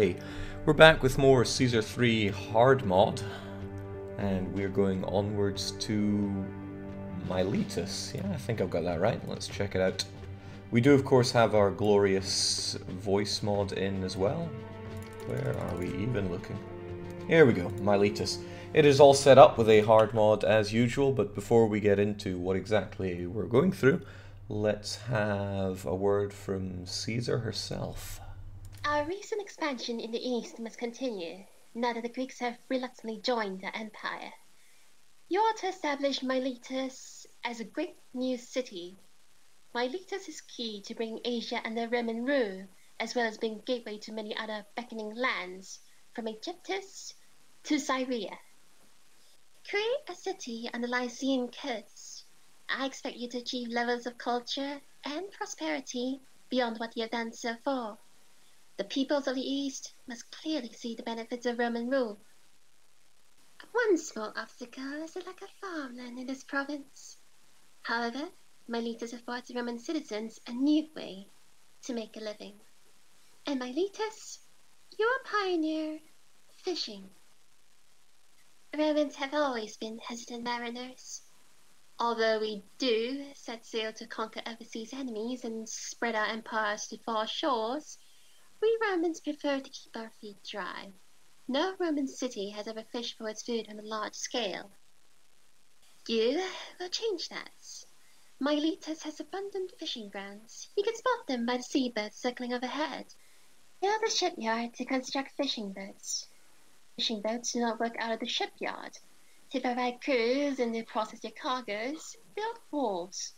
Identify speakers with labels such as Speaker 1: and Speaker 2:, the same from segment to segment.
Speaker 1: Hey, we're back with more Caesar 3 hard mod, and we're going onwards to Miletus. Yeah, I think I've got that right. Let's check it out. We do, of course, have our glorious voice mod in as well. Where are we even looking? Here we go, Miletus. It is all set up with a hard mod as usual, but before we get into what exactly we're going through, let's have a word from Caesar herself.
Speaker 2: Our recent expansion in the east must continue, now that the Greeks have reluctantly joined the empire. You are to establish Miletus as a great new city. Miletus is key to bringing Asia under Roman rule, as well as being a gateway to many other beckoning lands, from Egyptus to Syria. Create a city on the Lycian coast. I expect you to achieve levels of culture and prosperity beyond what you have done so far. The peoples of the East must clearly see the benefits of Roman rule. One small obstacle is the lack of farmland in this province. However, Miletus affords Roman citizens a new way to make a living. In Miletus, you are pioneer fishing. Romans have always been hesitant mariners. Although we do set sail to conquer overseas enemies and spread our empires to far shores, we Romans prefer to keep our feet dry. No Roman city has ever fished for its food on a large scale. You will change that. Miletus has abundant fishing grounds. You can spot them by the seabirds circling overhead. Build a shipyard to construct fishing boats. Fishing boats do not work out of the shipyard. To provide crews and to process your cargoes, build wharves.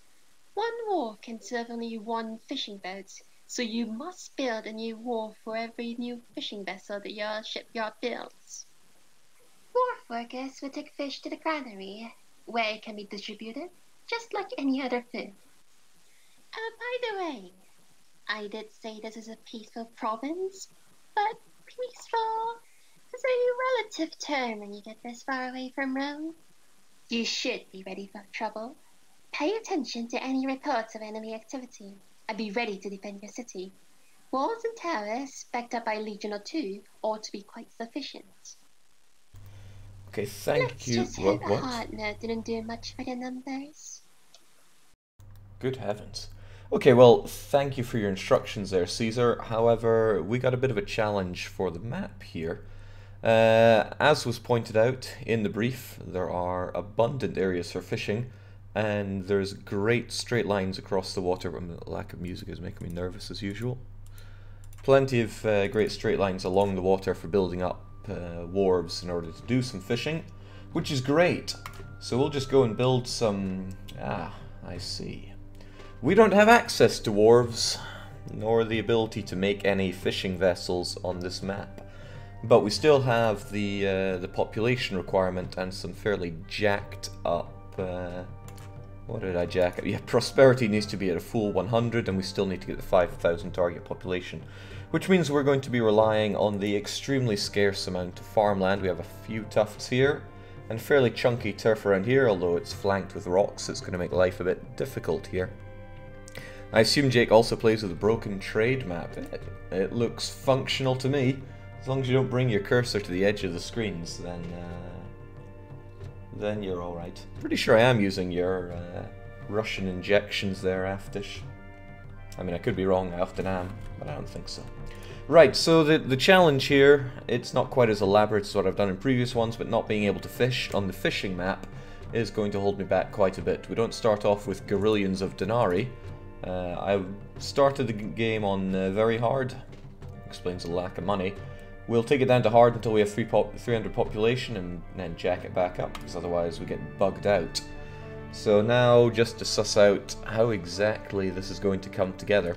Speaker 2: One wharf can serve only one fishing boat, so you must build a new wharf for every new fishing vessel that your shipyard builds. Wharf workers will take fish to the Granary, where it can be distributed, just like any other food. By the way, I did say this is a peaceful province, but peaceful is a relative term when you get this far away from Rome. You should be ready for trouble. Pay attention to any reports of enemy activity, and be ready to defend your city. Walls and towers, backed up by a legion or two, ought to be quite sufficient.
Speaker 1: Okay, thank you.
Speaker 2: Let's just hope a hard note didn't do much for the numbers.
Speaker 1: Good heavens. Okay, well, thank you for your instructions there, Caesar. However, we got a bit of a challenge for the map here. As was pointed out in the brief, there are abundant areas for fishing, and there's great straight lines across the water. The lack of music is making me nervous as usual. Plenty of great straight lines along the water for building up wharves in order to do some fishing, which is great. So we'll just go and build some... I see. We don't have access to wharves, nor the ability to make any fishing vessels on this map. But we still have the population requirement and some fairly jacked up... what did I jack up? Yeah, prosperity needs to be at a full 100, and we still need to get the 5,000 target population. Which means we're going to be relying on the extremely scarce amount of farmland. We have a few tufts here, and fairly chunky turf around here, although it's flanked with rocks. It's going to make life a bit difficult here. I assume Jake also plays with a broken trade map. It looks functional to me. As long as you don't bring your cursor to the edge of the screens, then you're alright. Pretty sure I am using your Russian injections there, Aftish. I mean, I could be wrong, I often am, but I don't think so. Right, so the challenge here, it's not quite as elaborate as what I've done in previous ones, but not being able to fish on the fishing map is going to hold me back quite a bit. We don't start off with Garillions of Granary. I started the game on very hard. Explains the lack of money. We'll take it down to hard until we have 300 population and then jack it back up, because otherwise we get bugged out. So now, just to suss out how exactly this is going to come together.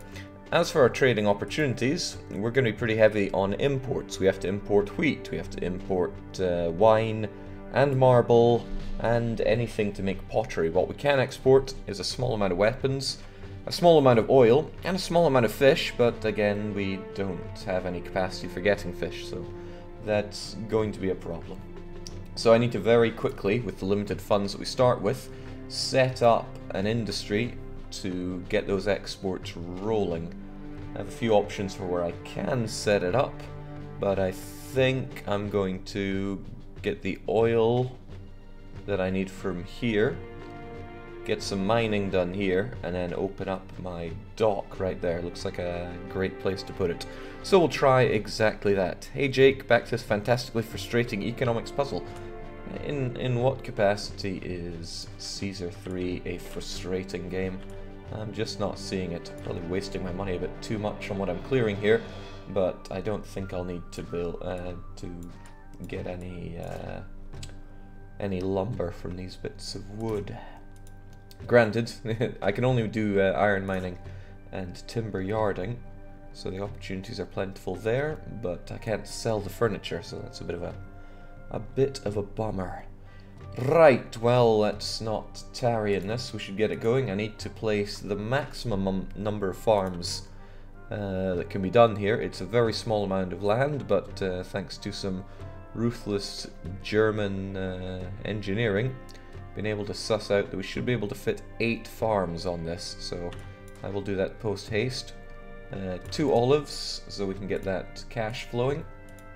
Speaker 1: As for our trading opportunities, we're going to be pretty heavy on imports. We have to import wheat, we have to import wine and marble and anything to make pottery. What we can export is a small amount of weapons, a small amount of oil, and a small amount of fish, but again, we don't have any capacity for getting fish, so that's going to be a problem. So I need to very quickly, with the limited funds that we start with, set up an industry to get those exports rolling. I have a few options for where I can set it up. but I think I'm going to get the oil that I need from here, get some mining done here, and then open up my dock right there. Looks like a great place to put it. So we'll try exactly that. Hey Jake, back to this fantastically frustrating economics puzzle. In what capacity is Caesar 3 a frustrating game? I'm just not seeing it. Probably wasting my money a bit too much on what I'm clearing here, but I don't think I'll need to build to get any lumber from these bits of wood. Granted, I can only do iron mining and timber yarding, so the opportunities are plentiful there, but I can't sell the furniture, so that's a bit of a bummer. Right, well, let's not tarry in this. We should get it going. I need to place the maximum number of farms that can be done here. It's a very small amount of land, but thanks to some ruthless German engineering, been able to suss out that we should be able to fit 8 farms on this, so I will do that post haste. 2 olives, so we can get that cash flowing,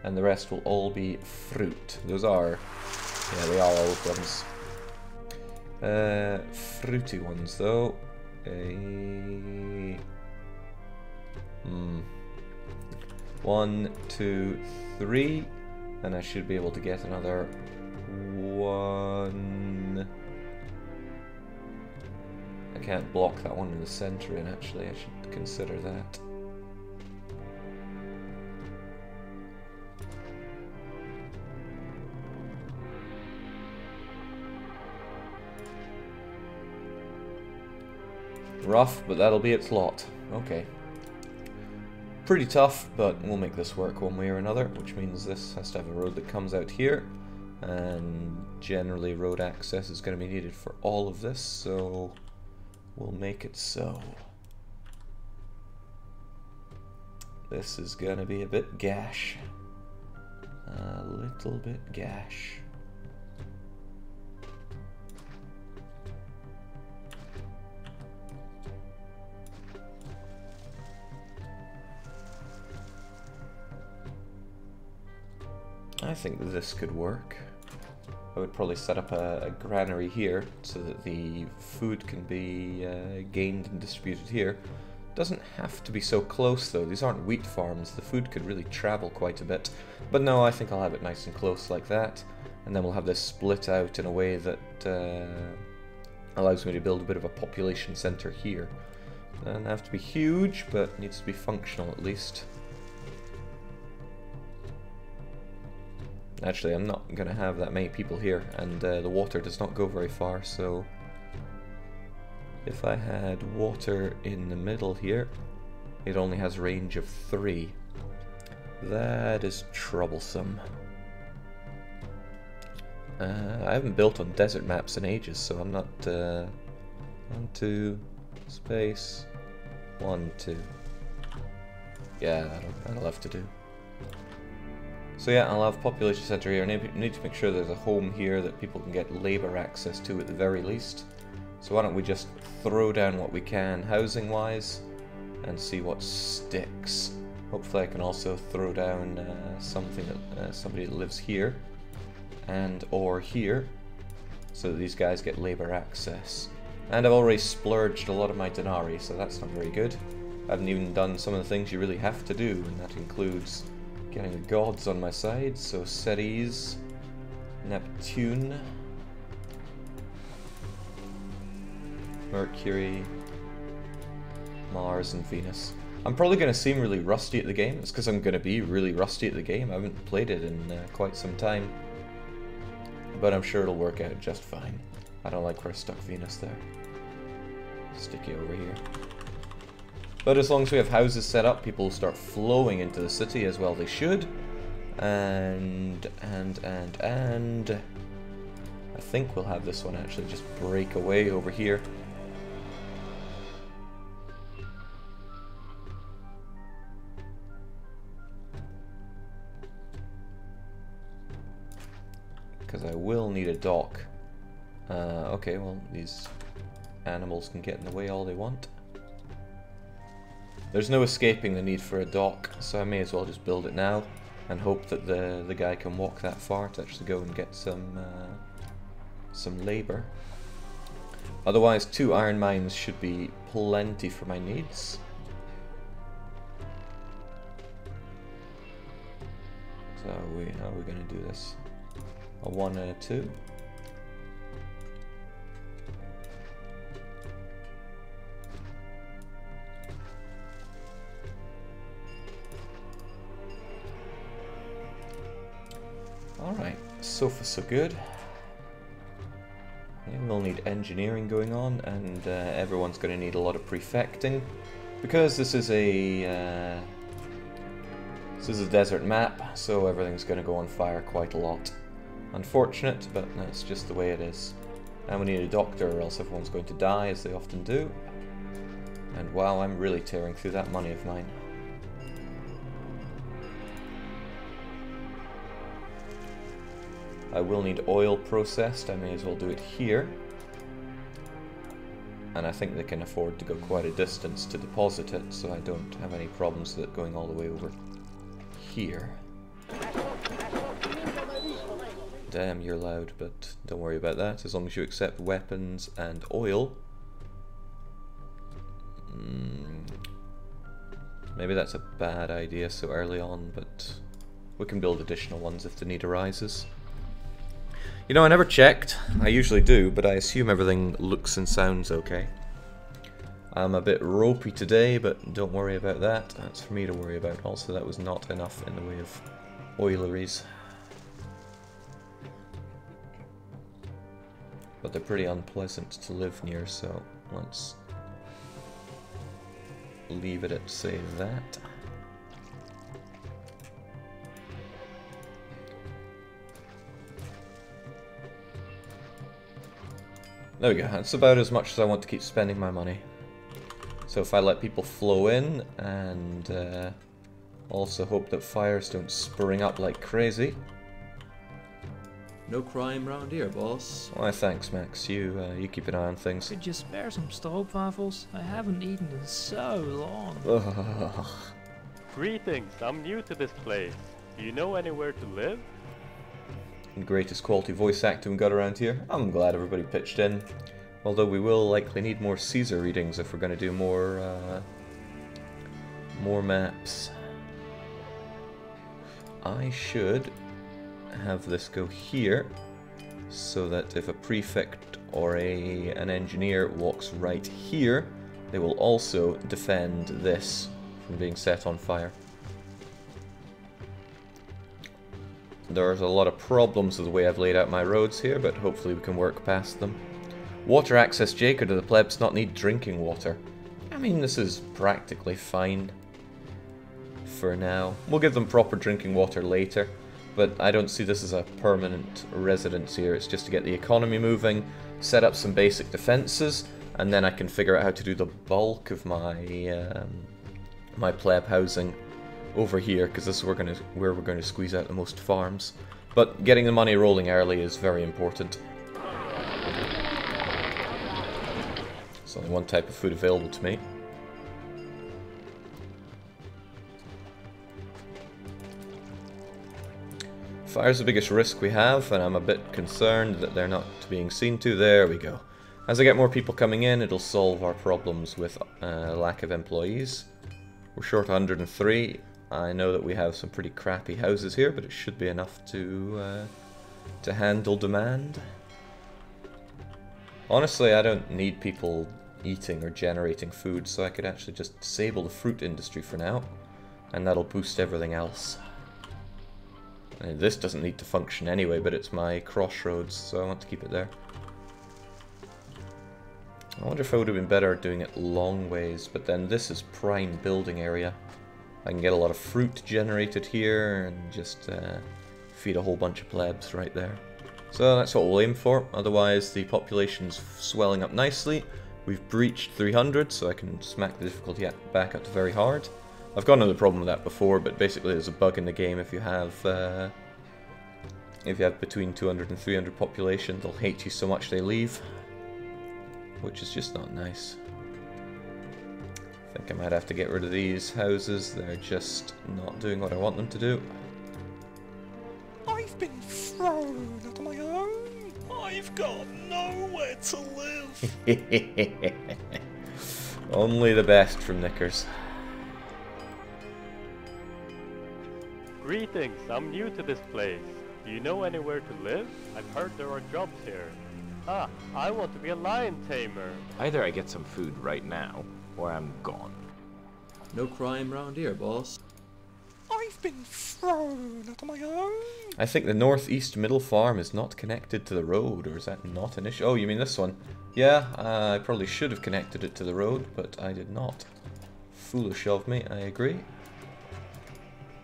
Speaker 1: and the rest will all be fruit. Those are, yeah, they are olive ones. Fruity ones though. 1, 2, 3, and I should be able to get another 1. I can't block that one in the center in, actually. I should consider that. Rough, but that'll be its lot. Okay. Pretty tough, but we'll make this work one way or another, which means this has to have a road that comes out here, and generally road access is going to be needed for all of this, so we'll make it so. This is going to be a bit gash. A little bit gash. I think this could work. I would probably set up a granary here so that the food can be gained and distributed here. Doesn't have to be so close though. These aren't wheat farms. The food could really travel quite a bit. But no, I think I'll have it nice and close like that. And then we'll have this split out in a way that allows me to build a bit of a population center here. Doesn't have to be huge, but needs to be functional at least. Actually, I'm not going to have that many people here, and the water does not go very far, so if I had water in the middle here, it only has range of 3. That is troublesome. I haven't built on desert maps in ages, so I'm not... 1, 2, space, 1, 2. Yeah, that'll have to do. So yeah, I'll have population center here. I need to make sure there's a home here that people can get labor access to at the very least. So why don't we just throw down what we can housing wise and see what sticks. Hopefully I can also throw down something that somebody that lives here and or here, so that these guys get labor access. And I've already splurged a lot of my denarii, so that's not very good. I haven't even done some of the things you really have to do, and that includes getting the gods on my side, so Ceres, Neptune, Mercury, Mars, and Venus. I'm probably going to seem really rusty at the game. It's because I'm going to be really rusty at the game. I haven't played it in quite some time. But I'm sure it'll work out just fine. I don't like where I stuck Venus there. Stick it over here. But as long as we have houses set up, people will start flowing into the city, as well they should. And I think we'll have this one actually just break away over here. Because I will need a dock. Okay, well, these animals can get in the way all they want. There's no escaping the need for a dock, so I may as well just build it now. and hope that the guy can walk that far to actually go and get some labour. Otherwise, 2 iron mines should be plenty for my needs. So how are we going to do this? A 1 and a 2. Alright, so far so good. Yeah, we'll need engineering going on, and everyone's going to need a lot of prefecting, because this is a desert map, so everything's going to go on fire quite a lot. Unfortunate, but that's just the way it is. And we need a doctor, or else everyone's going to die, as they often do. And wow, I'm really tearing through that money of mine. I will need oil processed, I may as well do it here. And I think they can afford to go quite a distance to deposit it, so I don't have any problems with it going all the way over here. Damn, you're loud, but don't worry about that, as long as you accept weapons and oil. Maybe that's a bad idea so early on, but we can build additional ones if the need arises. You know, I never checked. I usually do, but I assume everything looks and sounds okay. I'm a bit ropey today, but don't worry about that. That's for me to worry about. Also, that was not enough in the way of oileries. But they're pretty unpleasant to live near, so let's leave it at, say, that. There we go, that's about as much as I want to keep spending my money. So if I let people flow in, and also hope that fires don't spring up like crazy.
Speaker 3: No crime round here, boss.
Speaker 1: Why, thanks, Max. You keep an eye on things.
Speaker 4: Could you spare some stroopwafels? I haven't eaten in so long.
Speaker 1: Ugh.
Speaker 5: Greetings, I'm new to this place. Do you know anywhere to live?
Speaker 1: Greatest quality voice acting we got around here. I'm glad everybody pitched in. Although we will likely need more Caesar readings if we're going to do more maps. I should have this go here, so that if a prefect or an engineer walks right here, they will also defend this from being set on fire. There's a lot of problems with the way I've laid out my roads here, but hopefully we can work past them. Water access, Jake, or do the plebs not need drinking water? I mean, this is practically fine for now. We'll give them proper drinking water later, but I don't see this as a permanent residence here. It's just to get the economy moving, set up some basic defenses, and then I can figure out how to do the bulk of my my pleb housing over here, because this is where we're going to squeeze out the most farms. But getting the money rolling early is very important. There's only one type of food available to me. Fire's the biggest risk we have, and I'm a bit concerned that they're not being seen to. There we go. As I get more people coming in, it'll solve our problems with lack of employees. We're short 103. I know that we have some pretty crappy houses here, but it should be enough to handle demand. Honestly, I don't need people eating or generating food, so I could actually just disable the fruit industry for now, and that'll boost everything else. And this doesn't need to function anyway, but it's my crossroads, so I want to keep it there. I wonder if I would have been better at doing it long ways, but then this is prime building area. I can get a lot of fruit generated here and just feed a whole bunch of plebs right there. So that's what we'll aim for. Otherwise, the population's swelling up nicely. We've breached 300, so I can smack the difficulty back up to very hard. I've got another problem with that before, but basically there's a bug in the game. If you have between 200 and 300 population, they'll hate you so much they leave, which is just not nice. I think I might have to get rid of these houses. They're just not doing what I want them to do.
Speaker 6: I've been thrown at my own. I've got nowhere to live.
Speaker 1: Only the best from Knickers.
Speaker 5: Greetings, I'm new to this place. Do you know anywhere to live? I've heard there are jobs here. Ah, I want to be a lion tamer.
Speaker 7: Either I get some food right now, or I'm gone.
Speaker 3: No crime round here, boss.
Speaker 6: I've been thrown at my own.
Speaker 1: I think the northeast middle farm is not connected to the road, or is that not an issue? Oh, you mean this one? Yeah, I probably should have connected it to the road, but I did not. Foolish of me, I agree.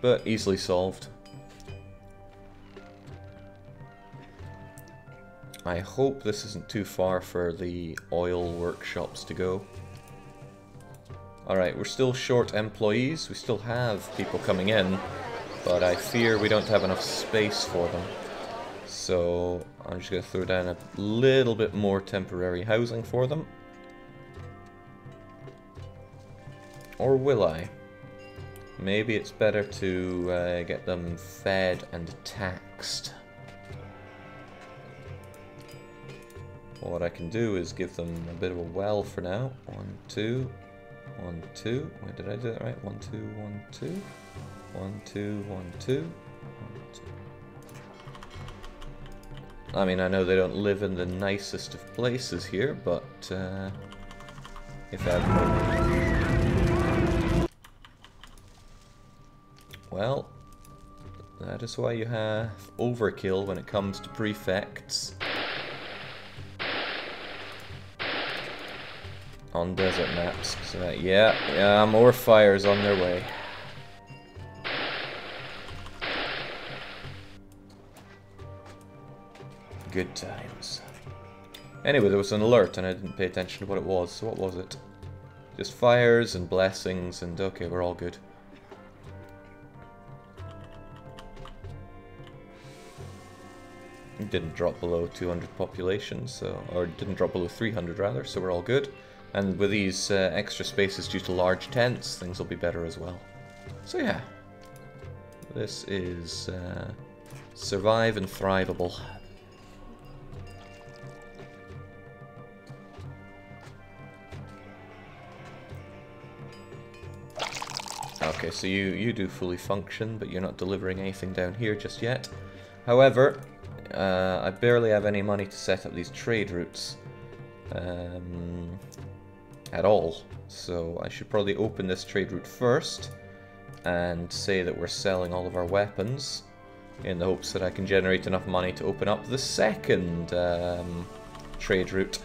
Speaker 1: But easily solved. I hope this isn't too far for the oil workshops to go. Alright, we're still short employees. We still have people coming in, but I fear we don't have enough space for them. So I'm just going to throw down a little bit more temporary housing for them. Or will I? Maybe it's better to get them fed and taxed. What I can do is give them a bit of a well for now. 1, 2, 1, 2. Wait, did I do that right? 1, 2, 1, 2. 1, 2, 1, 2. 1, 2. I mean, I know they don't live in the nicest of places here, but if I... Well, that is why you have overkill when it comes to prefects. On desert maps. So, yeah, more fires on their way. Good times. Anyway, there was an alert and I didn't pay attention to what it was. So what was it? Just fires and blessings and okay, we're all good. It didn't drop below 200 population, so, or didn't drop below 300 rather, so we're all good. And with these extra spaces due to large tents, things will be better as well. So yeah, this is survive and thriveable. Okay, so you do fully function, but you're not delivering anything down here just yet. However, I barely have any money to set up these trade routes. At all, so I should probably open this trade route first and say that we're selling all of our weapons in the hopes that I can generate enough money to open up the second trade route.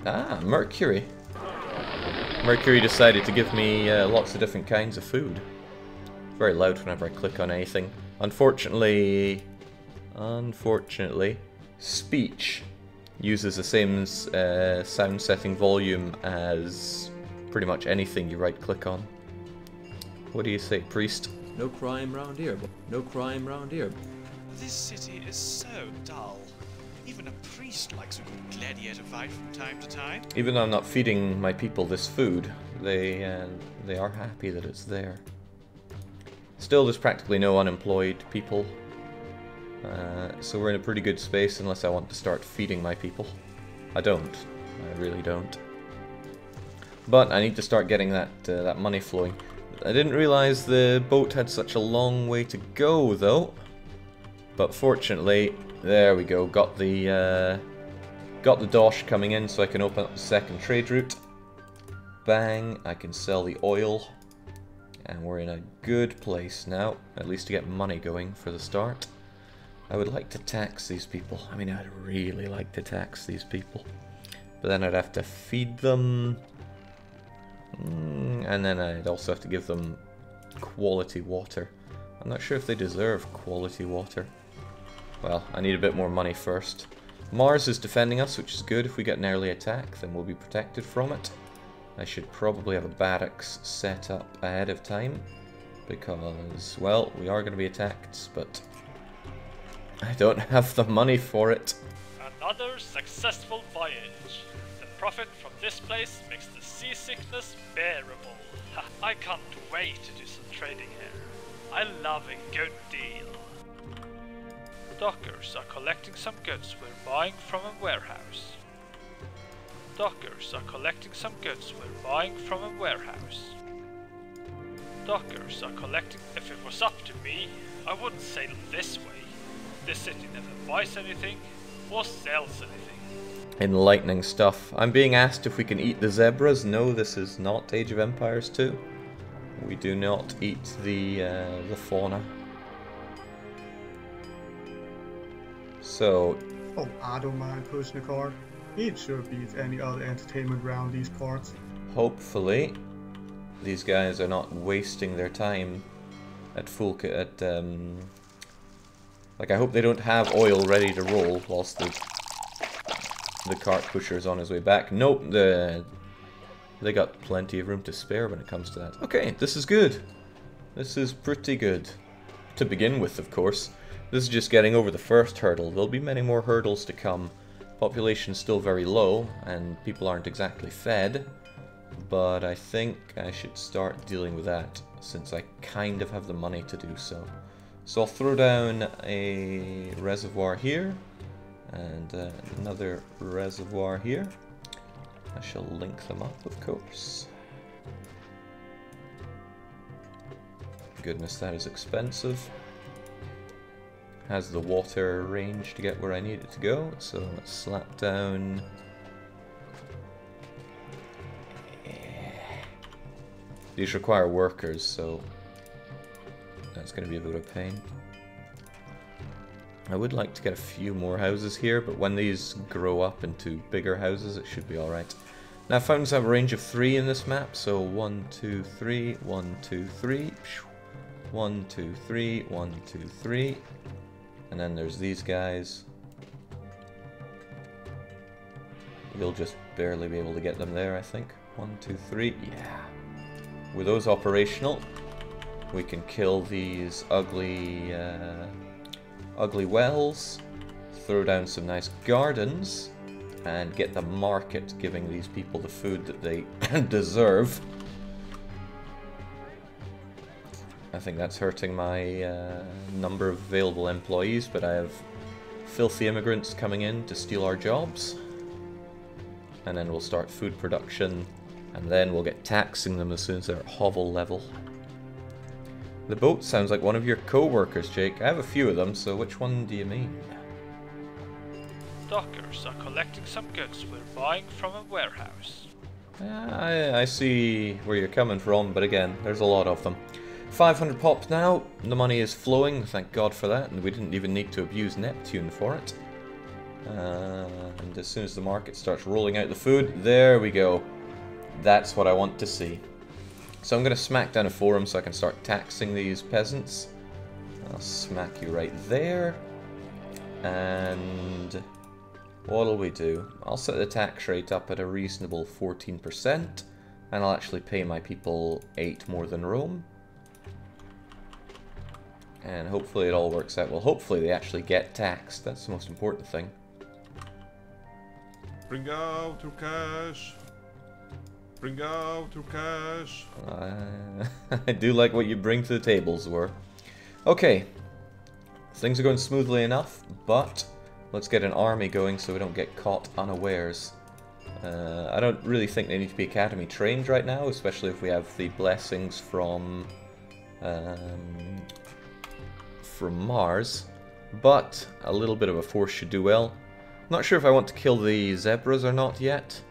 Speaker 1: Ah, Mercury. Mercury decided to give me lots of different kinds of food. Very loud whenever I click on anything. Unfortunately, speech uses the same sound setting volume as pretty much anything you right click on. What do you say, priest?
Speaker 3: No crime round here. No crime round here.
Speaker 6: This city is so dull. Even a priest likes a good gladiator fight from time to time.
Speaker 1: Even though I'm not feeding my people this food, they are happy that it's there. Still, there's practically no unemployed people. So we're in a pretty good space unless I want to start feeding my people. I don't. I really don't. But I need to start getting that money flowing. I didn't realize the boat had such a long way to go, though. But fortunately, there we go. Got the dosh coming in, so I can open up the second trade route. Bang! I can sell the oil, and we're in a good place now, at least to get money going for the start. I would like to tax these people. I mean, I'd really like to tax these people. But then I'd have to feed them. And then I'd also have to give them quality water. I'm not sure if they deserve quality water. Well, I need a bit more money first. Mars is defending us, which is good. If we get an early attack, then we'll be protected from it. I should probably have a barracks set up ahead of time. Because, well, we are going to be attacked, but I don't have the money for it.
Speaker 8: Another successful voyage. The profit from this place makes the seasickness bearable. I can't wait to do some trading here. I love a good deal. Dockers are collecting some goods we're buying from a warehouse. Dockers are collecting some goods we're buying from a warehouse. Dockers are collecting... If it was up to me, I wouldn't sail this way. This city never buys anything or sells anything.
Speaker 1: Enlightening stuff. I'm being asked if we can eat the zebras. No, this is not Age of Empires 2. We do not eat the fauna. So...
Speaker 9: Oh, I don't mind pushing a cart. It sure beats any other entertainment around these parts.
Speaker 1: hopefully these guys are not wasting their time at like, I hope they don't have oil ready to roll whilst the cart pusher is on his way back. Nope, they got plenty of room to spare when it comes to that. Okay, this is good. This is pretty good. To begin with, of course. This is just getting over the first hurdle. There'll be many more hurdles to come. Population's still very low, and people aren't exactly fed. But I think I should start dealing with that, since I kind of have the money to do so. So I'll throw down a reservoir here, and another reservoir here. I shall link them up, of course. Goodness, that is expensive. Has the water range to get where I need it to go, so let's slap down. These require workers, so that's going to be a bit of a pain. I would like to get a few more houses here, but when these grow up into bigger houses, it should be alright. Now, fountains have a range of 3 in this map, so 1, 2, 3, 1, 2, 3, 1, 2, 3, 1, 2, 3, and then there's these guys. You'll just barely be able to get them there, I think. 1, 2, 3, yeah. With those operational, we can kill these ugly wells, throw down some nice gardens, and get the market giving these people the food that they deserve. I think that's hurting my number of available employees, but I have filthy immigrants coming in to steal our jobs. And then we'll start food production, and then we'll get taxing them as soon as they're at hovel level. The boat sounds like one of your co-workers, Jake. I have a few of them, so which one do you mean?
Speaker 8: Dockers are collecting some goods we're buying from a warehouse.
Speaker 1: I see where you're coming from, but again, there's a lot of them. 500 pop now. The money is flowing, thank God for that, and we didn't even need to abuse Neptune for it. And as soon as the market starts rolling out the food, there we go. That's what I want to see. So I'm going to smack down a forum so I can start taxing these peasants. I'll smack you right there. And what'll we do? I'll set the tax rate up at a reasonable 14%, and I'll actually pay my people 8 more than Rome. And hopefully it all works out. Well, hopefully they actually get taxed. That's the most important thing.
Speaker 6: Bring out your cash. Bring out your cash.
Speaker 1: I do like what you bring to the tables, Were. Okay. Things are going smoothly enough, but let's get an army going so we don't get caught unawares. I don't really think they need to be academy trained right now, especially if we have the blessings from Mars, but a little bit of a force should do well. Not sure if I want to kill the zebras or not yet.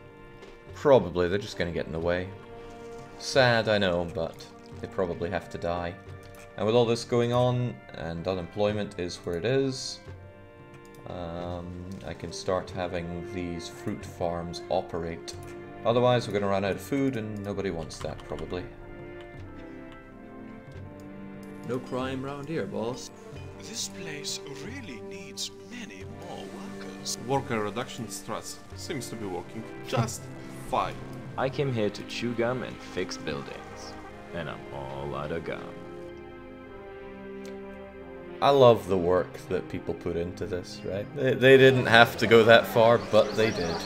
Speaker 1: Probably, they're just going to get in the way. Sad, I know, but they probably have to die. And with all this going on, and unemployment is where it is, I can start having these fruit farms operate. Otherwise, we're going to run out of food, and nobody wants that, probably.
Speaker 3: No crime round here, boss.
Speaker 6: This place really needs many more workers. Worker reduction stress seems to be working just fine.
Speaker 7: I came here to chew gum and fix buildings, and I'm all out of gum.
Speaker 1: I love the work that people put into this, right? They didn't have to go that far, but they did.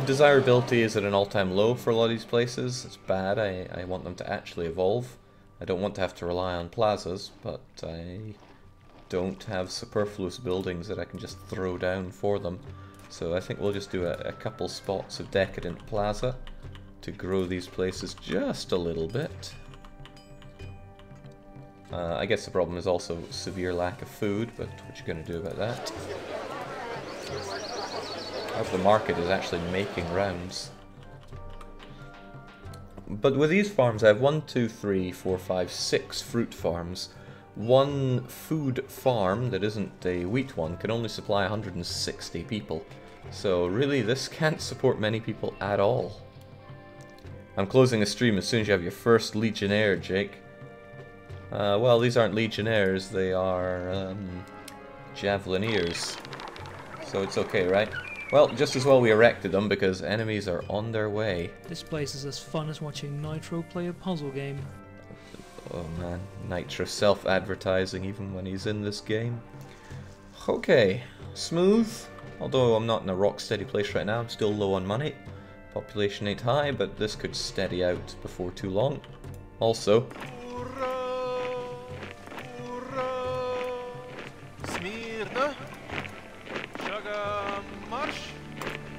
Speaker 1: Desirability is at an all-time low for a lot of these places. It's bad. I want them to actually evolve. I don't want to have to rely on plazas, but I don't have superfluous buildings that I can just throw down for them. So I think we'll just do a couple spots of Decadent Plaza to grow these places just a little bit. I guess the problem is also severe lack of food, but what you going to do about that? I hope the market is actually making rounds. But with these farms, I have 1, 2, 3, 4, 5, 6 fruit farms. One food farm that isn't a wheat one can only supply 160 people. So really, this can't support many people at all. I'm closing a stream as soon as you have your first Legionnaire, Jake. Well, these aren't Legionnaires, they are Javelineers. So it's okay, right? Well, just as well we erected them because enemies are on their way.
Speaker 4: This place is as fun as watching Nitro play a puzzle game.
Speaker 1: Oh man, Nitro self-advertising even when he's in this game. Okay, smooth. Although I'm not in a rock steady place right now, I'm still low on money. Population ain't high, but this could steady out before too long. Also,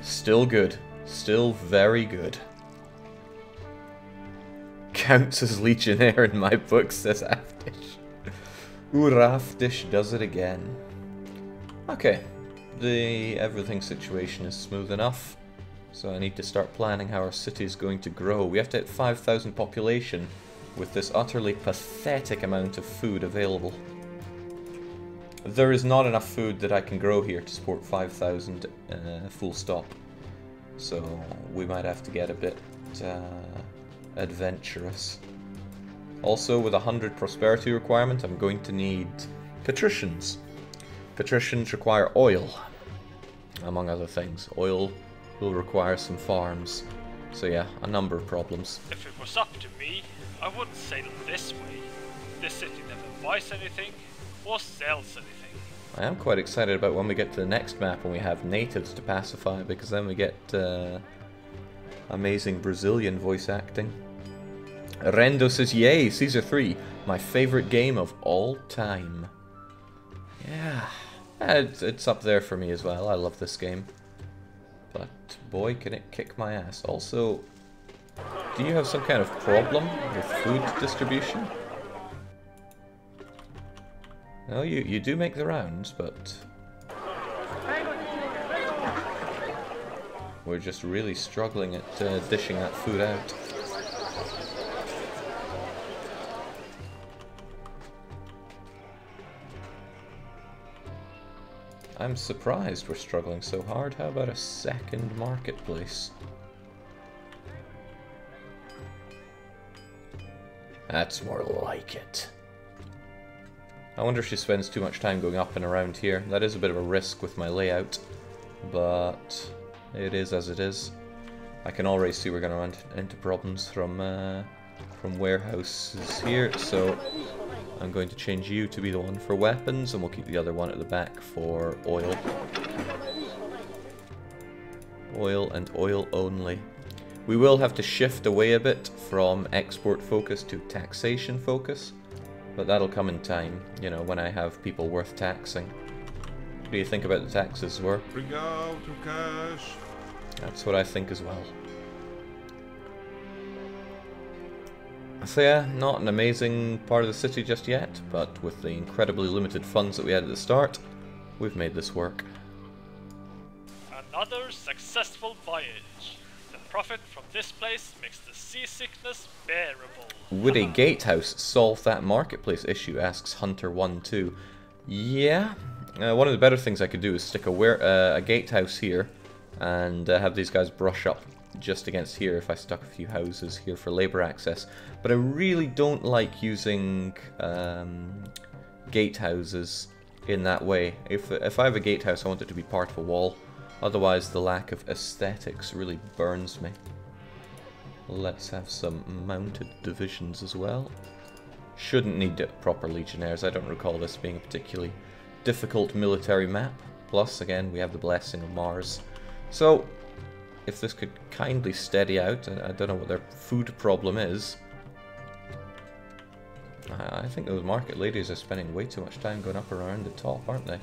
Speaker 1: still good. Still very good. Counts as Legionnaire in my book, says Aftish. Ooh, Aftish does it again. Okay. The everything situation is smooth enough. So I need to start planning how our city is going to grow. We have to hit 5,000 population with this utterly pathetic amount of food available. There is not enough food that I can grow here to support 5,000 full stop. So we might have to get a bit adventurous. Also, with 100 prosperity requirement, I'm going to need Patricians. Patricians require oil, among other things. Oil will require some farms. So yeah, a number of problems.
Speaker 8: If it was up to me, I wouldn't sail this way. This city never buys anything or sells anything.
Speaker 1: I am quite excited about when we get to the next map when we have natives to pacify, because then we get amazing Brazilian voice acting. Rendo says, yay, Caesar 3, my favorite game of all time. Yeah, it's up there for me as well. I love this game. But boy, can it kick my ass. Also, do you have some kind of problem with food distribution? No, you do make the rounds, but we're just really struggling at dishing that food out. I'm surprised we're struggling so hard. How about a second marketplace? That's more like it. I wonder if she spends too much time going up and around here. That is a bit of a risk with my layout, but it is as it is. I can already see we're going to run into problems from warehouses here, so I'm going to change you to be the one for weapons, and we'll keep the other one at the back for oil. Oil and oil only. We will have to shift away a bit from export focus to taxation focus. But that'll come in time, you know, when I have people worth taxing. What do you think about the taxes, War?
Speaker 6: Bring out your cash.
Speaker 1: That's what I think as well. So yeah, not an amazing part of the city just yet, but with the incredibly limited funds that we had at the start, we've made this work.
Speaker 8: Another successful voyage. The profit from this place makes the seasickness bearable.
Speaker 1: Would a gatehouse solve that marketplace issue, asks Hunter12. Yeah, one of the better things I could do is stick a gatehouse here and have these guys brush up just against here if I stuck a few houses here for labor access. But I really don't like using gatehouses in that way. If I have a gatehouse, I want it to be part of a wall. Otherwise, the lack of aesthetics really burns me. Let's have some mounted divisions as well. Shouldn't need proper legionnaires. I don't recall this being a particularly difficult military map. Plus, again, we have the blessing of Mars. So, if this could kindly steady out, I don't know what their food problem is. I think those market ladies are spending way too much time going up around the top, aren't they?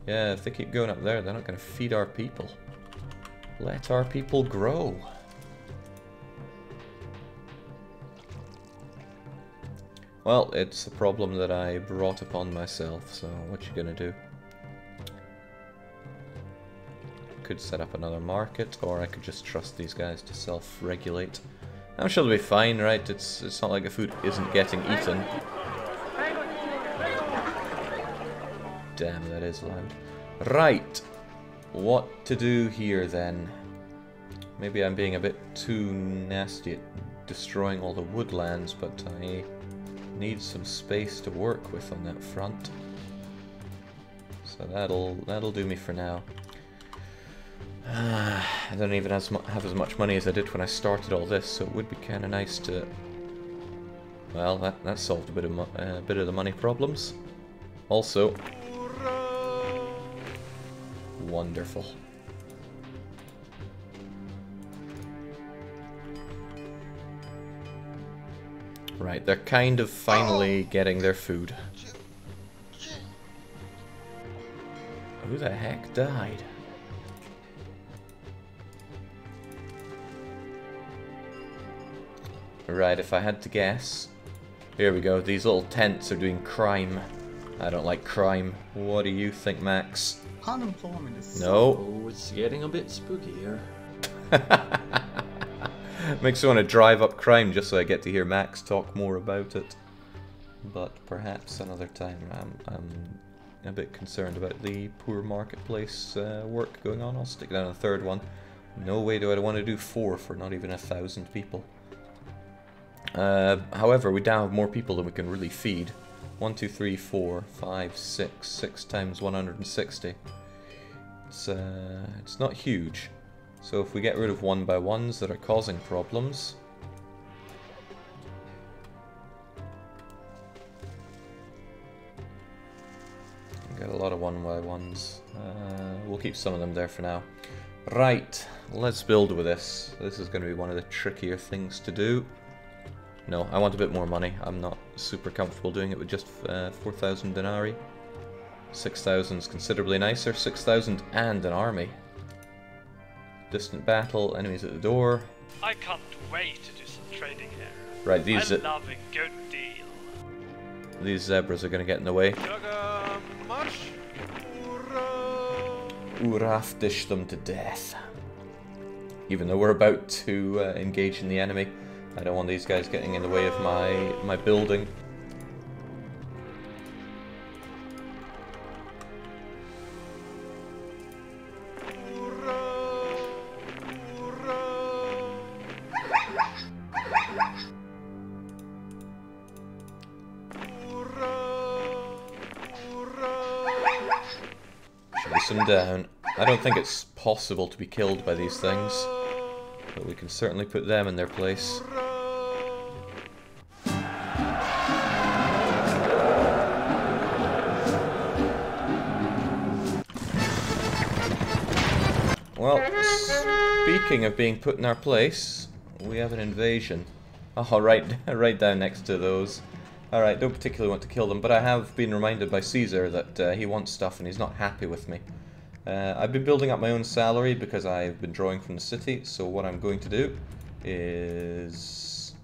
Speaker 1: Yeah, if they keep going up there, they're not going to feed our people. Let our people grow. Well, it's a problem that I brought upon myself, so what you gonna do? Could set up another market, or I could just trust these guys to self-regulate. I'm sure they'll be fine, right? It's not like the food isn't getting eaten. Damn, that is loud. Right, what to do here then? Maybe I'm being a bit too nasty at destroying all the woodlands, but I need some space to work with on that front. So that'll do me for now. I don't even have as much money as I did when I started all this, so it would be kind of nice to... Well, that solved a bit of the money problems. Also... Wonderful. Right, they're kind of finally getting their food. Who the heck died? Right, if I had to guess... Here we go, these little tents are doing crime. I don't like crime. What do you think, Max?
Speaker 9: Unemployment is
Speaker 1: No.
Speaker 3: Oh, it's getting a bit spooky here.
Speaker 1: Makes me want to drive up crime just so I get to hear Max talk more about it. But perhaps another time. I'm a bit concerned about the poor marketplace work going on. I'll stick down a third one. No way do I want to do 4 for not even 1,000 people. However, we now have more people than we can really feed. 1, 2, 3, 4, 5, 6. 6 times 160. It's not huge. So if we get rid of 1x1s that are causing problems... Got a lot of 1x1s. We'll keep some of them there for now. Right, let's build with this. This is going to be one of the trickier things to do. No, I want a bit more money. I'm not super comfortable doing it with just 4,000 denarii. 6,000 is considerably nicer. 6,000 and an army. Distant battle, enemies at the door.
Speaker 8: I can't wait to do some trading here.
Speaker 1: Right,
Speaker 8: I love a good deal.
Speaker 1: These zebras are going to get in the way. Uraf dish them to death. Even though we're about to engage in the enemy, I don't want these guys getting in the way of my building. Chase them down. I don't think it's possible to be killed by these things, but we can certainly put them in their place. Well, speaking of being put in our place, we have an invasion. Oh, right down next to those. Alright, don't particularly want to kill them, but I have been reminded by Caesar that he wants stuff and he's not happy with me. I've been building up my own salary because I've been drawing from the city, so what I'm going to do is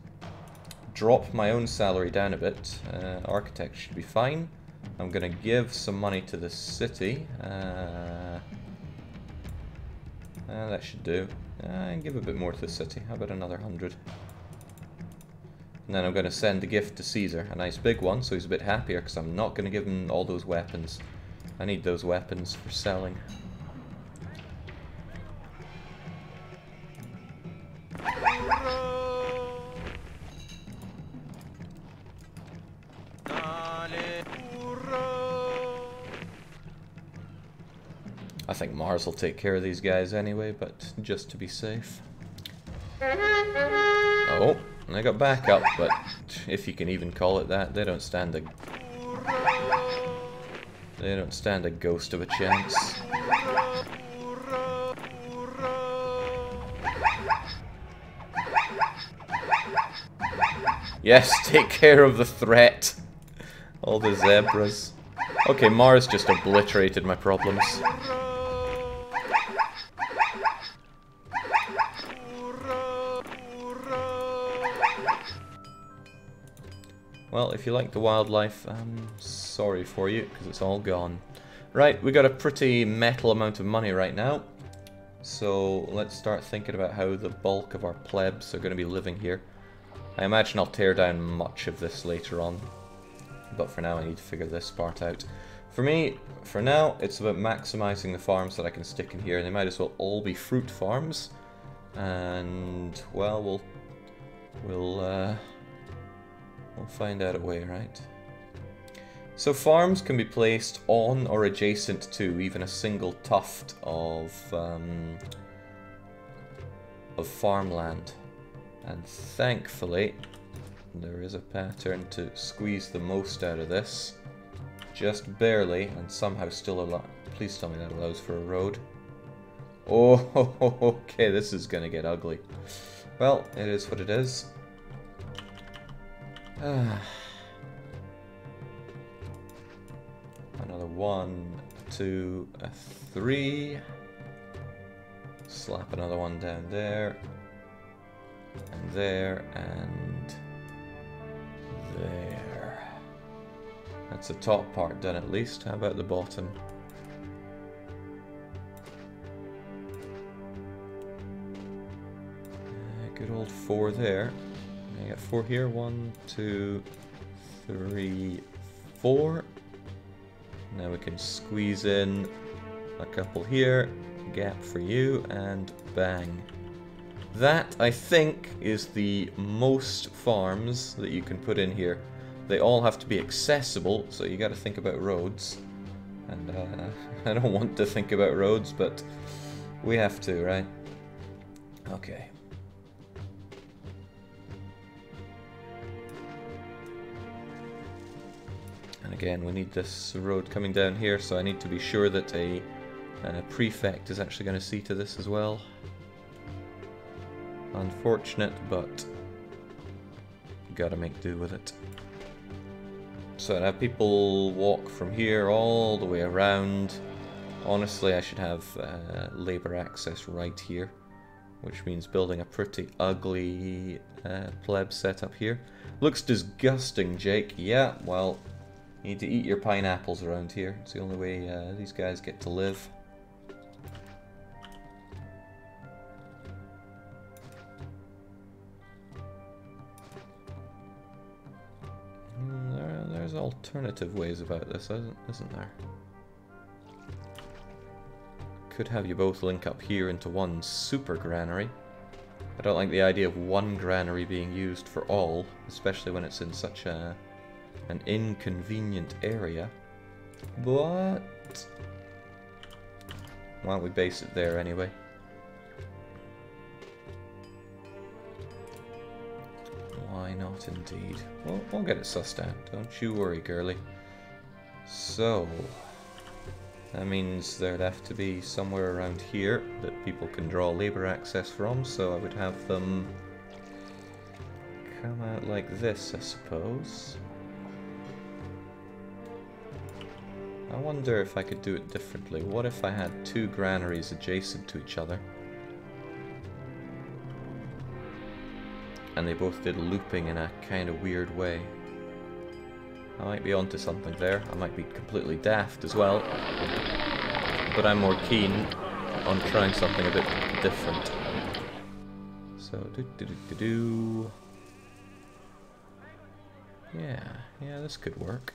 Speaker 1: drop my own salary down a bit. Architect should be fine. I'm going to give some money to the city. That should do. And give a bit more to the city. How about another 100? And then I'm going to send the gift to Caesar, a nice big one, so he's a bit happier, because I'm not going to give him all those weapons. I need those weapons for selling. I think Mars will take care of these guys anyway, but just to be safe. Oh, I got backup, but if you can even call it that, they don't stand a ghost of a chance. Yes, take care of the threat. All the zebras. Okay, Mars just obliterated my problems. Well, if you like the wildlife, I'm sorry for you, because it's all gone. Right, we got a pretty metal amount of money right now. So let's start thinking about how the bulk of our plebs are going to be living here. I imagine I'll tear down much of this later on. But for now I need to figure this part out. For me, for now, it's about maximizing the farms that I can stick in here. They might as well all be fruit farms. And, well, we'll find out a way, right? So farms can be placed on or adjacent to even a single tuft of farmland. And thankfully, there is a pattern to squeeze the most out of this. Just barely, and somehow still allow. Please tell me that allows for a road. Oh, okay, this is gonna get ugly. Well, it is what it is. Another 1, 2, 3. Slap another one down there. And there, and there. That's the top part done at least. How about the bottom? Good old 4 there. I got 4 here. 1, 2, 3, 4. Now we can squeeze in a couple here. Gap for you, and bang. That, I think, is the most farms that you can put in here. They all have to be accessible, so you gotta think about roads. And I don't want to think about roads, but we have to, right? Okay. And again, we need this road coming down here, so I need to be sure that a prefect is actually going to see to this as well. Unfortunate, but gotta make do with it. So I'd have people walk from here all the way around. Honestly, I should have labour access right here, which means building a pretty ugly pleb setup here. Looks disgusting, Jake. Yeah, well, you need to eat your pineapples around here. It's the only way these guys get to live. There's alternative ways about this, isn't there? Could have you both link up here into one super granary. I don't like the idea of one granary being used for all, especially when it's in such an inconvenient area. But why don't we base it there anyway? Why not indeed? Well, we'll get it sussed out. Don't you worry, girly. So that means there'd have to be somewhere around here that people can draw labour access from, so I would have them come out like this, I suppose. I wonder if I could do it differently. What if I had 2 granaries adjacent to each other? And they both did looping in a kind of weird way. I might be onto something there. I might be completely daft as well. But I'm more keen on trying something a bit different. So, Yeah, this could work.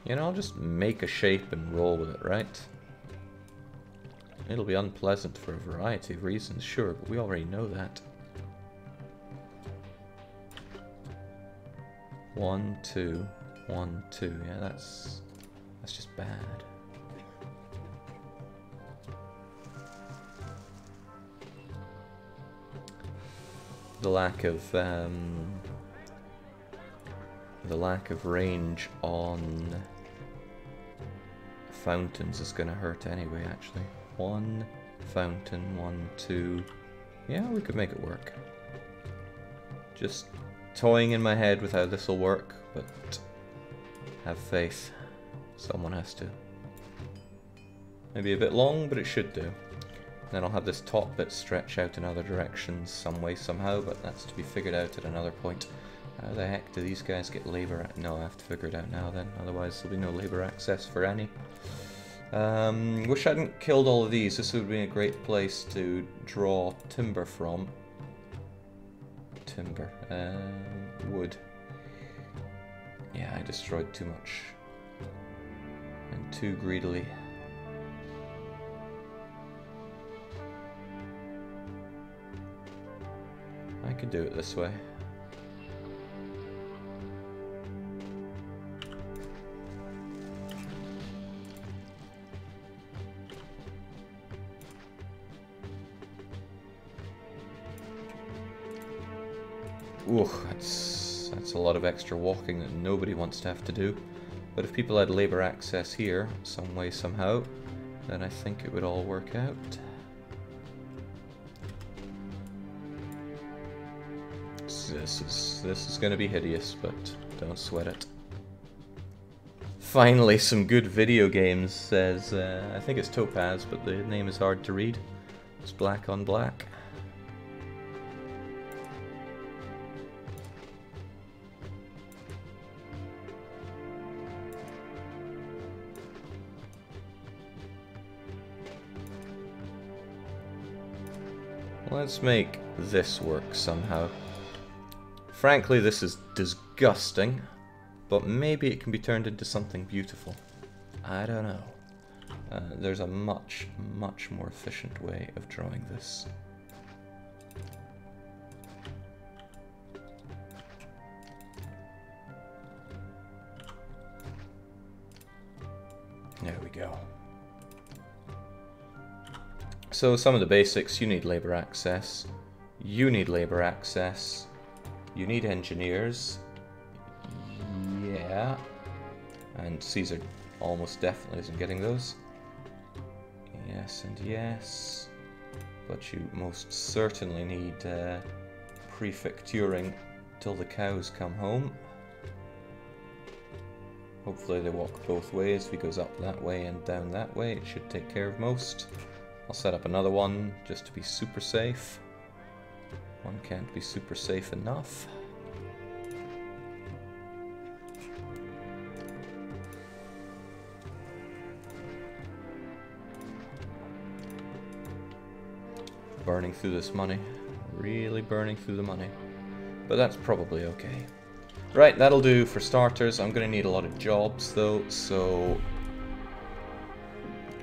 Speaker 1: You know, I'll just make a shape and roll with it, right? It'll be unpleasant for a variety of reasons, sure, but we already know that. 1, 2, 1, 2. Yeah, that's just bad. The lack of range on fountains is going to hurt anyway, actually. 1 fountain, 1, 2, Yeah, we could make it work. Just toying in my head with how this will work, but have faith. Someone has to. Maybe a bit long, but it should do. Then I'll have this top bit stretch out in other directions some way, somehow, but that's to be figured out at another point. How the heck do these guys get labour? No, I have to figure it out now then, otherwise there'll be no labour access for any. Wish I hadn't killed all of these. This would be a great place to draw timber from. Timber. Wood. Yeah, I destroyed too much. And too greedily. I could do it this way. Ooh, that's a lot of extra walking that nobody wants to have to do. But if people had labour access here, some way, somehow, then I think it would all work out. This is going to be hideous, but don't sweat it. Finally, some good video games, says, I think it's Topaz, but the name is hard to read. It's black on black. Let's make this work somehow. Frankly, this is disgusting, but maybe it can be turned into something beautiful. I don't know. There's a much, much more efficient way of drawing this. There we go. So some of the basics: you need labour access, you need labour access, you need engineers, yeah, and Caesar almost definitely isn't getting those. Yes and yes, but you most certainly need prefecturing till the cows come home. Hopefully they walk both ways. If he goes up that way and down that way, it should take care of most. I'll set up another one just to be super safe. One can't be super safe enough. Burning through this money. Really burning through the money. But that's probably okay. Right, that'll do for starters. I'm going to need a lot of jobs though, so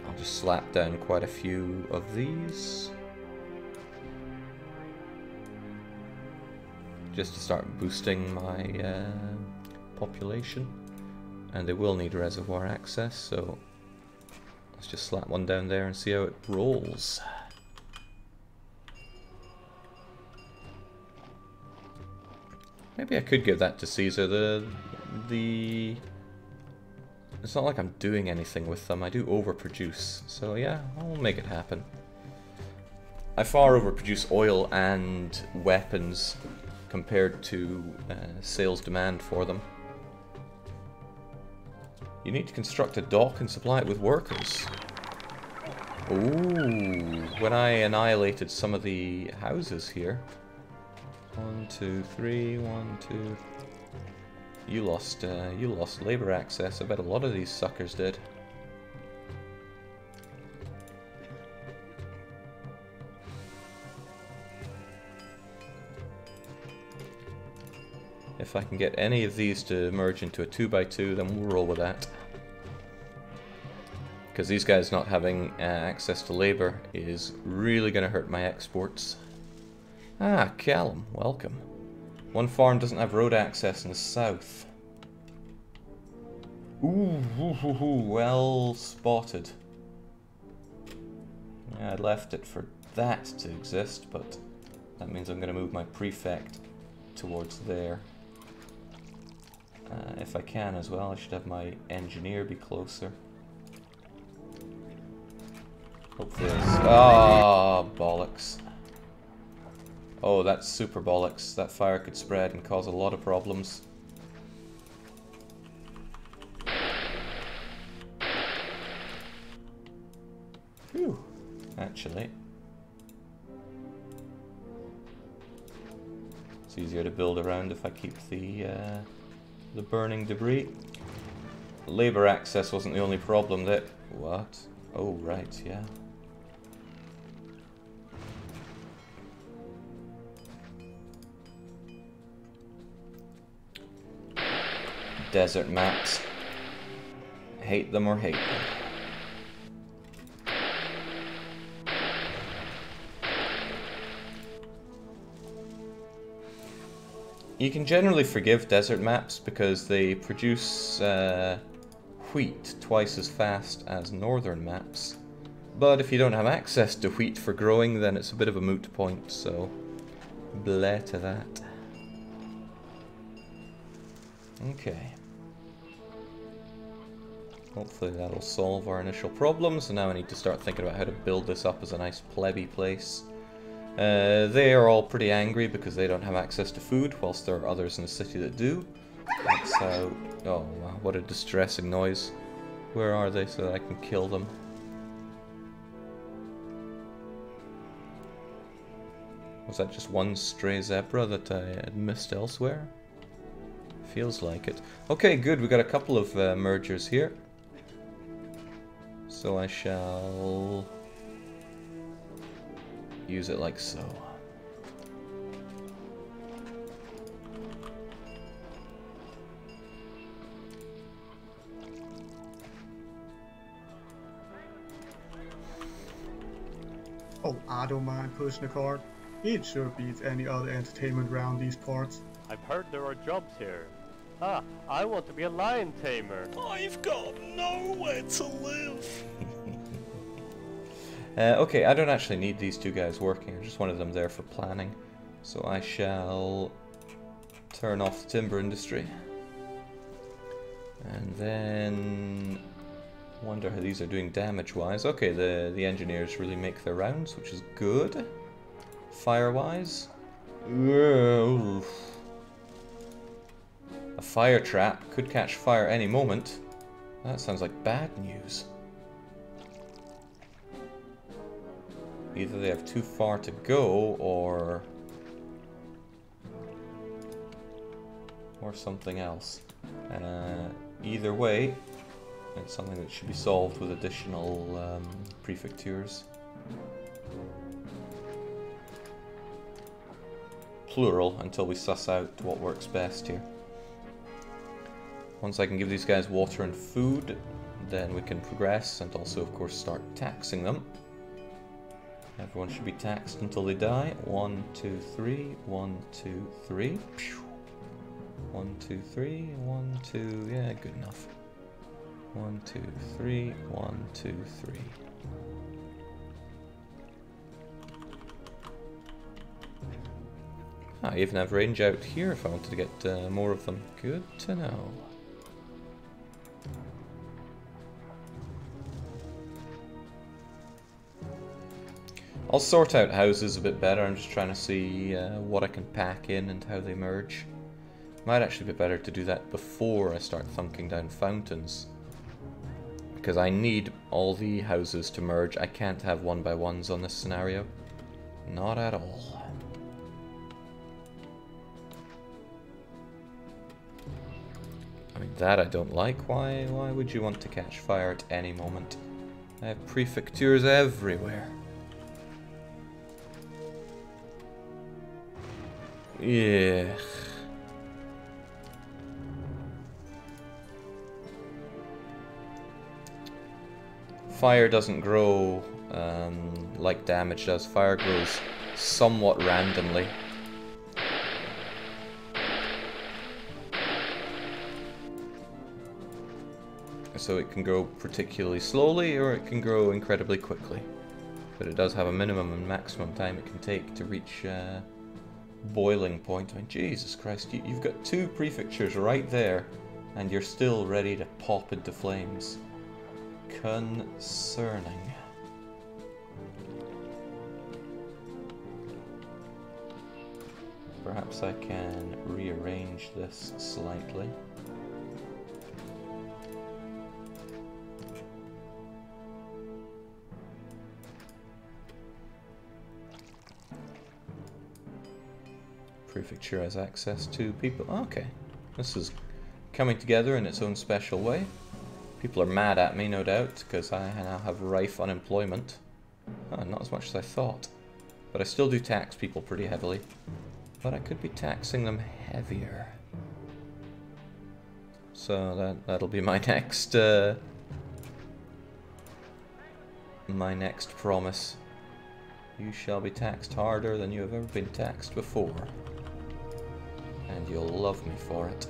Speaker 1: I'll just slap down quite a few of these. Just to start boosting my population. And they will need reservoir access, so let's just slap one down there and see how it rolls. Maybe I could give that to Caesar. It's not like I'm doing anything with them. I do overproduce. So yeah, I'll make it happen. I far overproduce oil and weapons compared to sales demand for them. You need to construct a dock and supply it with workers. Ooh, when I annihilated some of the houses here. 1, 2, 3, 1, 2. You lost labor access. I bet a lot of these suckers did. If I can get any of these to merge into a 2x2, then we'll roll with that. Because these guys not having access to labor is really going to hurt my exports. Ah, Callum, welcome. One farm doesn't have road access in the south. Ooh, well spotted. Yeah, I left it for that to exist, but that means I'm going to move my prefect towards there. If I can as well, I should have my engineer be closer. Hopefully it's... Oh, bollocks. Oh, that's super bollocks. That fire could spread and cause a lot of problems. Phew, actually. It's easier to build around if I keep the burning debris. Labor access wasn't the only problem that... What? Oh, right, yeah. Desert maps. Hate them or hate them. You can generally forgive desert maps because they produce wheat twice as fast as northern maps. But if you don't have access to wheat for growing, then it's a bit of a moot point, so bleh to that. Okay. Hopefully that'll solve our initial problems, and now I need to start thinking about how to build this up as a nice plebby place. They are all pretty angry because they don't have access to food, whilst there are others in the city that do. That's how... Oh wow, what a distressing noise. Where are they so that I can kill them? Was that just one stray zebra that I had missed elsewhere? Feels like it. Okay, good, we got a couple of mergers here. So I shall use it like so.
Speaker 9: Oh, I don't mind pushing a cart. It sure beats any other entertainment round these parts.
Speaker 5: I've heard there are jobs here. Ah, I want to be a lion tamer.
Speaker 6: I've got nowhere to live.
Speaker 1: Okay, I don't actually need these two guys working. I just wanted them there for planning. So I shall turn off the timber industry. And then... wonder how these are doing damage-wise. Okay, the engineers really make their rounds, which is good. Fire-wise... A fire trap could catch fire any moment. That sounds like bad news. Either they have too far to go, or something else. Either way, it's something that should be solved with additional prefectures. Plural, until we suss out what works best here. Once I can give these guys water and food, then we can progress and also, of course, start taxing them. Everyone should be taxed until they die. 1, 2, 3. 1, 2, 3. 1, 2, 3. 1, 2. Yeah, good enough. 1, 2, 3. 1, 2, 3. I even have range out here if I wanted to get more of them. Good to know. I'll sort out houses a bit better. I'm just trying to see what I can pack in and how they merge. Might actually be better to do that before I start thunking down fountains. Because I need all the houses to merge. I can't have 1x1s on this scenario. Not at all. I mean, that I don't like. Why would you want to catch fire at any moment? I have prefectures everywhere. Yeah. Fire doesn't grow like damage does. Fire grows somewhat randomly. So it can grow particularly slowly, or it can grow incredibly quickly. But it does have a minimum and maximum time it can take to reach boiling point. I mean, Jesus Christ, you've got 2 prefectures right there, and you're still ready to pop into flames. Concerning. Perhaps I can rearrange this slightly. Prefecture has access to people. Okay, this is coming together in its own special way. People are mad at me, no doubt, because I now have rife unemployment. Oh, not as much as I thought. But I still do tax people pretty heavily. But I could be taxing them heavier. So that'll be my next promise. You shall be taxed harder than you have ever been taxed before. And you'll love me for it.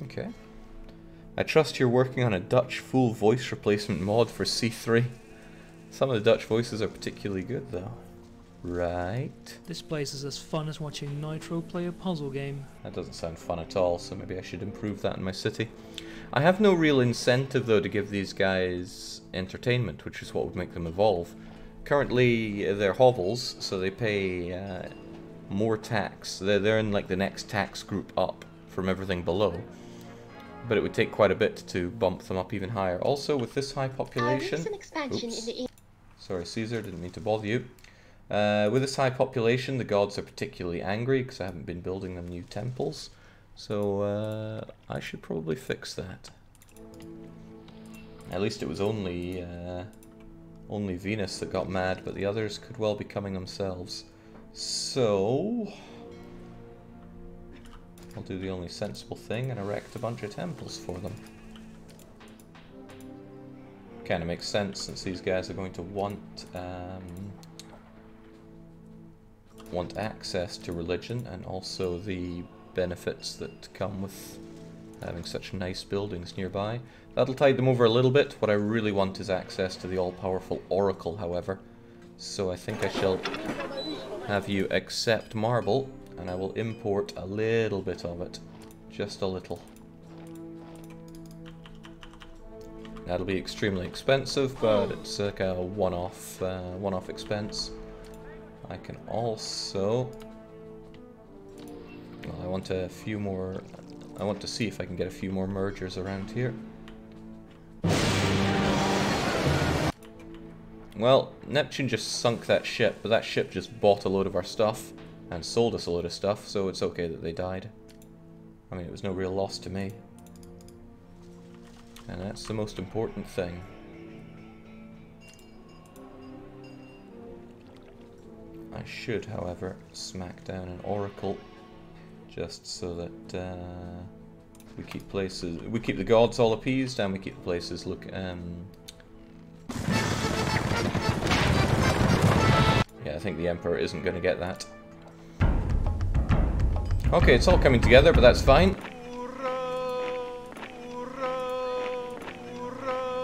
Speaker 1: Okay. I trust you're working on a Dutch full voice replacement mod for C3. Some of the Dutch voices are particularly good though. Right.
Speaker 4: This place is as fun as watching Nitro play a puzzle game.
Speaker 1: That doesn't sound fun at all, so maybe I should improve that in my city. I have no real incentive though to give these guys entertainment, which is what would make them evolve. Currently they're hovels, so they pay more tax. They're in like the next tax group up from everything below. But it would take quite a bit to bump them up even higher. Also, with this high population...
Speaker 2: There's an expansion in the...
Speaker 1: Sorry, Caesar, didn't mean to bother you. With this high population, the gods are particularly angry because I haven't been building them new temples. So, I should probably fix that. At least it was only Venus that got mad, but the others could well be coming themselves. So... I'll do the only sensible thing and erect a bunch of temples for them. Kind of makes sense since these guys are going to want access to religion and also the benefits that come with having such nice buildings nearby. That'll tide them over a little bit. What I really want is access to the all-powerful Oracle, however. So I think I shall have you accept marble. And I will import a little bit of it. Just a little. That'll be extremely expensive, but it's like a one-off expense. I can also... Well, I want a few more... I want to see if I can get a few more mergers around here. Well, Neptune just sunk that ship, but that ship just bought a load of our stuff. And sold us a load of stuff, so it's okay that they died. I mean, it was no real loss to me. And that's the most important thing. I should, however, smack down an oracle, just so that we keep the gods all appeased, and we keep the places look. Yeah, I think the Emperor isn't going to get that. Okay, it's all coming together, but that's fine.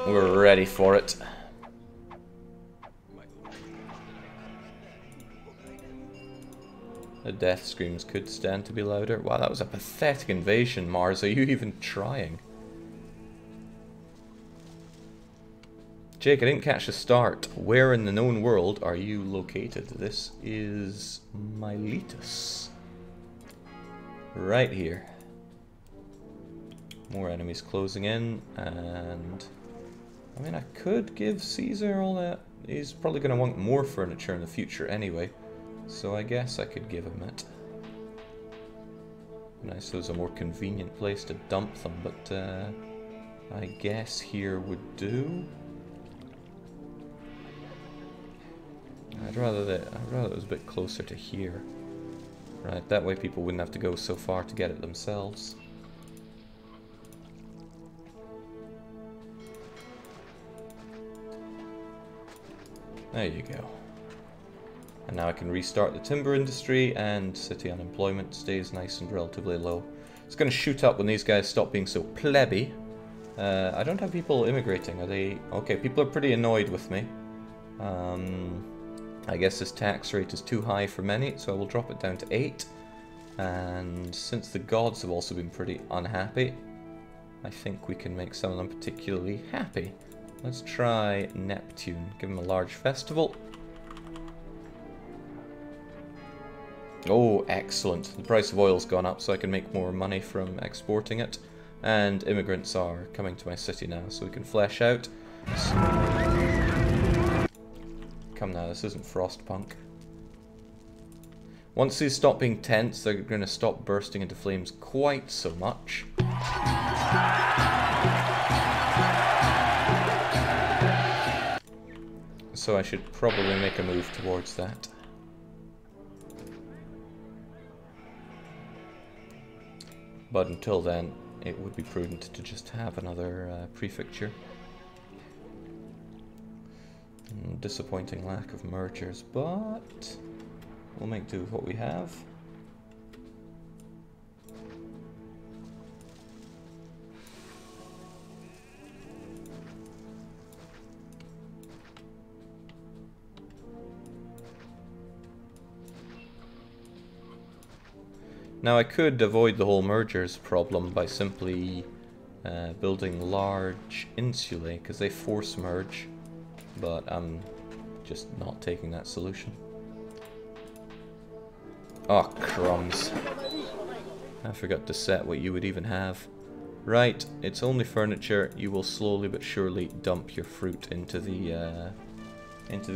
Speaker 1: We're ready for it. The death screams could stand to be louder. Wow, that was a pathetic invasion, Mars. Are you even trying? Jake, I didn't catch the start. Where in the known world are you located? This is Miletus. Right here. More enemies closing in, and I mean, I could give Caesar all that. He's probably going to want more furniture in the future anyway, so I guess I could give him it. Nice, there's a more convenient place to dump them, but I guess here would do. I'd rather it was a bit closer to here. Right, that way people wouldn't have to go so far to get it themselves. There you go. And now I can restart the timber industry, and city unemployment stays nice and relatively low. It's going to shoot up when these guys stop being so plebby. I don't have people immigrating, are they? Okay, people are pretty annoyed with me. I guess this tax rate is too high for many, so I will drop it down to 8. And since the gods have also been pretty unhappy, I think we can make some of them particularly happy. Let's try Neptune. Give him a large festival. Oh, excellent. The price of oil's gone up, so I can make more money from exporting it. And immigrants are coming to my city now, so we can flesh out. Come now, this isn't Frostpunk. Once these stop being tense, they're going to stop bursting into flames quite so much. So I should probably make a move towards that. But until then, it would be prudent to just have another prefecture. Disappointing lack of mergers, but we'll make do with what we have. Now I could avoid the whole mergers problem by simply building large insulae, because they force merge, but I'm just not taking that solution. Oh, crumbs. I forgot to set what you would even have. Right, it's only furniture. You will slowly but surely dump your fruit into the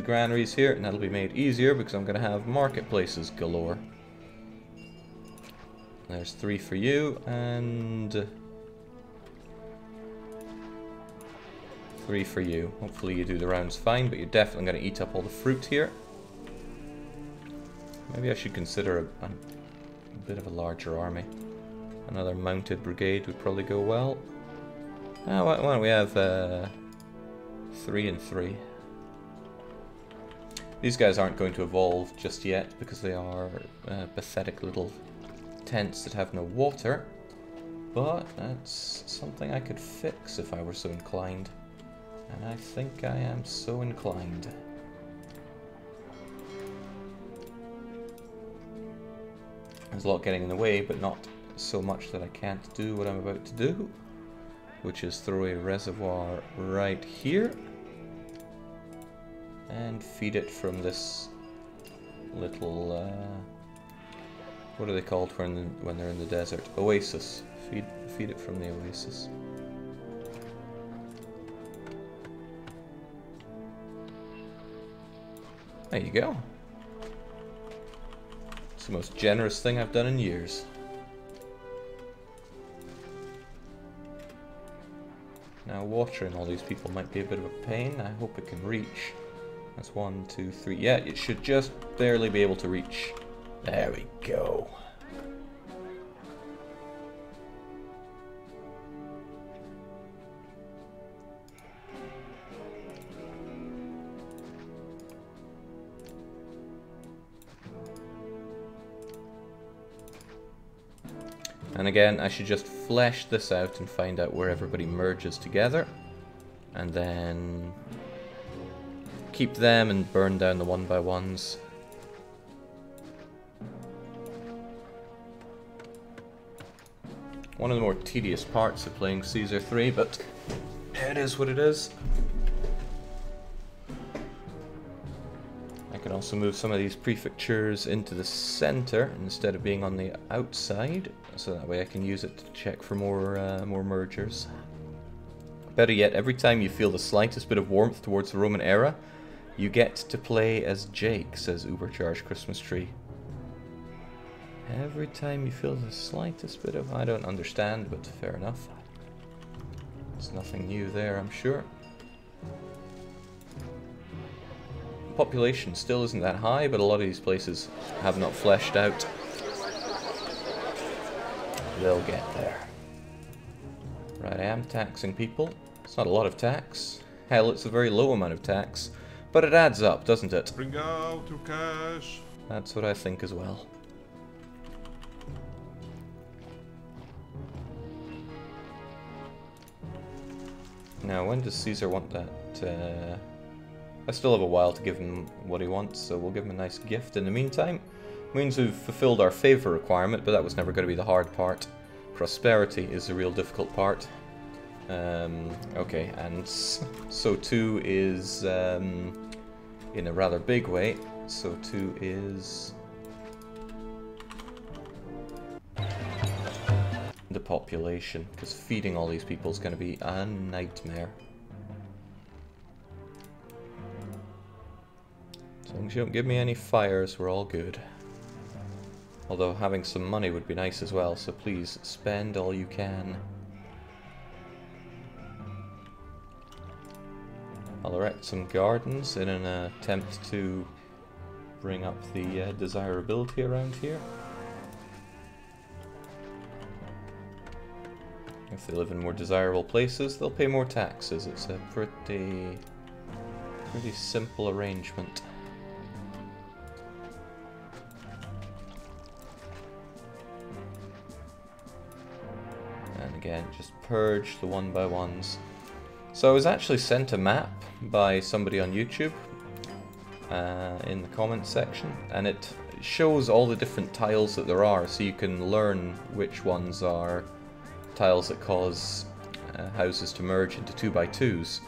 Speaker 1: granaries here, and that'll be made easier because I'm going to have marketplaces galore. There's 3 for you, and 3 for you. Hopefully you do the rounds fine, but you're definitely going to eat up all the fruit here. Maybe I should consider a bit of a larger army. Another mounted brigade would probably go well. Why don't we have 3 and 3. These guys aren't going to evolve just yet because they are pathetic little tents that have no water, but that's something I could fix if I were so inclined, and I think I am so inclined. There's a lot getting in the way, but not so much that I can't do what I'm about to do, which is throw a reservoir right here and feed it from this little what are they called when they're in the desert? Oasis. Feed it from the oasis. There you go. It's the most generous thing I've done in years. Now watering all these people might be a bit of a pain. I hope it can reach. That's 1, 2, 3. Yeah, it should just barely be able to reach. There we go. And again, I should just flesh this out and find out where everybody merges together. And then keep them and burn down the 1x1s. One of the more tedious parts of playing Caesar 3, but it is what it is. I can also move some of these prefectures into the center instead of being on the outside, so that way I can use it to check for more mergers. Better yet, every time you feel the slightest bit of warmth towards the Roman era, you get to play as Jake, says Ubercharged Christmas Tree. Every time you feel the slightest bit of... I don't understand, but fair enough. There's nothing new there, I'm sure. Population still isn't that high, but a lot of these places have not fleshed out. They'll get there. Right, I am taxing people. It's not a lot of tax. Hell, it's a very low amount of tax. But it adds up, doesn't it?
Speaker 6: Bring out your cash.
Speaker 1: That's what I think as well. Now, when does Caesar want that? I still have a while to give him what he wants, so we'll give him a nice gift in the meantime. Means we've fulfilled our favor requirement, but that was never going to be the hard part. Prosperity is the real difficult part. Okay, and so 2 is in a rather big way. So 2 is the population, because feeding all these people is going to be a nightmare. As long as you don't give me any fires, we're all good. Although having some money would be nice as well, so please spend all you can. I'll erect some gardens in an attempt to bring up the desirability around here. If they live in more desirable places, they'll pay more taxes. It's a pretty simple arrangement. And again, just purge the 1x1s. So I was actually sent a map by somebody on YouTube in the comments section, and it shows all the different tiles that there are, so you can learn which ones are tiles that cause houses to merge into 2x2s.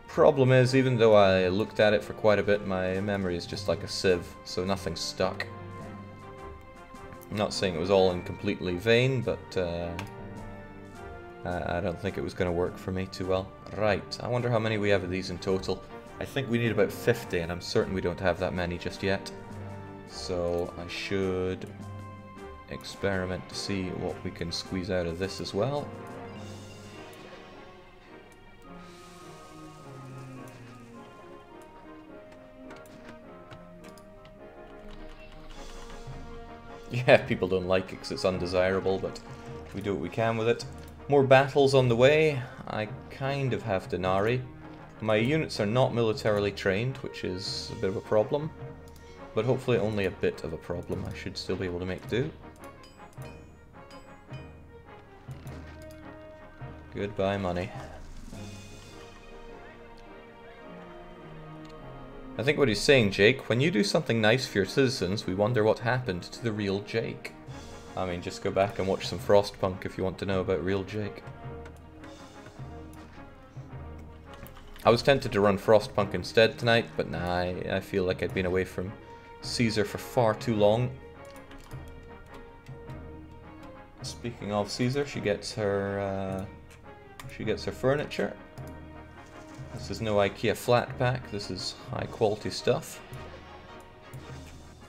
Speaker 1: Problem is, even though I looked at it for quite a bit, my memory is just like a sieve, so nothing's stuck. I'm not saying it was all in completely vain, but I don't think it was going to work for me too well. Right, I wonder how many we have of these in total. I think we need about 50, and I'm certain we don't have that many just yet. So I should experiment to see what we can squeeze out of this as well. Yeah, people don't like it because it's undesirable, but we do what we can with it. More battles on the way. I kind of have Granary. My units are not militarily trained, which is a bit of a problem. But hopefully only a bit of a problem. I should still be able to make do. Goodbye, money. I think what he's saying, Jake, when you do something nice for your citizens, we wonder what happened to the real Jake. I mean, just go back and watch some Frostpunk if you want to know about real Jake. I was tempted to run Frostpunk instead tonight, but nah, I feel like I'd been away from Caesar for far too long. Speaking of Caesar, she gets her furniture. This is no IKEA flat pack, this is high quality stuff.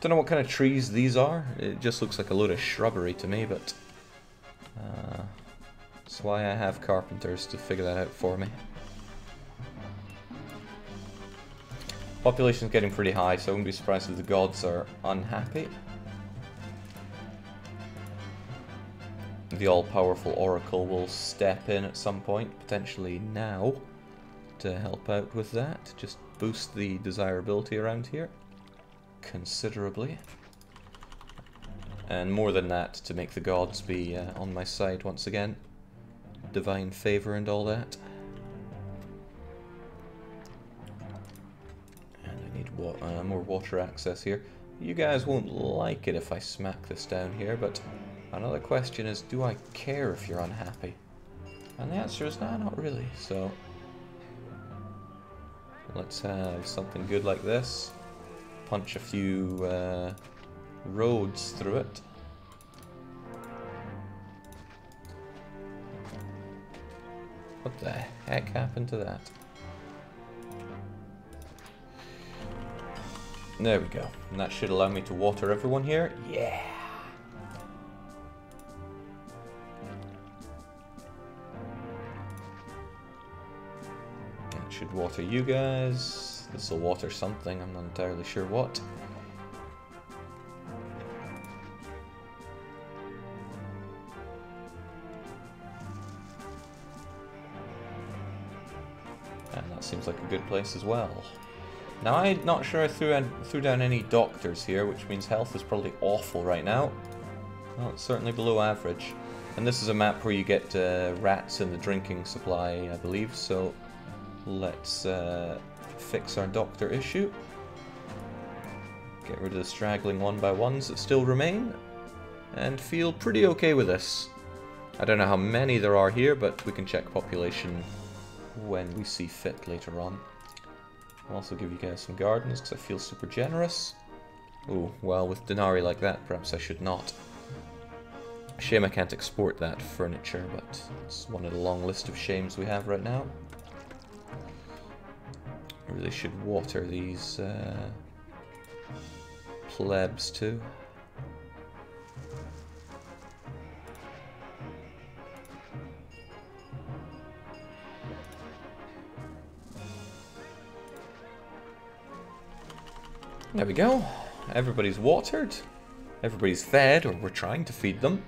Speaker 1: Don't know what kind of trees these are, it just looks like a load of shrubbery to me, but that's why I have carpenters to figure that out for me. Population's getting pretty high, so I wouldn't be surprised if the gods are unhappy. The all-powerful Oracle will step in at some point, potentially now, to help out with that. Just boost the desirability around here considerably. And more than that, to make the gods be on my side once again. Divine favor and all that. And I need more water access here. You guys won't like it if I smack this down here, but another question is, do I care if you're unhappy? And the answer is nah, not really, so let's have something good like this. Punch a few roads through it. What the heck happened to that? There we go. And that should allow me to water everyone here. Yeah! That should water you guys. This will water something, I'm not entirely sure what. And that seems like a good place as well. Now, I'm not sure I threw down any doctors here, which means health is probably awful right now. Well, it's certainly below average. And this is a map where you get rats in the drinking supply, I believe, so let's fix our doctor issue. Get rid of the straggling 1x1s that still remain, and feel pretty okay with this. I don't know how many there are here, but we can check population when we see fit later on. I'll also give you guys some gardens because I feel super generous. Oh, well, with denarii like that, perhaps I should not. Shame I can't export that furniture, but it's one of the long list of shames we have right now. I really should water these plebs too. There we go. Everybody's watered. Everybody's fed, or we're trying to feed them.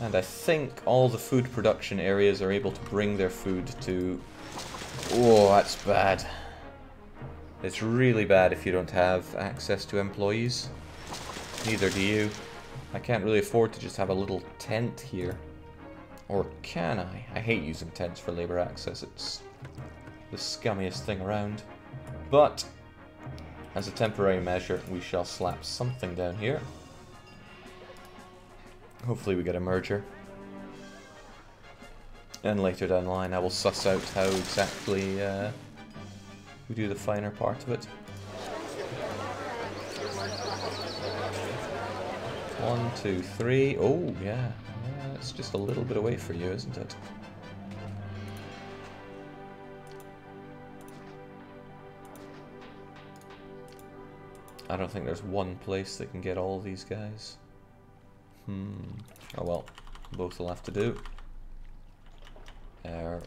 Speaker 1: And I think all the food production areas are able to bring their food to... Oh, that's bad. It's really bad if you don't have access to employees. Neither do you. I can't really afford to just have a little tent here. Or can I? I hate using tents for labor access. It's the scummiest thing around. But as a temporary measure, we shall slap something down here. Hopefully we get a merger. And later down the line I will suss out how exactly we do the finer part of it. 1, 2, 3. Oh, yeah. It's just a little bit away for you, isn't it? I don't think there's one place that can get all these guys. Oh well, both will have to do.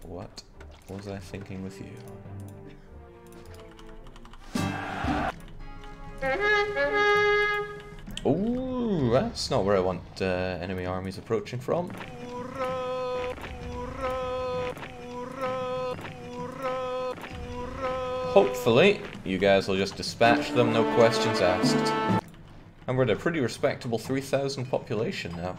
Speaker 1: What was I thinking with you? Ooh, that's not where I want enemy armies approaching from. Hopefully, you guys will just dispatch them, no questions asked. And we're at a pretty respectable 3,000 population now.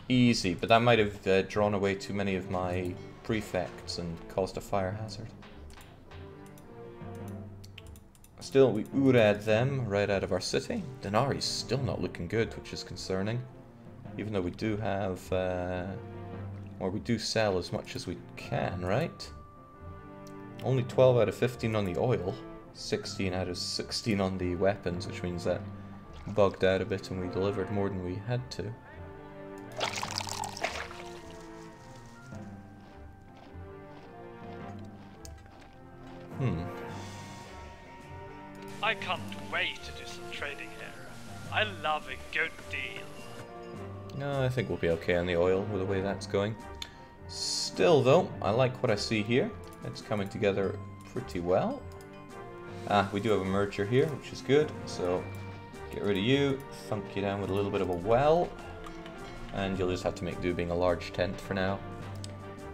Speaker 1: Easy, but that might have drawn away too many of my prefects and caused a fire hazard. Still, we urad them right out of our city. Denari's still not looking good, which is concerning. Even though we do have, or we do sell as much as we can, right? Only 12 out of 15 on the oil, 16 out of 16 on the weapons, which means that bugged out a bit and we delivered more than we had to.
Speaker 8: I can't wait to do some trading here. I love a good deal.
Speaker 1: No, I think we'll be okay on the oil with the way that's going. Still though, I like what I see here. It's coming together pretty well. We do have a merger here, which is good. So get rid of you, thunk you down with a little bit of a well. And you'll just have to make do being a large tent for now.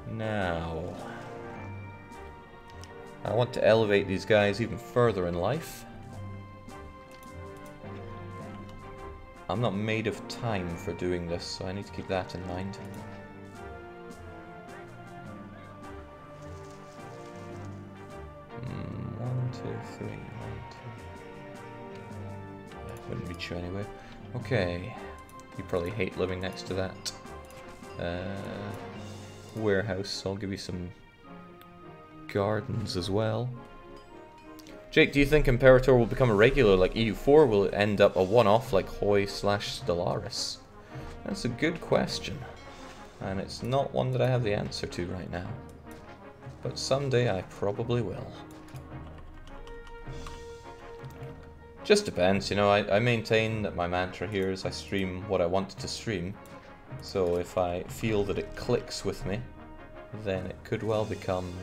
Speaker 1: Now, I want to elevate these guys even further in life. I'm not made of time for doing this, so I need to keep that in mind. One, two, three. That wouldn't reach you anyway. Okay. You probably hate living next to that warehouse, so I'll give you some gardens as well. Jake, do you think Imperator will become a regular like EU4? Will it end up a one-off like Hoi/Stellaris? That's a good question. And it's not one that I have the answer to right now. But someday I probably will. Just depends, you know, I maintain that my mantra here is I stream what I want to stream. So if I feel that it clicks with me, then it could well become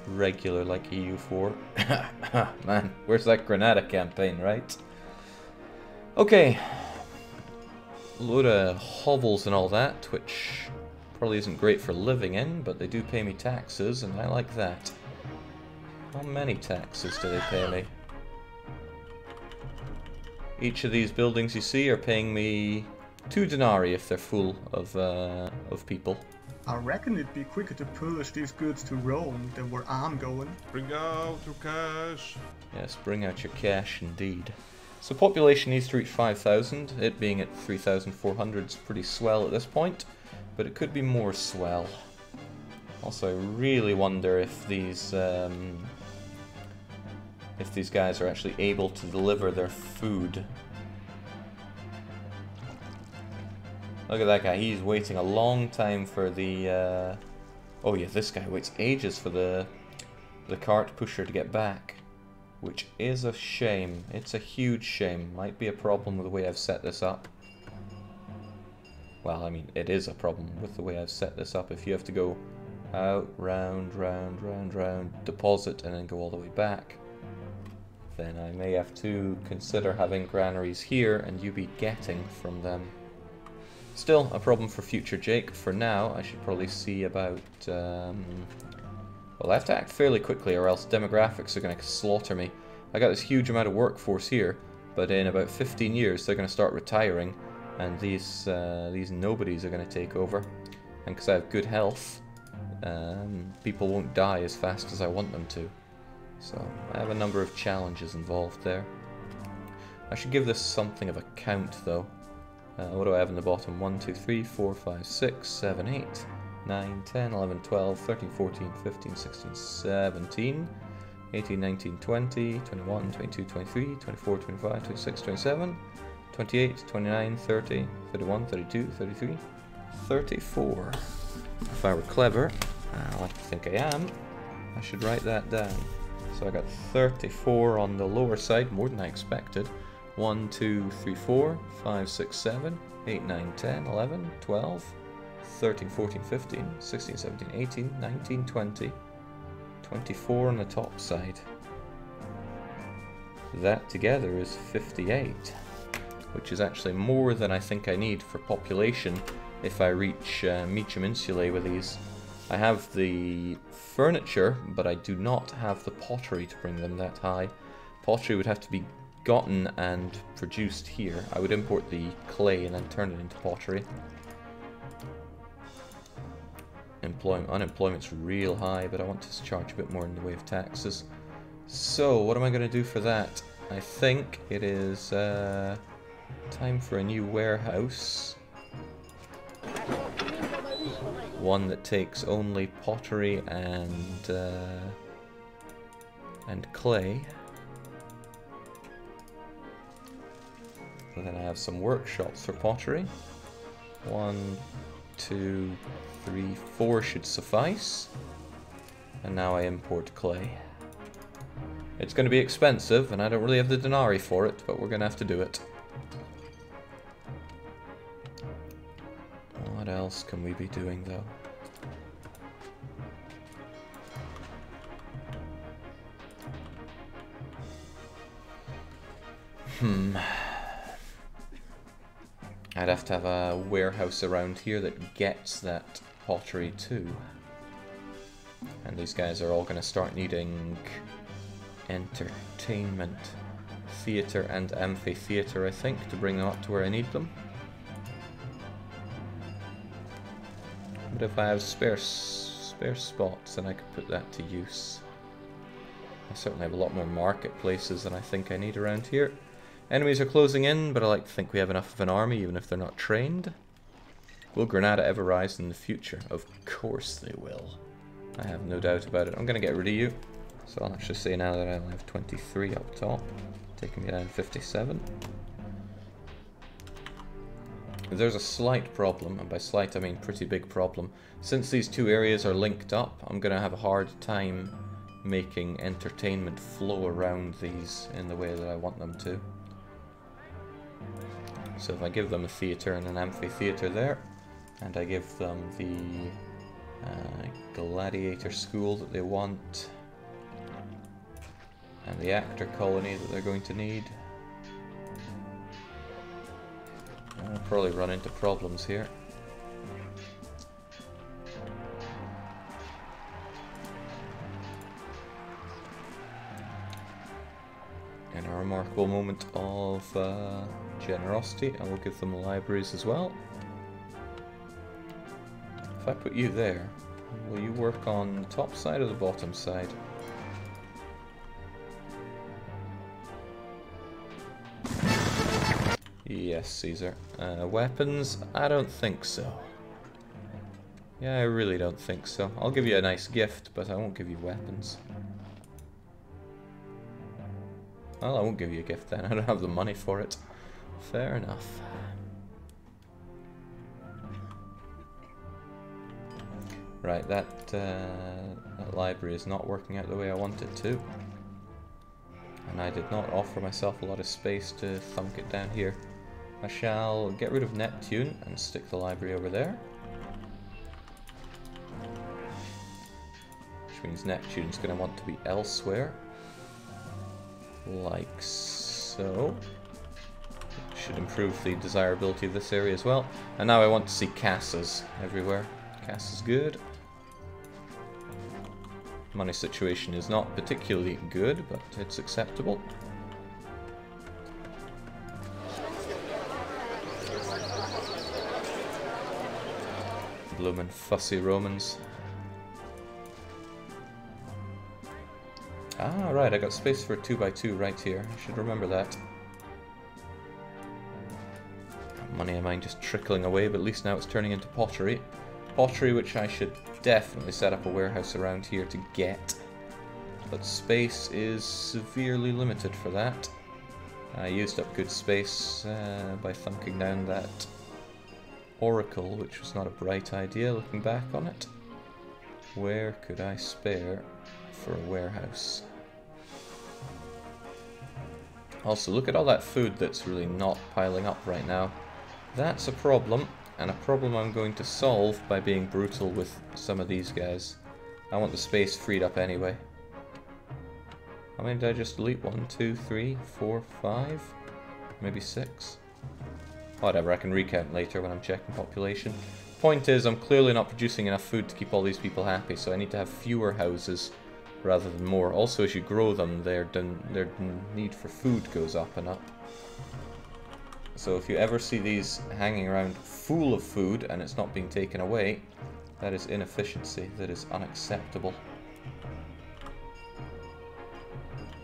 Speaker 1: regular like EU4. Man, where's that Granada campaign, right? Okay. A load of hovels and all that, which probably isn't great for living in, but they do pay me taxes, and I like that. How many taxes do they pay me? Each of these buildings you see are paying me 2 denarii if they're full of people.
Speaker 9: I reckon it'd be quicker to push these goods to Rome than where I'm going.
Speaker 6: Bring out your cash.
Speaker 1: Yes, bring out your cash indeed. So population needs to reach 5,000. It being at 3,400 is pretty swell at this point, but it could be more swell. Also, I really wonder if these guys are actually able to deliver their food. Look at that guy, he's waiting a long time for the... Oh yeah, this guy waits ages for the cart pusher to get back. Which is a shame. It's a huge shame. Might be a problem with the way I've set this up. Well, I mean, it is a problem with the way I've set this up. If you have to go out, round, round, round, round, deposit, and then go all the way back, then I may have to consider having granaries here and you be getting from them. Still, a problem for future Jake. For now, I should probably see about... Well, I have to act fairly quickly or else demographics are going to slaughter me. I got this huge amount of workforce here, but in about 15 years they're going to start retiring, and these nobodies are going to take over. And because I have good health, people won't die as fast as I want them to. So I have a number of challenges involved there. I should give this something of a count though. What do I have in the bottom? 1, 2, 3, 4, 5, 6, 7, 8, 9, 10, 11, 12, 13, 14, 15, 16, 17, 18, 19, 20, 21, 22, 23, 24, 25, 26, 27, 28, 29, 30, 31, 32, 33, 34. If I were clever, I like to think I am, I should write that down. So I got 34 on the lower side, more than I expected. 1, 2, 3, 4, 5, 6, 7, 8, 9, 10, 11, 12, 13, 14, 15, 16, 17, 18, 19, 20, 24 on the top side. That together is 58, which is actually more than I think I need for population if I reach Meacham Insulae with these. I have the furniture, but I do not have the pottery to bring them that high. Pottery would have to be gotten and produced here. I would import the clay and then turn it into pottery. Unemployment's real high, but I want to charge a bit more in the way of taxes. So, what am I going to do for that? I think it is time for a new warehouse. One that takes only pottery and clay. And then I have some workshops for pottery. 1, 2, 3, 4 should suffice. And now I import clay. It's going to be expensive, and I don't really have the denarii for it, but we're going to have to do it. What else can we be doing, though? I'd have to have a warehouse around here that gets that pottery too. And these guys are all going to start needing entertainment, theatre and amphitheatre, I think, to bring them up to where I need them. But if I have spare spots, then I could put that to use. I certainly have a lot more marketplaces than I think I need around here. Enemies are closing in, but I like to think we have enough of an army, even if they're not trained. Will Granada ever rise in the future? Of course they will. I have no doubt about it. I'm going to get rid of you. So I'll actually say now that I only have 23 up top, taking me down to 57. There's a slight problem, and by slight I mean pretty big problem. Since these two areas are linked up, I'm going to have a hard time making entertainment flow around these in the way that I want them to. So if I give them a theatre and an amphitheatre there, and I give them the gladiator school that they want, and the actor colony that they're going to need, I'll probably run into problems here. In a remarkable moment of generosity, I will give them libraries as well. If I put you there, will you work on the top side or the bottom side? Yes, Caesar. Weapons? I don't think so. Yeah, I really don't think so. I'll give you a nice gift, but I won't give you weapons. Well, I won't give you a gift then. I don't have the money for it. Fair enough. Right, that library is not working out the way I want it to. And I did not offer myself a lot of space to thunk it down here. I shall get rid of Neptune and stick the library over there. Which means Neptune's going to want to be elsewhere. Like so. Should improve the desirability of this area as well. And now I want to see casas everywhere. Casa's good. Money situation is not particularly good, but it's acceptable. Bloomin' fussy Romans. Ah, right, I got space for a 2x2 right here. I should remember that. Money of mine just trickling away, but at least now it's turning into pottery. Pottery, which I should definitely set up a warehouse around here to get. But space is severely limited for that. I used up good space by thunking down that oracle, which was not a bright idea looking back on it. Where could I spare for a warehouse? Also, look at all that food that's really not piling up right now. That's a problem, and a problem I'm going to solve by being brutal with some of these guys. I want the space freed up anyway. How many did I just delete? 1, 2, 3, 4, 5? Maybe 6? Whatever, I can recount later when I'm checking population. Point is, I'm clearly not producing enough food to keep all these people happy, so I need to have fewer houses rather than more. Also, as you grow them, their need for food goes up and up. So if you ever see these hanging around full of food and it's not being taken away, that is inefficiency. That is unacceptable.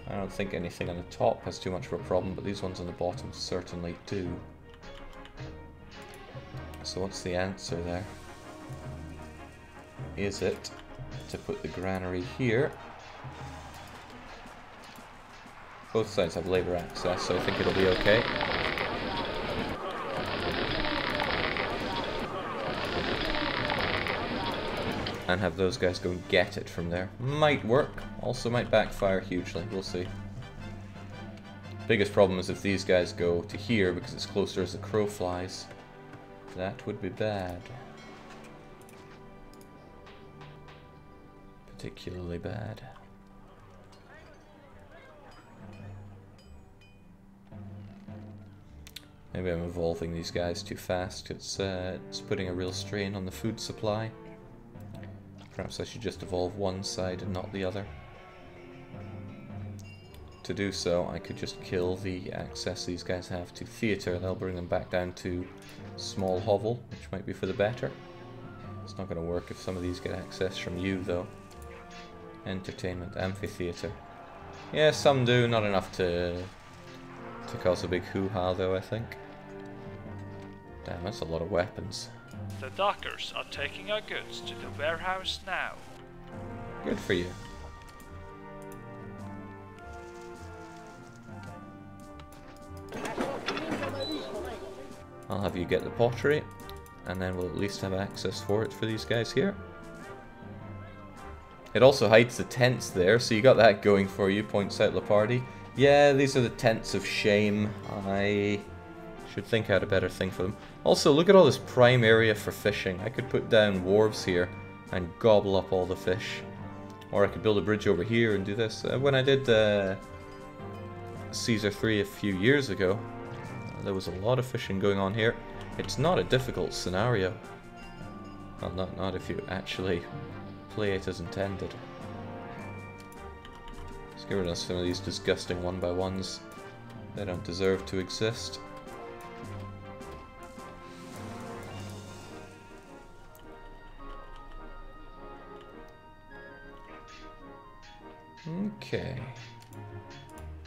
Speaker 1: I don't think anything on the top has too much of a problem, but these ones on the bottom certainly do. So what's the answer there? Is it to put the granary here? Both sides have labour access, so I think it'll be okay. And have those guys go and get it from there. Might work, also might backfire hugely, we'll see. Biggest problem is if these guys go to here because it's closer as the crow flies. That would be bad. Particularly bad. Maybe I'm evolving these guys too fast. It's putting a real strain on the food supply. Perhaps I should just evolve one side and not the other. To do so, I could just kill the access these guys have to theatre. They'll bring them back down to small hovel, which might be for the better. It's not going to work if some of these get access from you, though. Entertainment, amphitheatre. Yeah, some do, not enough to cause a big hoo-ha, though, I think. Damn, that's a lot of weapons.
Speaker 8: The dockers are taking our goods to the warehouse now.
Speaker 1: Good for you. I'll have you get the pottery, and then we'll at least have access for it for these guys here. It also hides the tents there, so you got that going for you, points out Lepardi. Yeah, these are the tents of shame. I should think out a better thing for them. Also, look at all this prime area for fishing. I could put down wharves here and gobble up all the fish. Or I could build a bridge over here and do this. When I did Caesar 3 a few years ago, there was a lot of fishing going on here. It's not a difficult scenario. Well, not if you actually play it as intended. Let's get rid of some of these disgusting 1x1s. They don't deserve to exist. Okay.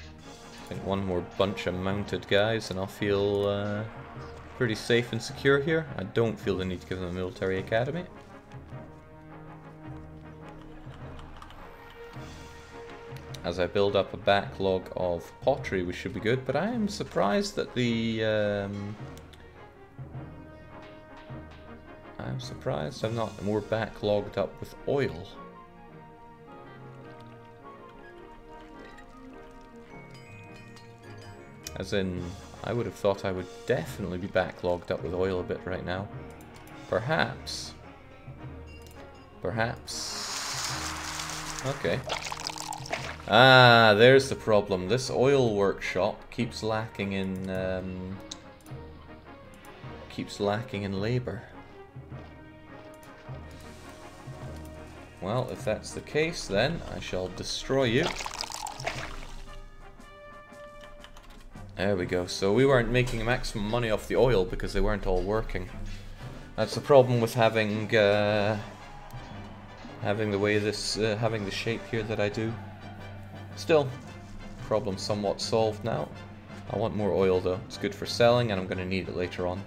Speaker 1: I think one more bunch of mounted guys and I'll feel pretty safe and secure here. I don't feel the need to give them a military academy. As I build up a backlog of pottery, we should be good, but I am surprised that the... I'm surprised I'm not more backlogged up with oil. As in, I would have thought I would definitely be backlogged up with oil a bit right now. Perhaps. Okay. Ah, there's the problem. This oil workshop keeps lacking in labor. Well, if that's the case, then I shall destroy you. There we go. So we weren't making maximum money off the oil because they weren't all working. That's the problem with having the way this having the shape here that I do. Still, problem somewhat solved now. I want more oil though. It's good for selling, and I'm going to need it later on.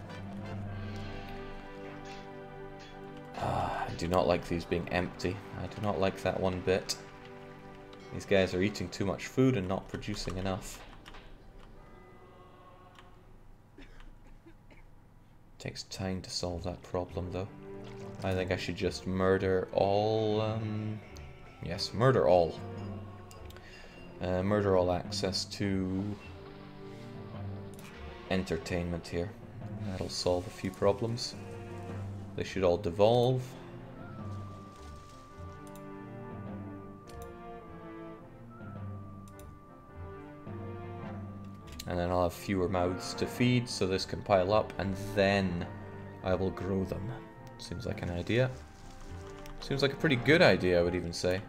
Speaker 1: I do not like these being empty. I do not like that one bit. These guys are eating too much food and not producing enough. Takes time to solve that problem though. I think I should just murder all, yes, murder all. Murder all access to entertainment here. That'll solve a few problems. They should all devolve. And then I'll have fewer mouths to feed, so this can pile up, and then I will grow them. Seems like an idea. Seems like a pretty good idea, I would even say.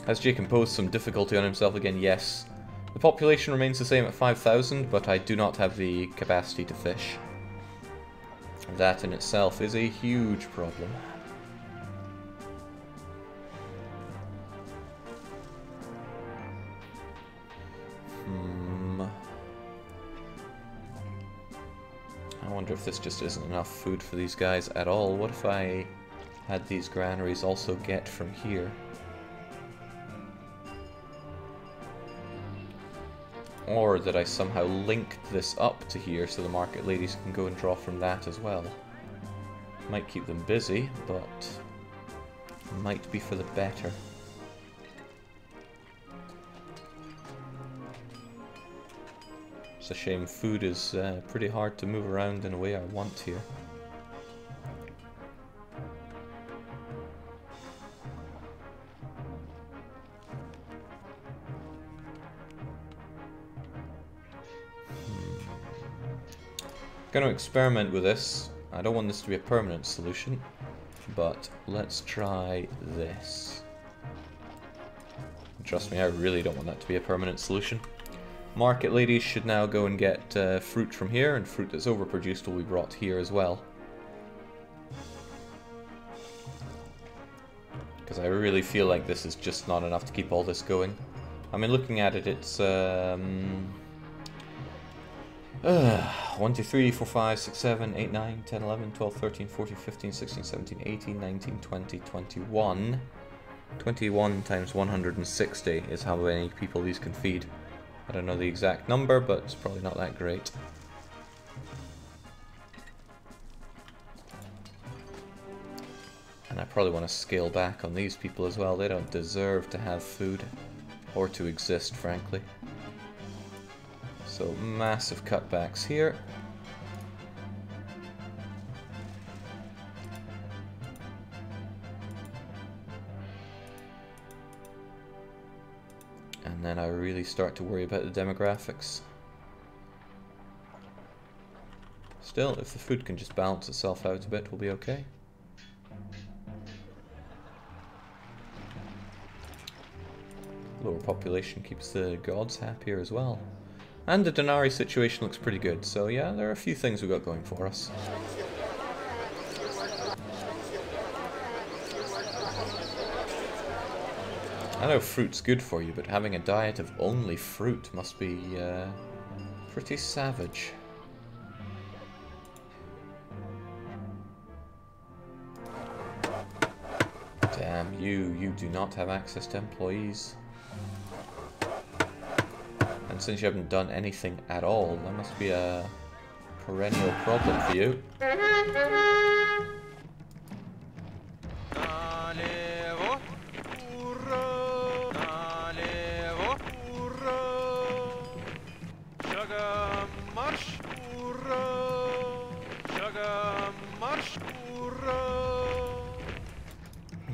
Speaker 1: Has Jake imposed some difficulty on himself again? Yes. The population remains the same at 5,000, but I do not have the capacity to fish. That in itself is a huge problem. I wonder if this just isn't enough food for these guys at all. What if I had these granaries also get from here? Or that I somehow linked this up to here so the market ladies can go and draw from that as well. Might keep them busy, but might be for the better. It's a shame food is pretty hard to move around in a way I want here. I'm going to experiment with this. I don't want this to be a permanent solution, but let's try this. Trust me, I really don't want that to be a permanent solution. Market ladies should now go and get fruit from here, and fruit that's overproduced will be brought here as well. Because I really feel like this is just not enough to keep all this going. I mean, looking at it, it's 1, 2, 3, 4, 5, 6, 7, 8, 9, 10, 11, 12, 13, 14, 15, 16, 17, 18, 19, 20, 21. 21 times 160 is how many people these can feed. I don't know the exact number, but it's probably not that great. And I probably want to scale back on these people as well. They don't deserve to have food, or to exist, frankly. So massive cutbacks here. And then I really start to worry about the demographics. Still, if the food can just balance itself out a bit, we'll be okay. Lower population keeps the gods happier as well. And the Granary situation looks pretty good, so yeah, there are a few things we got going for us. I know fruit's good for you, but having a diet of only fruit must be pretty savage. Damn, you do not have access to employees. And since you haven't done anything at all, that must be a perennial problem for you.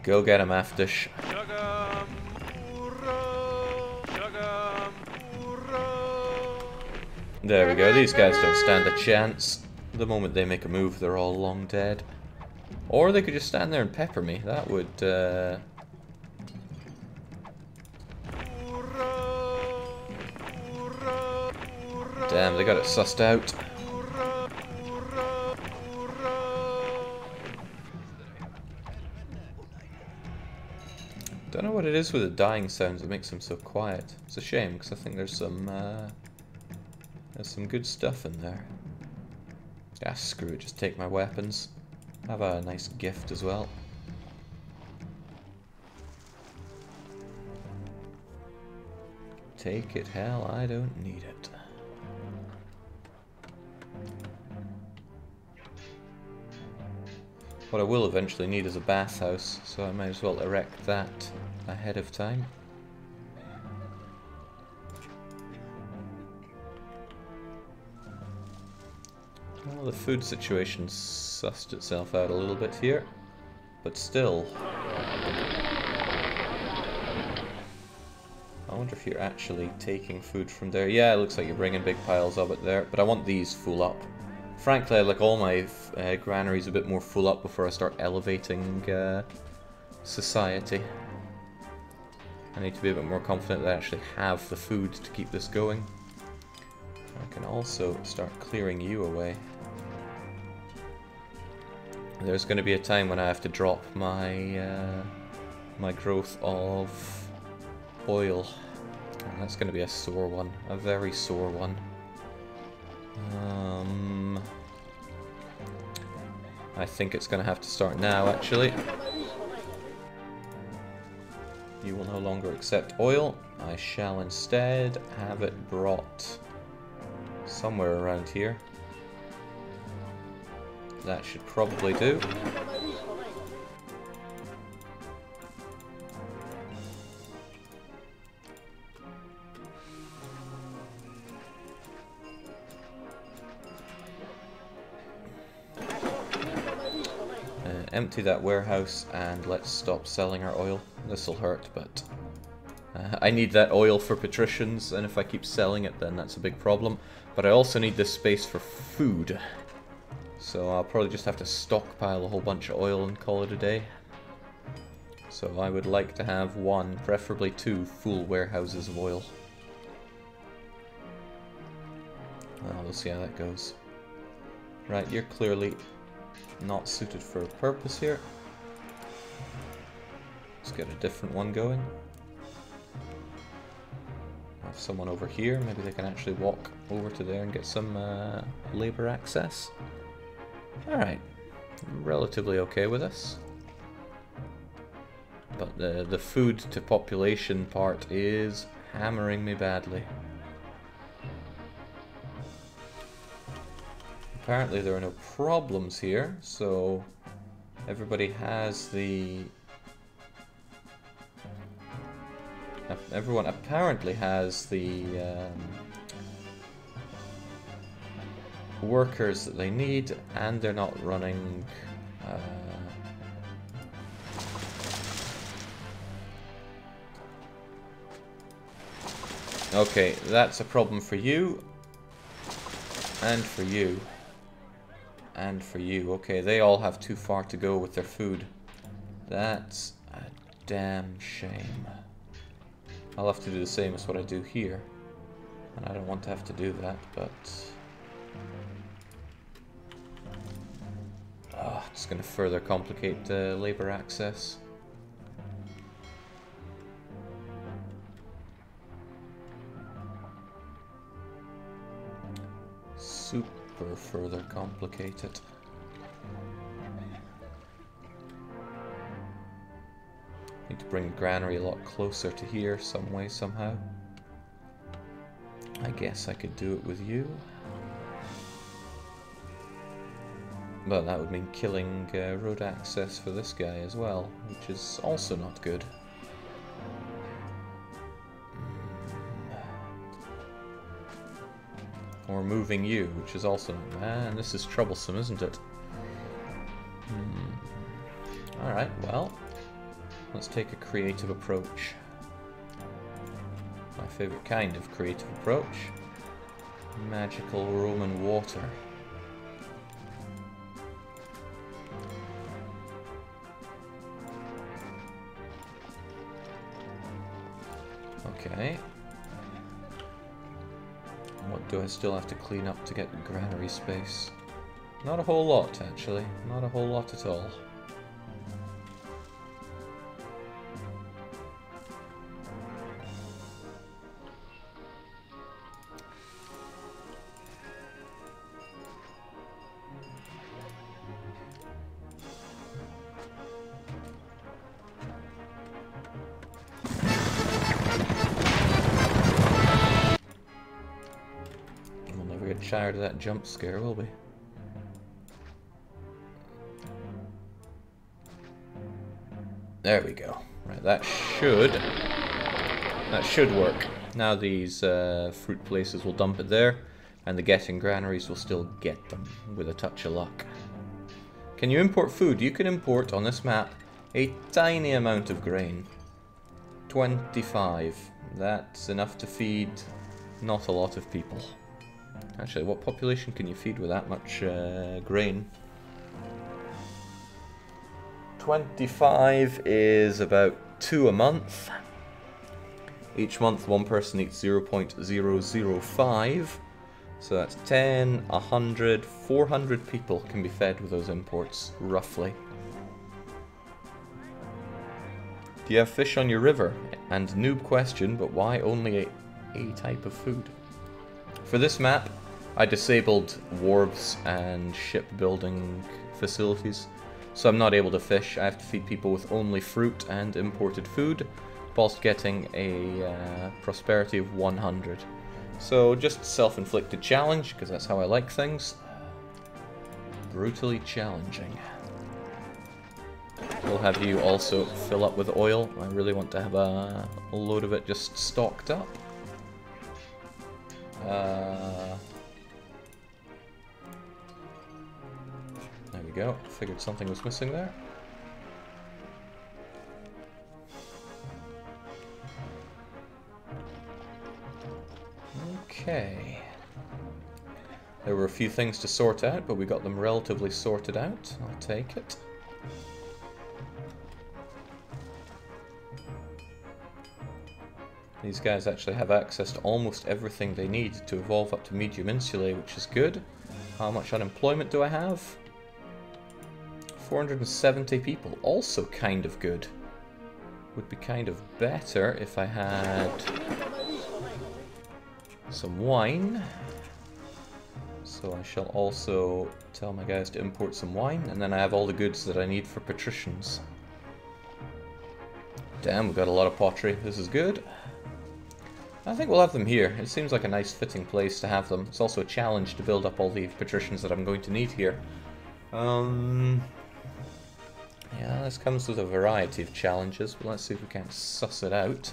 Speaker 1: Go get him, Afdish. There we go, these guys don't stand a chance. The moment they make a move, they're all long dead. Or they could just stand there and pepper me. That would, Damn, they got it sussed out. Don't know what it is with the dying sounds that makes them so quiet. It's a shame, because I think there's some good stuff in there. Ah, screw it, just take my weapons. Have a nice gift as well. Take it, hell, I don't need it. What I will eventually need is a bathhouse, so I might as well erect that ahead of time. Well, the food situation sussed itself out a little bit here, but still. I wonder if you're actually taking food from there. Yeah, it looks like you're bringing big piles of it there, but I want these full up. Frankly, I'd like all my granaries a bit more full up before I start elevating society. I need to be a bit more confident that I actually have the food to keep this going. I can also start clearing you away. There's going to be a time when I have to drop my my growth of oil. And that's going to be a sore one, a very sore one. I think it's going to have to start now, actually. You will no longer accept oil. I shall instead have it brought somewhere around here. That should probably do. Empty that warehouse and let's stop selling our oil. This'll hurt, but I need that oil for Patricians, and if I keep selling it then that's a big problem. But I also need this space for food. So I'll probably just have to stockpile a whole bunch of oil and call it a day. So I would like to have one, preferably two, full warehouses of oil. Well, we'll see how that goes. Right, you're clearly not suited for a purpose here. Let's get a different one going. Have someone over here, maybe they can actually walk over to there and get some labor access. Alright, relatively okay with this. But the food to population part is hammering me badly. Apparently there are no problems here, so everybody has the... Everyone apparently has the workers that they need, and they're not running... Okay, that's a problem for you, and for you. And for you. Okay, they all have too far to go with their food. That's a damn shame. I'll have to do the same as what I do here. And I don't want to have to do that, but... it's going to further complicate labour access. Super further complicated. Need to bring Granary a lot closer to here some way, somehow. I guess I could do it with you. But that would mean killing road access for this guy as well, which is also not good. Or moving you, which is also not... Man, this is troublesome, isn't it? Alright, well, let's take a creative approach. My favourite kind of creative approach. Magical Roman water. Okay. What do I still have to clean up to get granary space? Not a whole lot, actually. Not a whole lot at all. Tired of that jump scare, will we? There we go. Right, that should work. Now these fruit places will dump it there, and the getting granaries will still get them with a touch of luck. Can you import food? You can import on this map a tiny amount of grain. 25. That's enough to feed not a lot of people. Actually, what population can you feed with that much grain? 25 is about 2 a month. Each month one person eats 0.005. So that's 10, 100, 400 people can be fed with those imports, roughly. Do you have fish on your river? And noob question, but why only a type of food? For this map, I disabled wharves and shipbuilding facilities, so I'm not able to fish. I have to feed people with only fruit and imported food, whilst getting a prosperity of 100. So just self-inflicted challenge, because that's how I like things. Brutally challenging. We'll have you also fill up with oil. I really want to have a load of it just stocked up. There we go. Figured something was missing there. Okay. There were a few things to sort out, but we got them relatively sorted out. I'll take it. These guys actually have access to almost everything they need to evolve up to medium insulae, which is good. How much unemployment do I have? 470 people, also kind of good. Would be kind of better if I had some wine. So I shall also tell my guys to import some wine, and then I have all the goods that I need for patricians. Damn, we've got a lot of pottery. This is good. I think we'll have them here. It seems like a nice fitting place to have them. It's also a challenge to build up all the patricians that I'm going to need here. Yeah, this comes with a variety of challenges, but let's see if we can suss it out.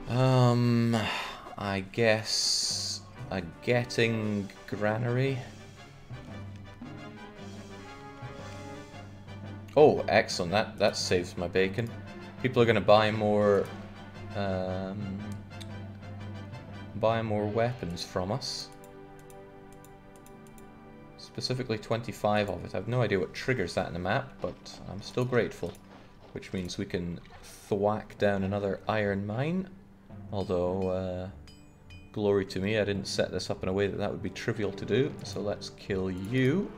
Speaker 1: I guess a getting granary. Oh, excellent. That saves my bacon. People are going to buy more weapons from us. Specifically 25 of it. I have no idea what triggers that in the map, but I'm still grateful. Which means we can thwack down another iron mine. Although, Glory to me, I didn't set this up in a way that that would be trivial to do. So let's kill you.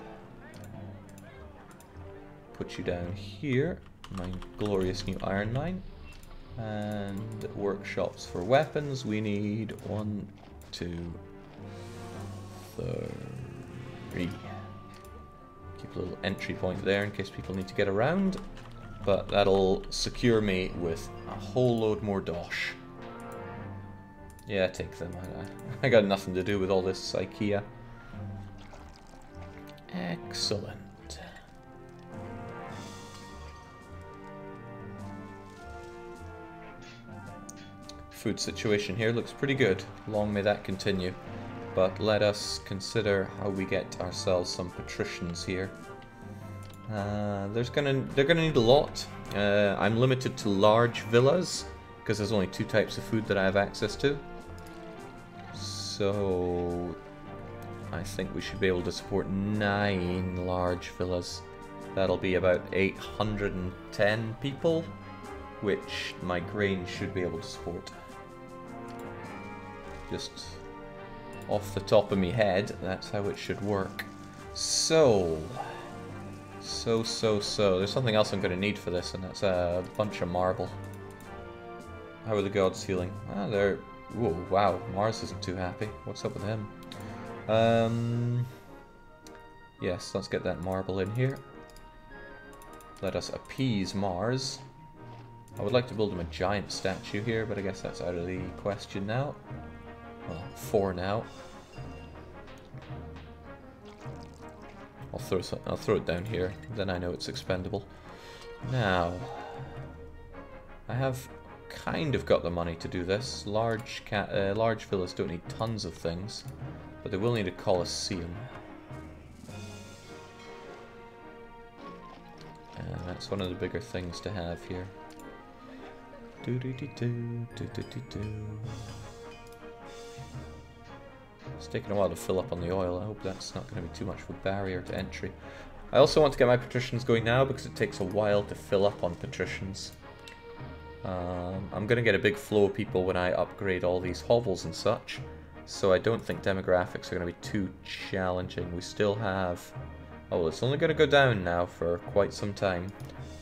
Speaker 1: Put you down here. My glorious new iron mine. And workshops for weapons. We need 1, 2, 3. Keep a little entry point there in case people need to get around. But that'll secure me with a whole load more dosh. Yeah, take them. I got nothing to do with all this IKEA. Excellent. Food situation here looks pretty good. Long may that continue. But let us consider how we get ourselves some patricians here. They're gonna need a lot. I'm limited to large villas because there's only 2 types of food that I have access to. So I think we should be able to support 9 large villas. That'll be about 810 people, which my grain should be able to support. Just off the top of my head, that's how it should work. So. There's something else I'm going to need for this, and that's a bunch of marble. How are the gods feeling? Ah, they're... Whoa, wow, Mars isn't too happy. What's up with him? Yes, let's get that marble in here. Let us appease Mars. I would like to build him a giant statue here, but I guess that's out of the question now. Well, for now. I'll throw it down here, then I know it's expendable. Now, I have kind of got the money to do this. Large villas don't need tons of things, but they will need a Colosseum. And that's one of the bigger things to have here. It's taking a while to fill up on the oil. I hope that's not going to be too much of a barrier to entry. I also want to get my patricians going now because it takes a while to fill up on patricians. I'm going to get a big flow of people when I upgrade all these hovels and such, so I don't think demographics are going to be too challenging. We still have... Oh, it's only going to go down now for quite some time.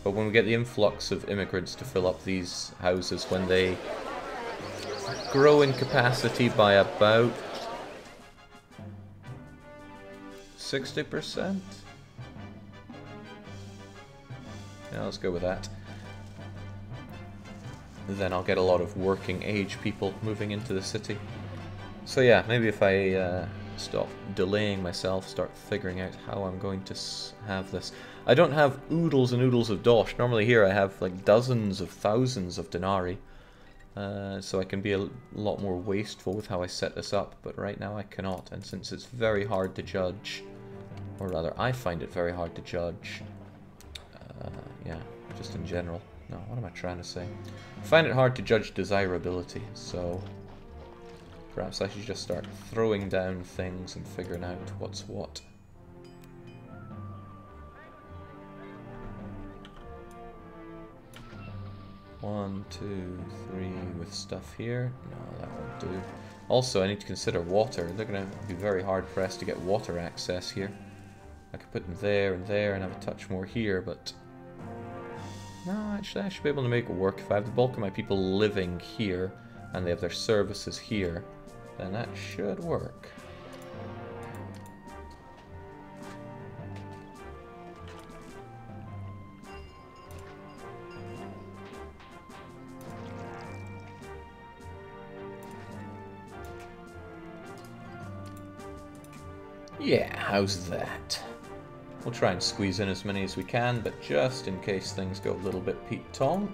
Speaker 1: But when we get the influx of immigrants to fill up these houses, when they grow in capacity by about 60%? Yeah, let's go with that. Then I'll get a lot of working age people moving into the city. So yeah, maybe if I stop delaying myself, start figuring out how I'm going to have this. I don't have oodles and oodles of dosh. Normally here I have like dozens of thousands of denarii. So I can be a lot more wasteful with how I set this up, but right now I cannot. And since it's very hard to judge, or rather I find it very hard to judge, yeah, just in general. No, what am I trying to say? I find it hard to judge desirability, so perhaps I should just start throwing down things and figuring out what's what. One, two, three with stuff here. No, that won't do. Also, I need to consider water. They're going to be very hard pressed to get water access here. I could put them there and have a touch more here, but... No, actually I should be able to make it work. If I have the bulk of my people living here, and they have their services here, then that should work. Yeah, how's that? We'll try and squeeze in as many as we can, but just in case things go a little bit Pete-Tong.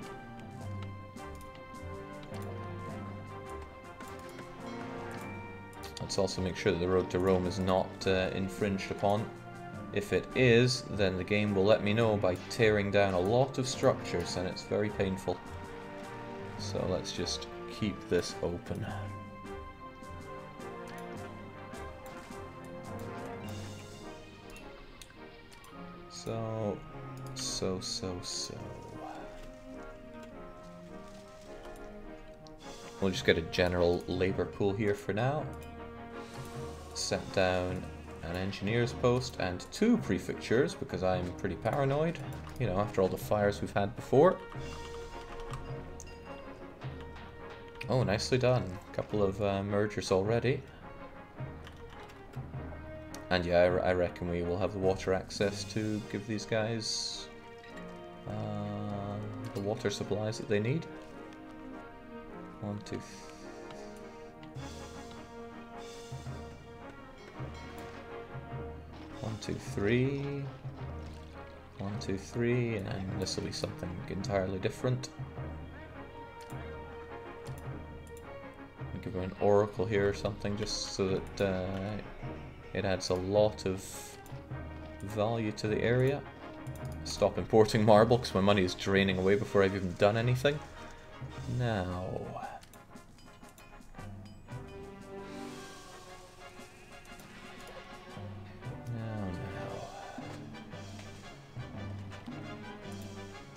Speaker 1: Let's also make sure that the road to Rome is not infringed upon. If it is, then the game will let me know by tearing down a lot of structures, and it's very painful. So let's just keep this open. So. We'll just get a general labour pool here for now. Set down an engineer's post and 2 prefectures because I'm pretty paranoid, you know, after all the fires we've had before. Oh, nicely done. A couple of mergers already. And yeah, I reckon we will have the water access to give these guys the water supplies that they need. 1, 2, 1, 2, 3. 1, 2, 3, and this will be something entirely different. Give it an oracle here or something, just so that it adds a lot of value to the area. Stop importing marble because my money is draining away before I've even done anything. Now,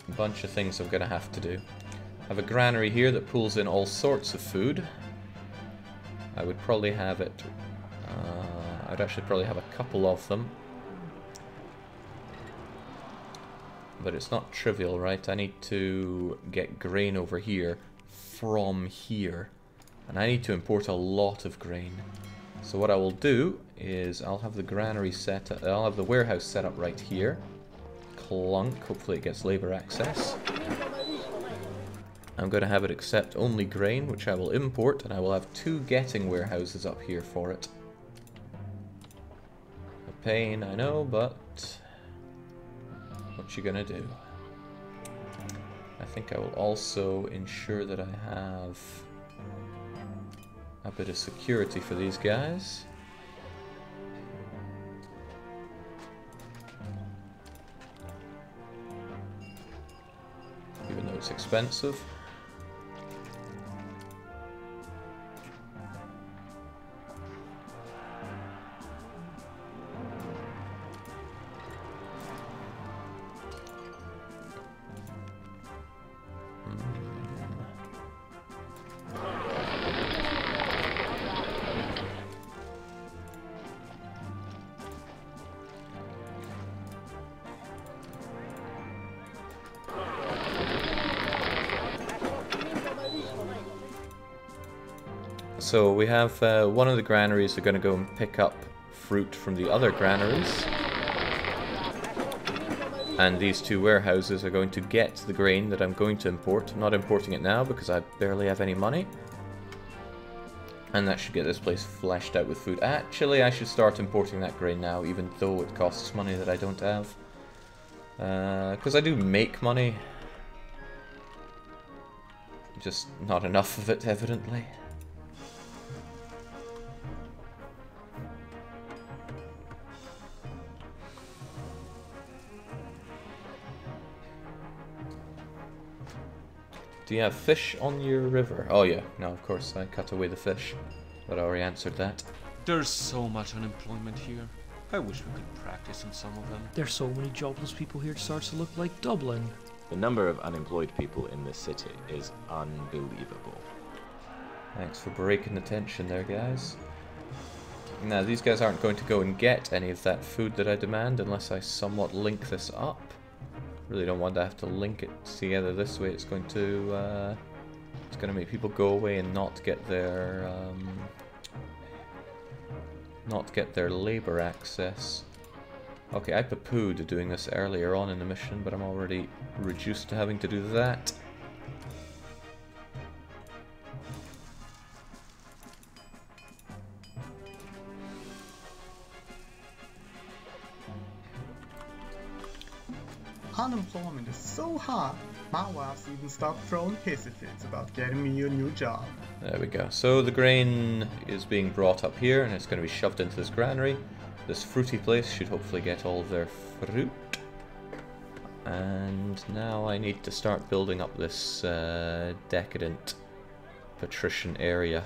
Speaker 1: a bunch of things I'm gonna have to do. I have a granary here that pulls in all sorts of food. I would probably have it, I'd actually probably have a couple of them. But it's not trivial, right? I need to get grain over here from here. And I need to import a lot of grain. So what I will do is I'll have the granary set, I'll have the warehouse set up right here. Clunk, hopefully it gets labour access. I'm going to have it accept only grain, which I will import, and I will have 2 getting warehouses up here for it. A pain, I know, but what you gonna do? I think I will also ensure that I have a bit of security for these guys. Even though it's expensive. So we have one of the granaries are going to go and pick up fruit from the other granaries. And these 2 warehouses are going to get the grain that I'm going to import. I'm not importing it now because I barely have any money. And that should get this place fleshed out with food. Actually, I should start importing that grain now, even though it costs money that I don't have. Because I do make money. Just not enough of it, evidently. Do you have fish on your river? Oh yeah, no, of course, I cut away the fish. But I already answered that.
Speaker 6: There's so much unemployment here. I wish we could practice on some of them.
Speaker 4: There's so many jobless people here it starts to look like Dublin.
Speaker 7: The number of unemployed people in this city is unbelievable.
Speaker 1: Thanks for breaking the tension there, guys. Now, these guys aren't going to go and get any of that food that I demand unless I somewhat link this up. Really don't want to have to link it together this way. It's going to make people go away and not get their labor access. Okay, I poo-pooed doing this earlier on in the mission, but I'm already reduced to having to do that.
Speaker 9: Unemployment is so high, my wife's even stopped throwing hissy fits about getting me a new job.
Speaker 1: There we go. So the grain is being brought up here, and it's going to be shoved into this granary. This fruity place should hopefully get all of their fruit. And now I need to start building up this decadent Patrician area.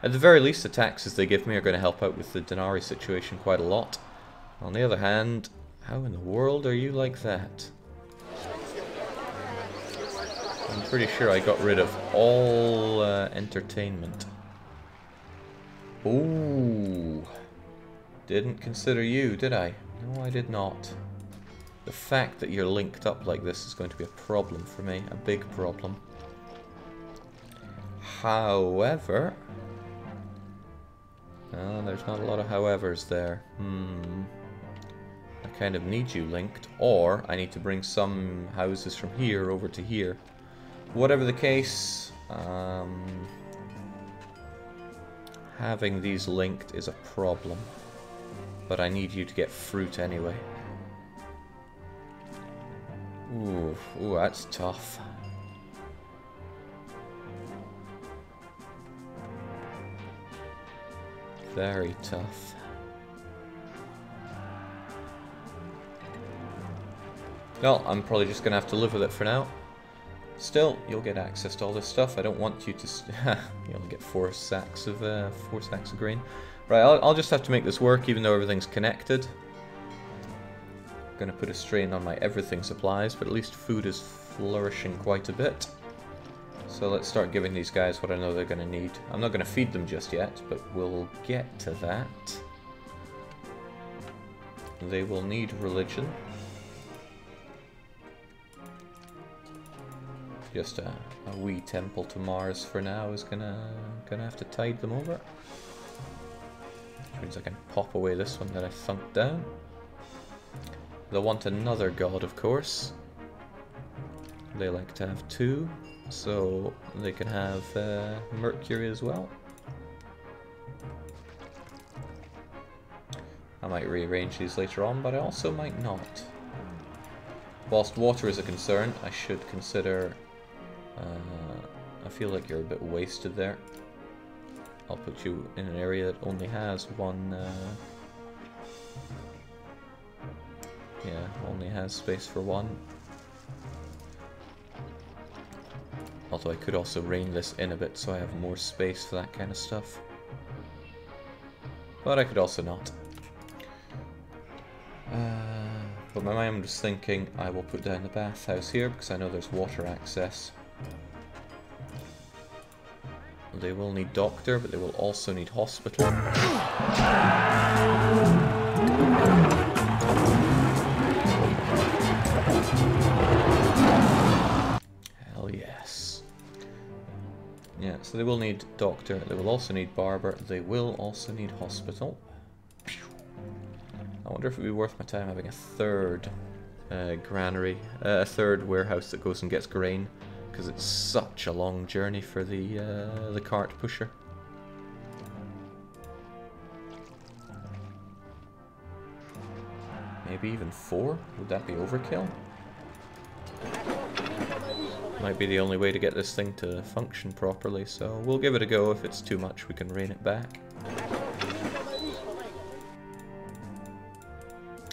Speaker 1: At the very least, the taxes they give me are going to help out with the Granary situation quite a lot. On the other hand, how in the world are you like that? I'm pretty sure I got rid of all entertainment. Ooh. Didn't consider you, did I? No, I did not. The fact that you're linked up like this is going to be a problem for me. A big problem. However... there's not a lot of howevers there. I kind of need you linked, or I need to bring some houses from here over to here. Whatever the case, having these linked is a problem. But I need you to get fruit anyway. Ooh, that's tough. Very tough. Well, I'm probably just going to have to live with it for now. Still, you'll get access to all this stuff. I don't want you to... you only get 4 sacks of grain. Right, I'll just have to make this work, even though everything's connected. I'm going to put a strain on my everything supplies, but at least food is flourishing quite a bit. So let's start giving these guys what I know they're going to need. I'm not going to feed them just yet, but we'll get to that. They will need religion. Just a wee temple to Mars for now is gonna have to tide them over. Which means I can pop away this one that I thunked down. They'll want another god, of course. They like to have 2, so they can have Mercury as well. I might rearrange these later on, but I also might not. Whilst water is a concern, I should consider... I feel like you're a bit wasted there. I'll put you in an area that only has one... yeah, only has space for 1. Although I could also rein this in a bit so I have more space for that kind of stuff. But I could also not. But my mind was thinking I will put down the bathhouse here because I know there's water access. They will need doctor, but they will also need hospital. Hell yes. Yeah, so they will need doctor, they will also need barber, they will also need hospital. I wonder if it would be worth my time having a third granary, a third warehouse that goes and gets grain. Because it's such a long journey for the cart pusher. Maybe even 4? Would that be overkill? Might be the only way to get this thing to function properly, so we'll give it a go. If it's too much, we can rein it back.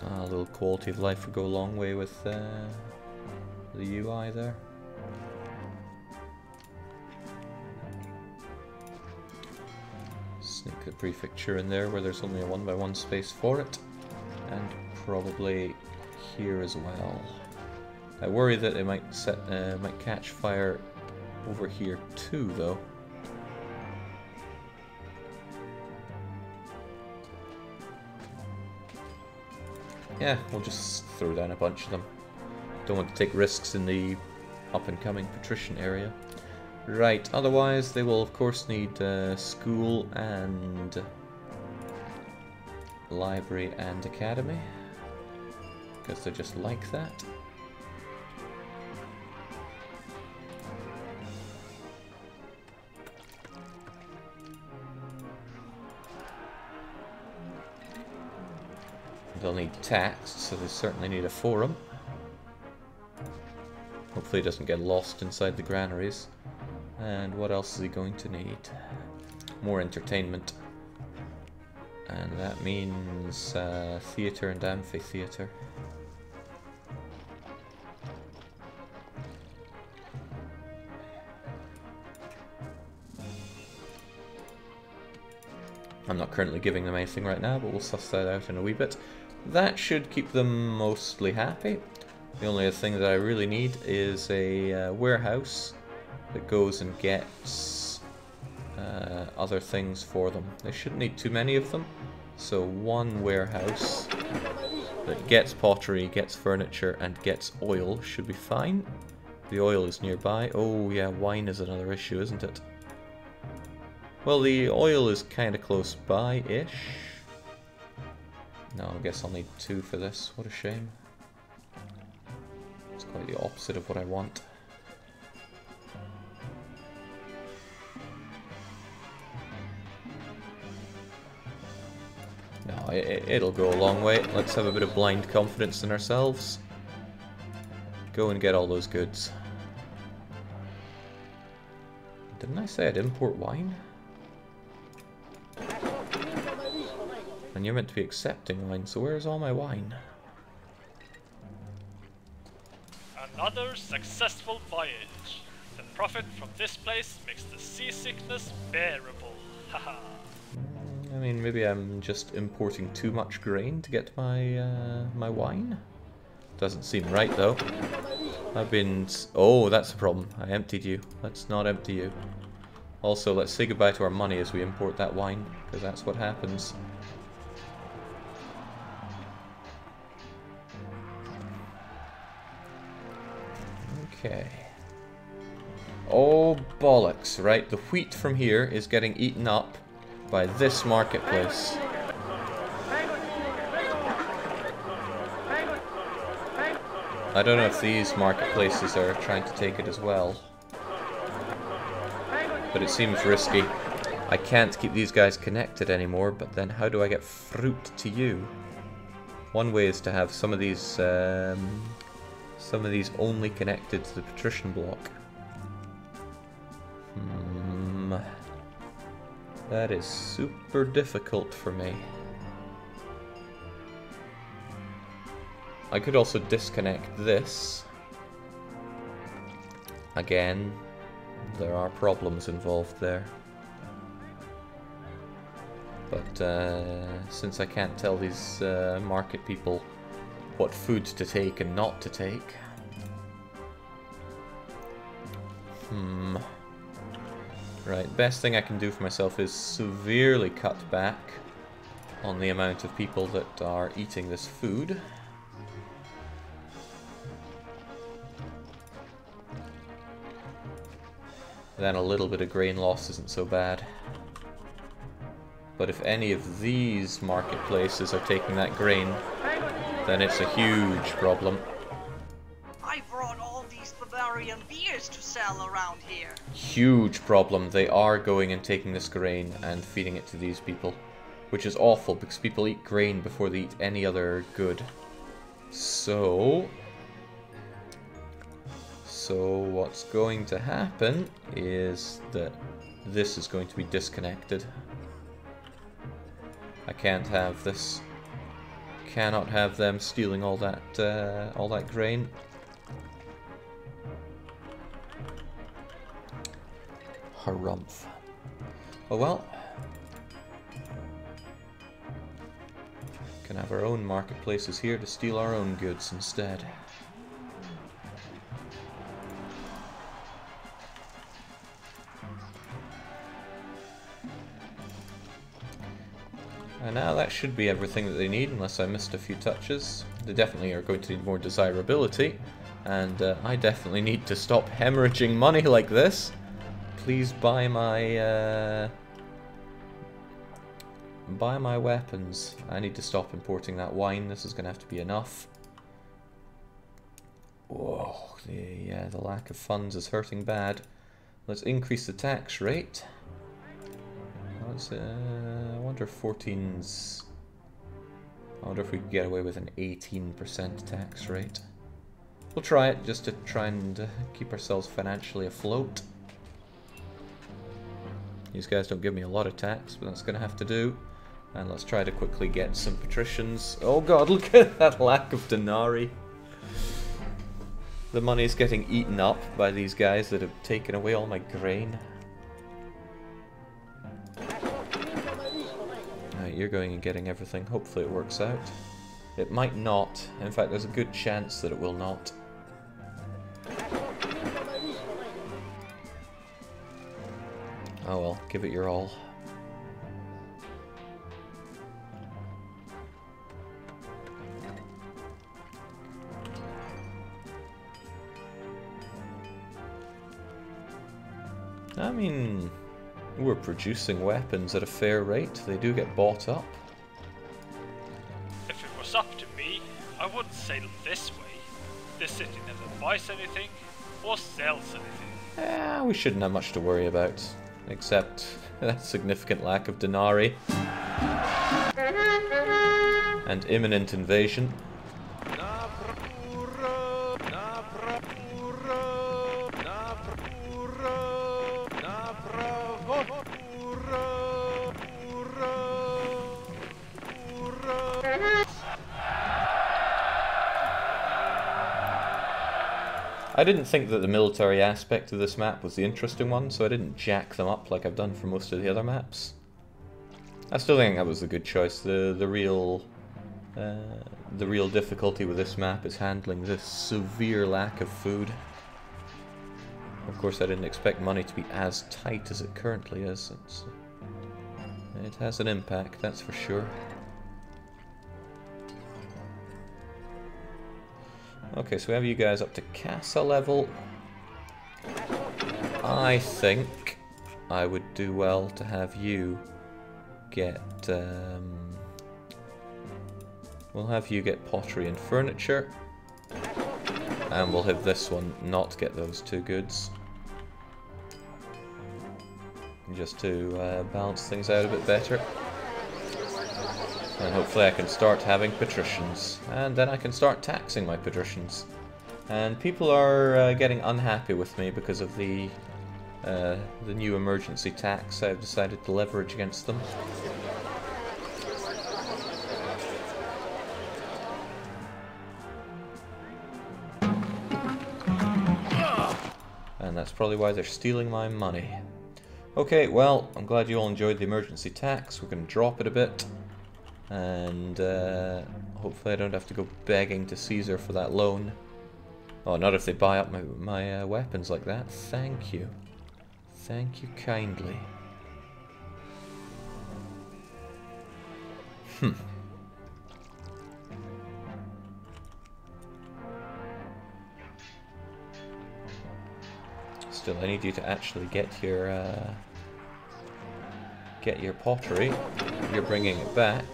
Speaker 1: A little quality of life would go a long way with the UI there. Sneak the prefecture in there where there's only a 1x1 space for it, and probably here as well. I worry that it might catch fire over here too, though. Yeah, we'll just throw down a bunch of them. Don't want to take risks in the up-and-coming Patrician area. Right, otherwise they will of course need school and library and academy, because they're just like that. They'll need tax, so they certainly need a forum. Hopefully it doesn't get lost inside the granaries. And what else is he going to need? More entertainment. And that means theatre and amphitheatre. I'm not currently giving them anything right now, but we'll suss that out in a wee bit. That should keep them mostly happy. The only other thing that I really need is a warehouse that goes and gets other things for them. They shouldn't need too many of them, so one warehouse that gets pottery, gets furniture, and gets oil should be fine. The oil is nearby. Oh yeah, wine is another issue, isn't it? Well, the oil is kind of close by-ish. No, I guess I'll need 2 for this. What a shame. It's quite the opposite of what I want. No, it'll go a long way. Let's have a bit of blind confidence in ourselves. Go and get all those goods. Didn't I say I'd import wine? And you're meant to be accepting wine, so where's all my wine?
Speaker 8: Another successful voyage. The profit from this place makes the seasickness bearable. Haha.
Speaker 1: I mean, maybe I'm just importing too much grain to get my my wine. Doesn't seem right though. I've been... Oh, that's the problem. I emptied you. Let's not empty you. Also, let's say goodbye to our money as we import that wine, because that's what happens. Okay. Oh, bollocks, right? The wheat from here is getting eaten up by this marketplace. I don't know if these marketplaces are trying to take it as well, but it seems risky. I can't keep these guys connected anymore, but then how do I get fruit to you? One way is to have some of these only connected to the Patrician block. That is super difficult for me. I could also disconnect this. Again, there are problems involved there. But since I can't tell these market people what food to take and not to take... Right, best thing I can do for myself is severely cut back on the amount of people that are eating this food. Then a little bit of grain loss isn't so bad. But if any of these marketplaces are taking that grain, then it's a huge problem.
Speaker 10: I brought all these Bavarian beers to sell around here.
Speaker 1: Huge problem. They are going and taking this grain and feeding it to these people. Which is awful, because people eat grain before they eat any other good. So what's going to happen is that this is going to be disconnected. I can't have this. Cannot have them stealing all that grain. Harumph. Oh well. Can have our own marketplaces here to steal our own goods instead. And now that should be everything that they need, unless I missed a few touches. They definitely are going to need more desirability, and I definitely need to stop hemorrhaging money like this. Please buy my weapons. I need to stop importing that wine. This is going to have to be enough. Whoa, yeah, the lack of funds is hurting bad. Let's increase the tax rate. I wonder if 14's... I wonder if we could get away with an 18% tax rate. We'll try it, just to try and keep ourselves financially afloat. These guys don't give me a lot of tax, but that's going to have to do. And let's try to quickly get some patricians. Oh god, look at that lack of denarii. The money's getting eaten up by these guys that have taken away all my grain. Right, you're going and getting everything. Hopefully it works out. It might not. In fact, there's a good chance that it will not. Oh well, give it your all. I mean, we're producing weapons at a fair rate. They do get bought up.
Speaker 8: If it was up to me, I wouldn't sail this way. This city never buys anything or sells anything.
Speaker 1: We shouldn't have much to worry about, except that significant lack of Granary and imminent invasion. I didn't think that the military aspect of this map was the interesting one, so I didn't jack them up like I've done for most of the other maps. I still think that was a good choice. The real difficulty with this map is handling this severe lack of food. Of course, I didn't expect money to be as tight as it currently is. It has an impact, that's for sure. Okay, so we have you guys up to Casa level. I think I would do well to have you get... we'll have you get pottery and furniture. And we'll have this one not get those two goods. Just to balance things out a bit better. And hopefully I can start having patricians. And then I can start taxing my patricians. And people are getting unhappy with me because of the new emergency tax I've decided to leverage against them. And that's probably why they're stealing my money. Okay, well, I'm glad you all enjoyed the emergency tax. We're going to drop it a bit. And hopefully I don't have to go begging to Caesar for that loan. Oh, not if they buy up my weapons like that. Thank you. Thank you kindly. Still, I need you to actually get your pottery. You're bringing it back.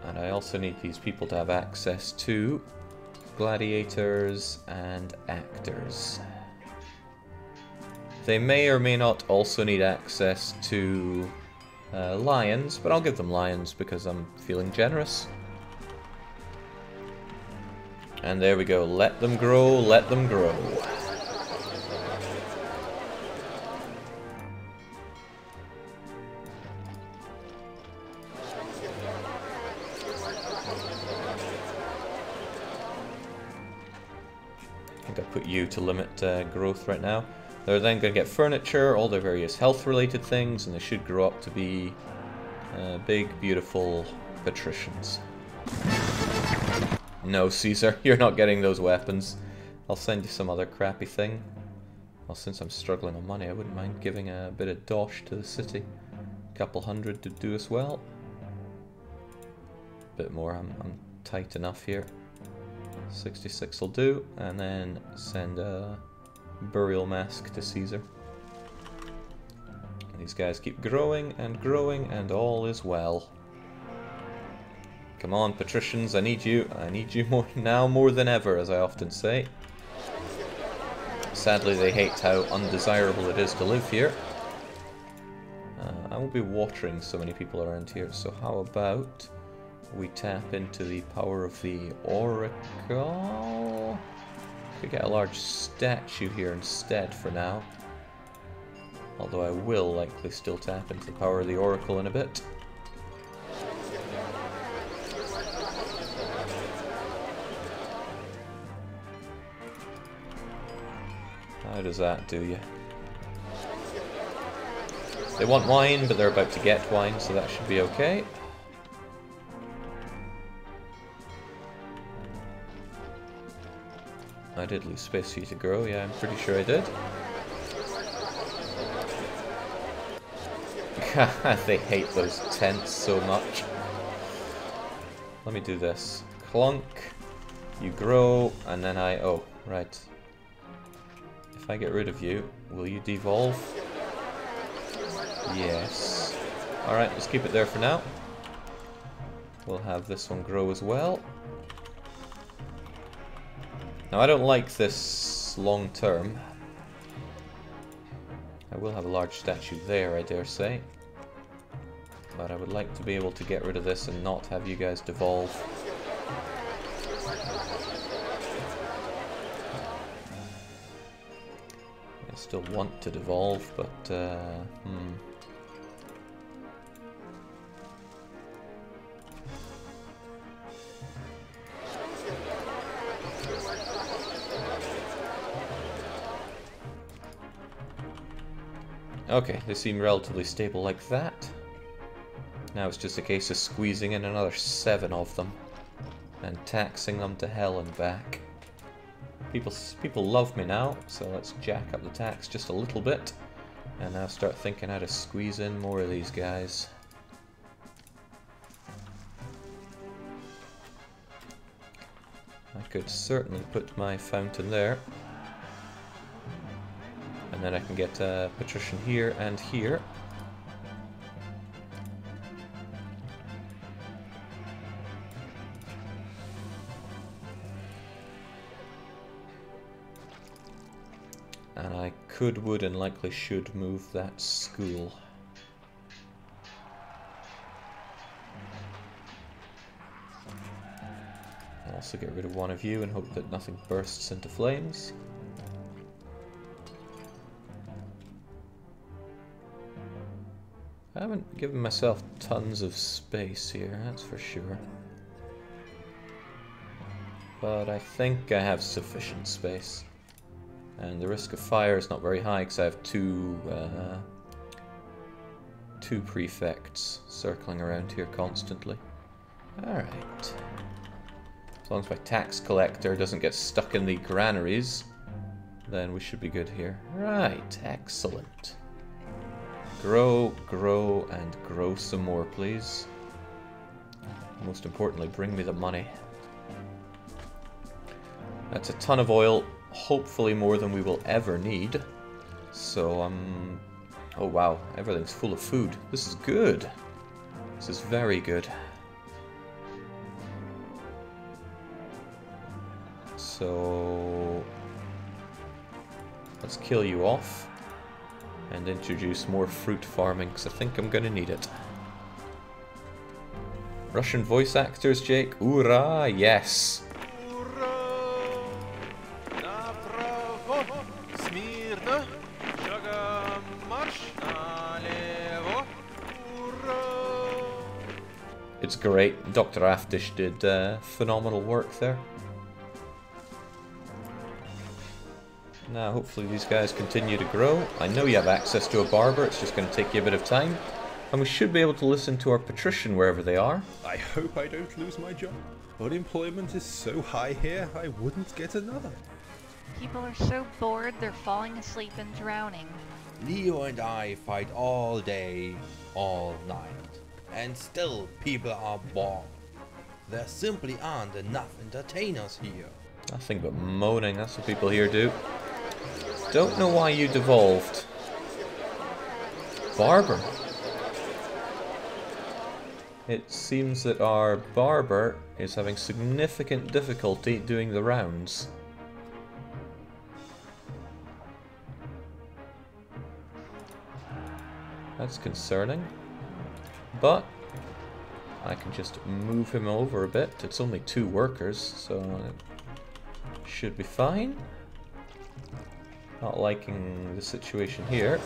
Speaker 1: And I also need these people to have access to gladiators and actors. They may or may not also need access to lions, but I'll give them lions because I'm feeling generous. And there we go. Let them grow, let them grow. I think I put you to limit growth right now. They're then going to get furniture, all their various health related things, and they should grow up to be big, beautiful patricians. No, Caesar, you're not getting those weapons. I'll send you some other crappy thing. Well, since I'm struggling on money, I wouldn't mind giving a bit of dosh to the city. A couple hundred to do as well. Bit more, I'm tight enough here. 66 will do, and then send a burial mask to Caesar. These guys keep growing, and all is well. Come on, patricians, I need you more now more than ever, as I often say. Sadly, they hate how undesirable it is to live here. I won't be watering so many people around here, so how about we tap into the power of the Oracle? Could get a large statue here instead for now. Although I will likely still tap into the power of the Oracle in a bit. How does that do you? They want wine, but they're about to get wine, so that should be okay. I did lose space for you to grow, yeah, I'm pretty sure I did. They hate those tents so much. Let me do this. Clunk. You grow, and then I... Oh, right. If I get rid of you, will you devolve? Yes. Alright, let's keep it there for now. We'll have this one grow as well. Now, I don't like this long term. I will have a large statue there, I dare say. But I would like to be able to get rid of this and not have you guys devolve. I still want to devolve, but Okay, they seem relatively stable like that. Now it's just a case of squeezing in another 7 of them and taxing them to hell and back. People love me now, so let's jack up the tax just a little bit and now start thinking how to squeeze in more of these guys. I could certainly put my fountain there. And then I can get Patrician here and here. And I could, would, and likely should move that school. I'll also get rid of one of you and hope that nothing bursts into flames. I haven't given myself tons of space here, that's for sure. But I think I have sufficient space. And the risk of fire is not very high because I have two prefects circling around here constantly. Alright. As long as my tax collector doesn't get stuck in the granaries, then we should be good here. Right, excellent. Grow, grow, and grow some more, please. Most importantly, bring me the money. That's a ton of oil, hopefully more than we will ever need. So, oh wow, everything's full of food. This is good. This is very good. So, let's kill you off. And introduce more fruit farming, because I think I'm going to need it. Russian voice actors, Jake? Hoorah! Yes! It's great. Dr. Aftish did phenomenal work there. Now, hopefully these guys continue to grow. I know you have access to a barber, it's just going to take you a bit of time. And we should be able to listen to our Patrician wherever they are.
Speaker 6: I hope I don't lose my job. Unemployment is so high here, I wouldn't get another.
Speaker 11: People are so bored, they're falling asleep and drowning.
Speaker 12: Leo and I fight all day, all night. And still people are bored. There simply aren't enough entertainers here.
Speaker 1: Nothing but moaning, that's what people here do. Don't know why you devolved. Barber. It seems that our barber is having significant difficulty doing the rounds. That's concerning. But I can just move him over a bit. It's only 2 workers, so it should be fine. Not liking the situation here.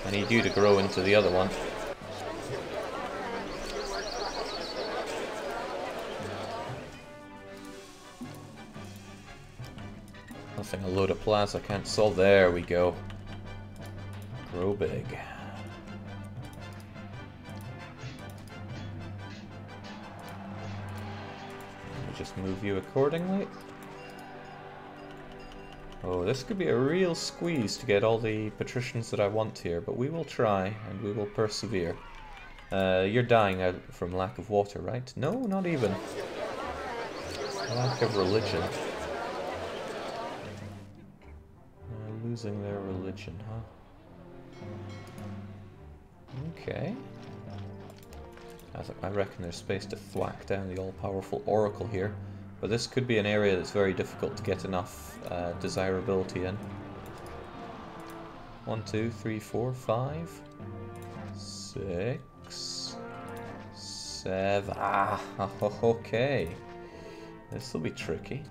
Speaker 1: I need you to grow into the other one. Nothing a load of plaza can't solve. There we go. Grow big. Just move you accordingly. Oh, this could be a real squeeze to get all the patricians that I want here, but we will try and we will persevere. You're dying out from lack of water, right? No, not even. Lack of religion. Losing their religion, huh? Okay. I reckon there's space to thwack down the all-powerful oracle here, but this could be an area that's very difficult to get enough desirability in. 1, 2, 3, 4, 5, 6, 7. Ah, okay. This will be tricky.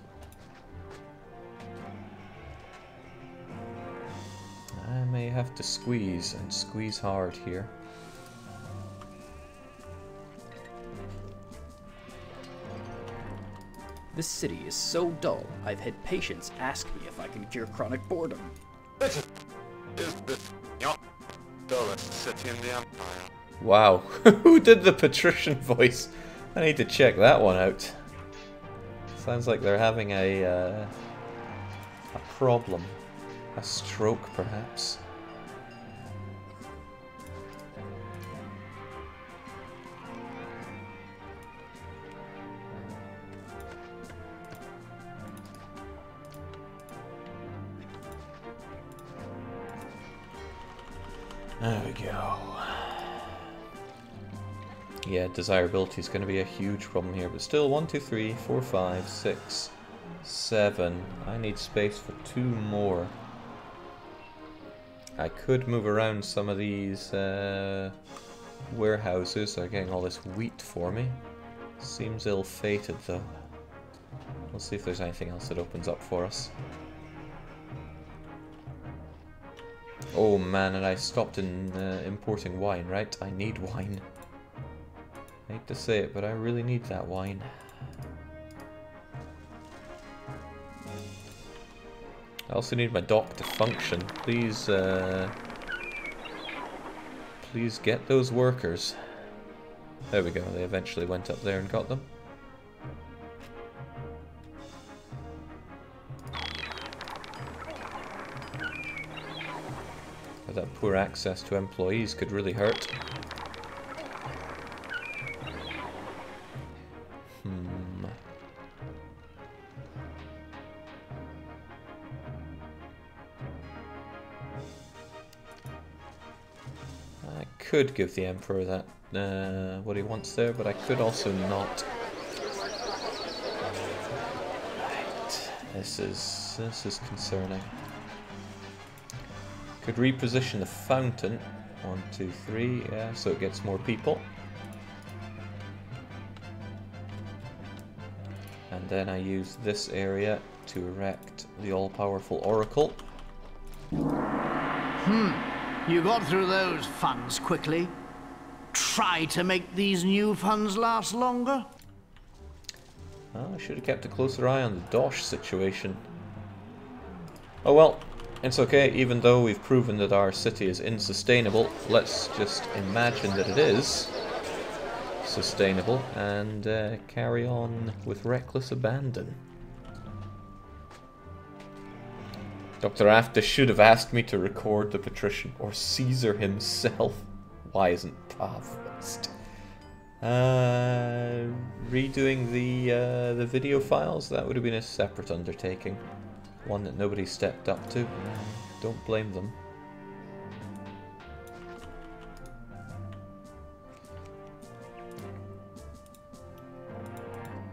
Speaker 1: I may have to squeeze, and squeeze hard here.
Speaker 13: This city is so dull, I've had patients ask me if I can cure chronic boredom.
Speaker 1: Wow, who did the Patrician voice? I need to check that one out. Sounds like they're having a problem. A stroke, perhaps. There we go. Yeah, desirability is going to be a huge problem here, but still 1, 2, 3, 4, 5, 6, 7. I need space for 2 more. I could move around some of these warehouses. They're getting all this wheat for me. Seems ill-fated though. We'll see if there's anything else that opens up for us. Oh man, and I stopped in importing wine, right? I need wine. I hate to say it, but I really need that wine. I also need my dock to function. Please, please get those workers. There we go, they eventually went up there and got them. But that poor access to employees could really hurt. Could give the Emperor that what he wants there, but I could also not. Right, this is concerning. Could reposition the fountain. 1, 2, 3, yeah, so it gets more people. And then I use this area to erect the all-powerful oracle.
Speaker 14: You got through those funds quickly. Try to make these new funds last longer.
Speaker 1: Oh, I should have kept a closer eye on the Dosh situation. Oh well, it's okay, even though we've proven that our city is insustainable, let's just imagine that it is sustainable and carry on with reckless abandon. Dr. Afta should have asked me to record the Patrician, or Caesar himself. Why isn't Pav first? Redoing the video files, that would have been a separate undertaking. One that nobody stepped up to. Don't blame them.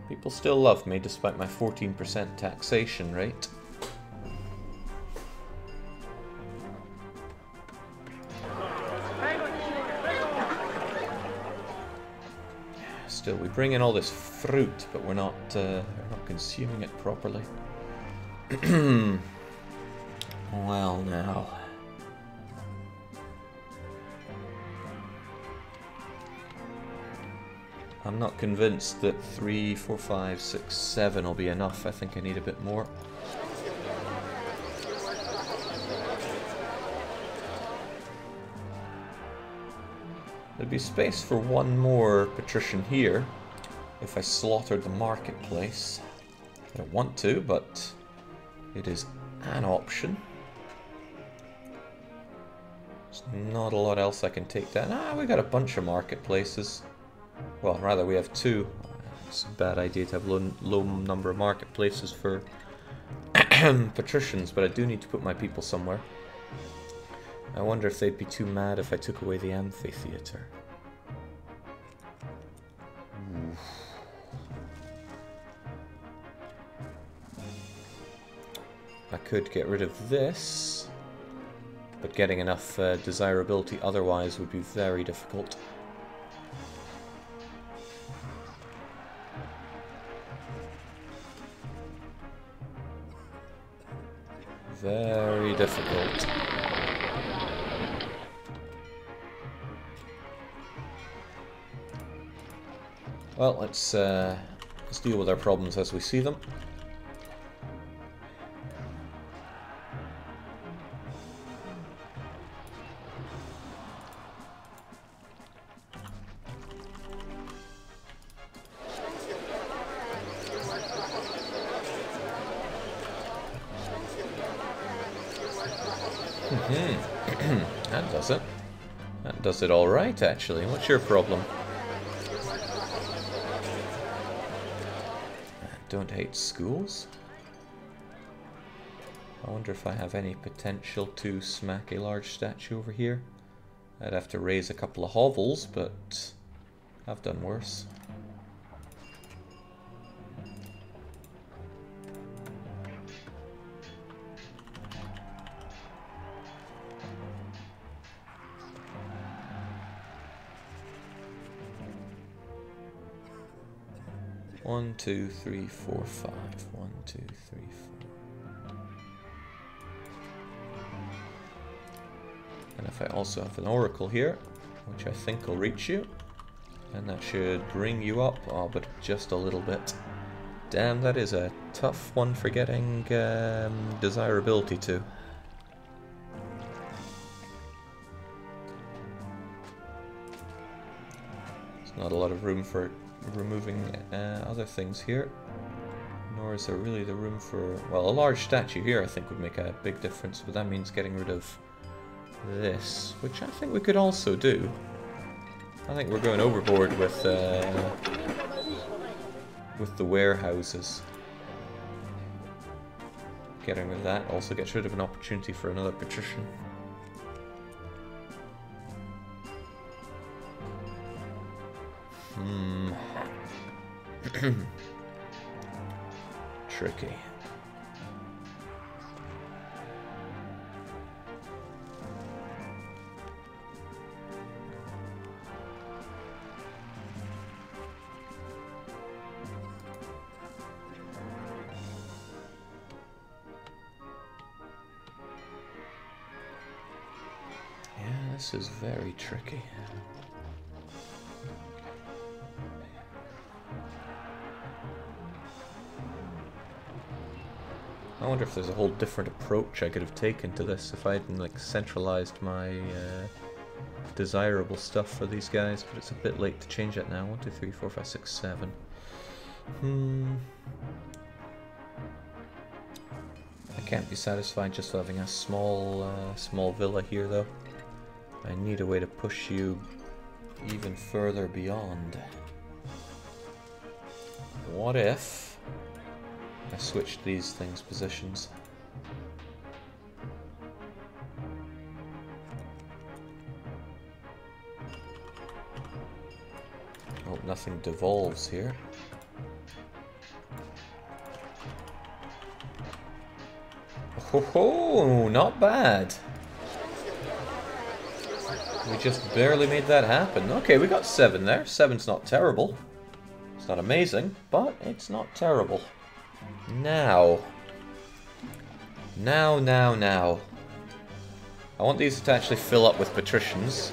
Speaker 1: People still love me despite my 14% taxation rate. Still, we bring in all this fruit, but we're not consuming it properly. Well, now. I'm not convinced that 3, 4, 5, 6, 7 will be enough. I think I need a bit more. There'd be space for one more Patrician here if I slaughtered the marketplace. I don't want to, but it is an option. There's not a lot else I can take down. Ah, we got a bunch of marketplaces. Well, rather we have two. It's a bad idea to have low number of marketplaces for patricians, but I do need to put my people somewhere. I wonder if they'd be too mad if I took away the amphitheater. Oof. I could get rid of this, but getting enough desirability otherwise would be very difficult. Very difficult. Well, let's deal with our problems as we see them. That does it. That does it all right, actually. What's your problem? Don't hate schools. I wonder if I have any potential to smack a large statue over here. I'd have to raise a couple of hovels, but I've done worse. One, two, three, four, five. 1, 2, 3, 4. And if I also have an oracle here, which I think will reach you, and that should bring you up, oh, but just a little bit. Damn, that is a tough one for getting desirability to. There's not a lot of room for removing other things here, nor is there really the room for, well, a large statue here I think would make a big difference, but that means getting rid of this, which I think we could also do. I think we're going overboard with the warehouses. Getting rid of that also gets rid of an opportunity for another patrician. Tricky. Yeah, this is very tricky. I wonder if there's a whole different approach I could have taken to this if I hadn't like centralized my desirable stuff for these guys, but it's a bit late to change that now. 1, 2, 3, 4, 5, 6, 7. I can't be satisfied just having a small small villa here though. I need a way to push you even further beyond. What if I switched these things positions? Oh, nothing devolves here. Ho ho, not bad. We just barely made that happen. Okay, we got 7 there. 7's not terrible. It's not amazing, but it's not terrible. Now. I want these to actually fill up with patricians.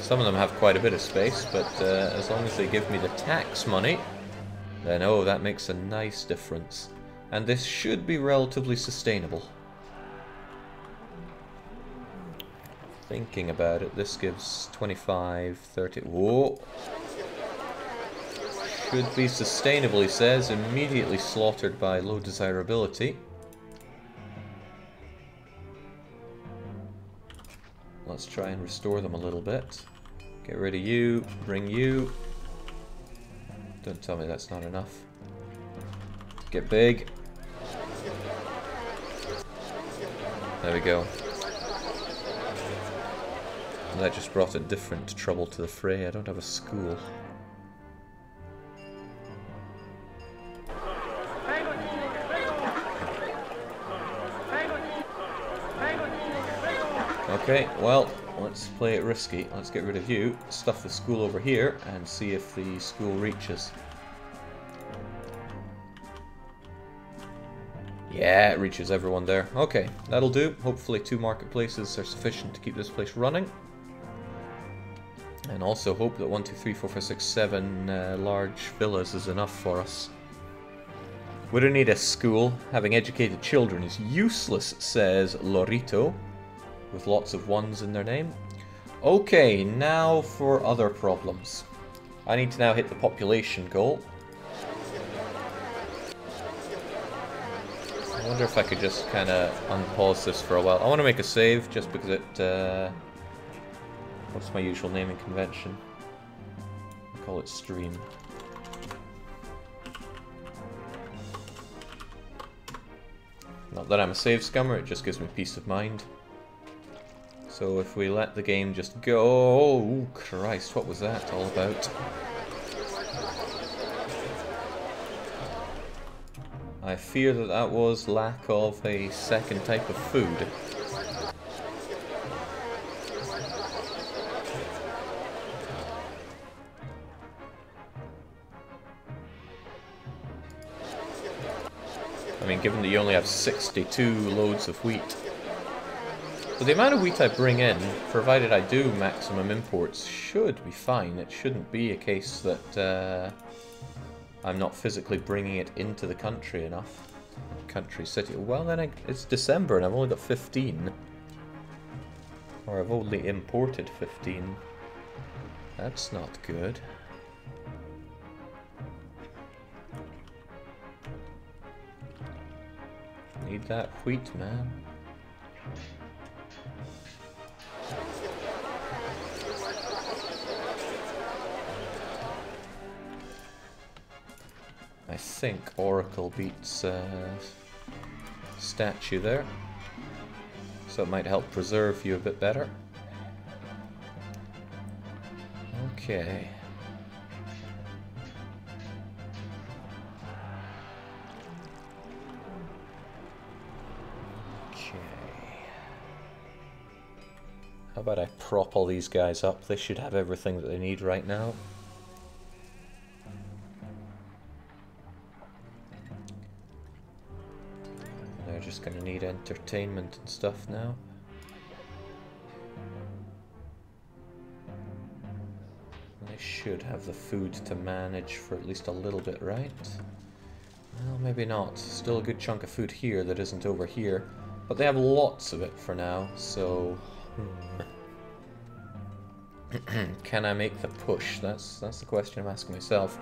Speaker 1: Some of them have quite a bit of space, but as long as they give me the tax money, then oh, that makes a nice difference. And this should be relatively sustainable. Thinking about it, this gives 25, 30... Whoa! Should be sustainable, he says, immediately slaughtered by low desirability. Let's try and restore them a little bit. Get rid of you, bring you. Don't tell me that's not enough. Get big. There we go. And that just brought a different trouble to the fray. I don't have a school. Okay, well, let's play it risky. Let's get rid of you, stuff the school over here, and see if the school reaches. Yeah, it reaches everyone there. Okay, that'll do. Hopefully 2 marketplaces are sufficient to keep this place running. And also hope that 1, 2, 3, 4, 5, 6, 7 large villas is enough for us. We don't need a school. Having educated children is useless, says Lorito, with lots of ones in their name. Okay, now for other problems. I need to now hit the population goal. I wonder if I could just kind of unpause this for a while. I want to make a save just because it... what's my usual naming convention? I call it stream. Not that I'm a save scummer, it just gives me peace of mind. So if we let the game just go... Oh, Christ, what was that all about? I fear that that was lack of a second type of food. I mean, given that you only have 62 loads of wheat. But the amount of wheat I bring in, provided I do maximum imports, should be fine. It shouldn't be a case that I'm not physically bringing it into the country enough. Country, city. Well, then it's December and I've only got 15. Or I've only imported 15. That's not good. Need that wheat, man. I think Oracle beats Statue there. So it might help preserve you a bit better. Okay. How about I prop all these guys up? They should have everything that they need right now. They're just going to need entertainment and stuff now. They should have the food to manage for at least a little bit, right? Well, maybe not. Still a good chunk of food here that isn't over here. But they have lots of it for now, so... Can I make the push? That's the question I'm asking myself.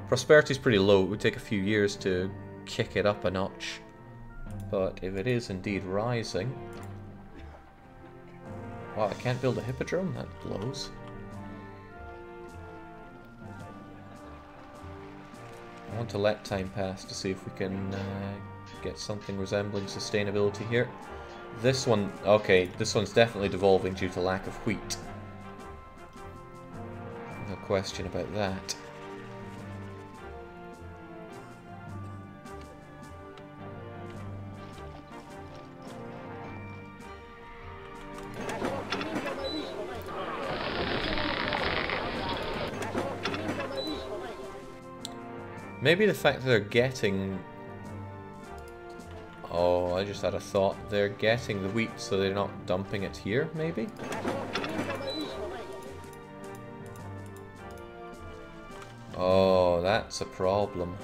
Speaker 1: Prosperity's pretty low. It would take a few years to kick it up a notch. But if it is indeed rising... Wow, I can't build a hippodrome? That blows. I want to let time pass to see if we can get something resembling sustainability here. This one, okay, this one's definitely devolving due to lack of wheat. No question about that. Maybe the fact that they're getting... Oh, I just had a thought. They're getting the wheat so they're not dumping it here, maybe? Oh, that's a problem.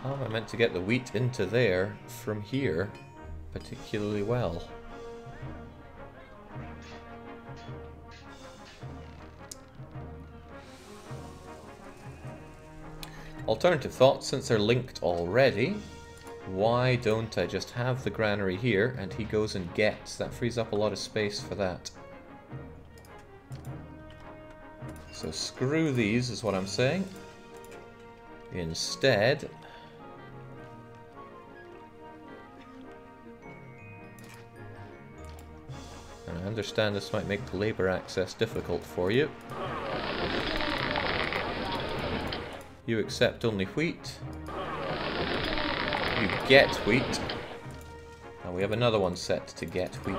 Speaker 1: How am I meant to get the wheat into there from here particularly well? Alternative thought, since they're linked already, why don't I just have the granary here and he goes and gets? That frees up a lot of space for that. So screw these is what I'm saying. Instead, and I understand this might make the labor access difficult for you. You accept only wheat. You get wheat. And we have another one set to get wheat.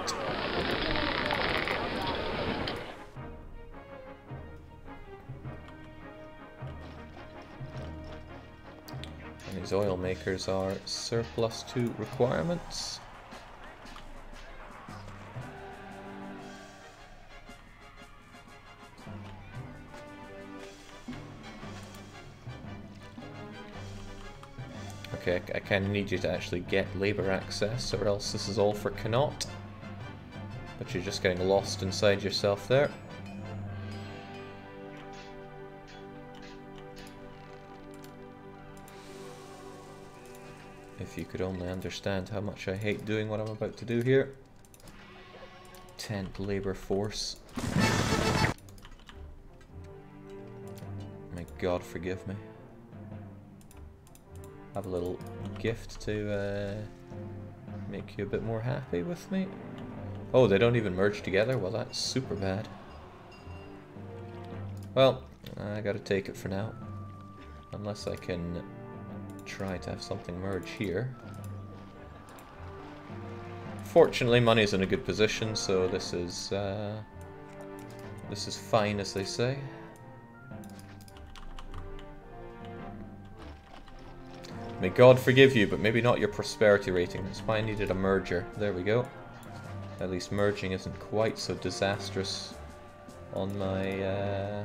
Speaker 1: And these oil makers are surplus to requirements. Okay, I kind of need you to actually get labor access, or else this is all for naught. But you're just getting lost inside yourself there. If you could only understand how much I hate doing what I'm about to do here. Tent labor force. My God, forgive me. Have a little gift to make you a bit more happy with me. Oh, they don't even merge together? Well, that's super bad. Well, I gotta take it for now. Unless I can try to have something merge here. Fortunately, money's in a good position, so this is fine, as they say. May God forgive you, but maybe not your prosperity rating. That's why I needed a merger. There we go. At least merging isn't quite so disastrous on my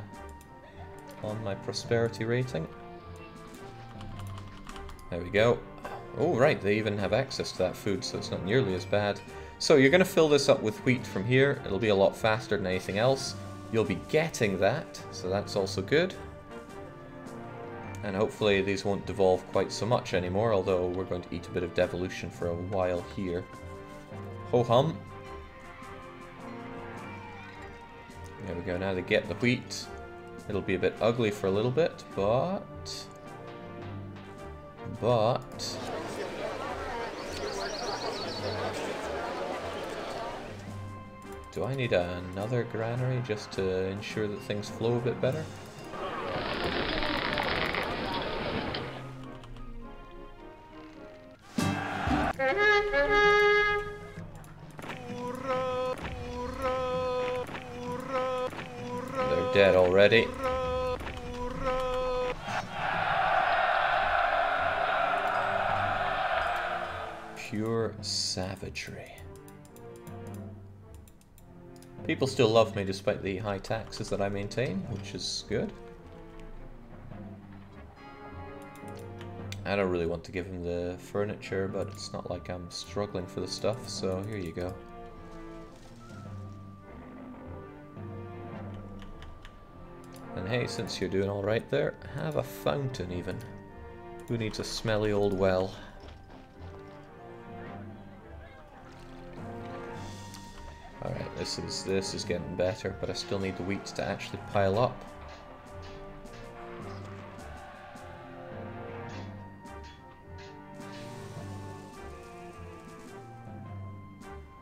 Speaker 1: prosperity rating. There we go. Oh, right, they even have access to that food, so it's not nearly as bad. So you're going to fill this up with wheat from here. It'll be a lot faster than anything else. You'll be getting that, so that's also good. And hopefully these won't devolve quite so much anymore, although we're going to eat a bit of devolution for a while here. Ho-hum. There we go, now they get the wheat. It'll be a bit ugly for a little bit, but... Do I need another granary just to ensure that things flow a bit better? They're dead already. Pure savagery. People still love me despite the high taxes that I maintain, which is good. I don't really want to give him the furniture, but it's not like I'm struggling for the stuff, so here you go. And hey, since you're doing alright there, have a fountain even. Who needs a smelly old well? Alright, this is getting better, but I still need the wheat to actually pile up.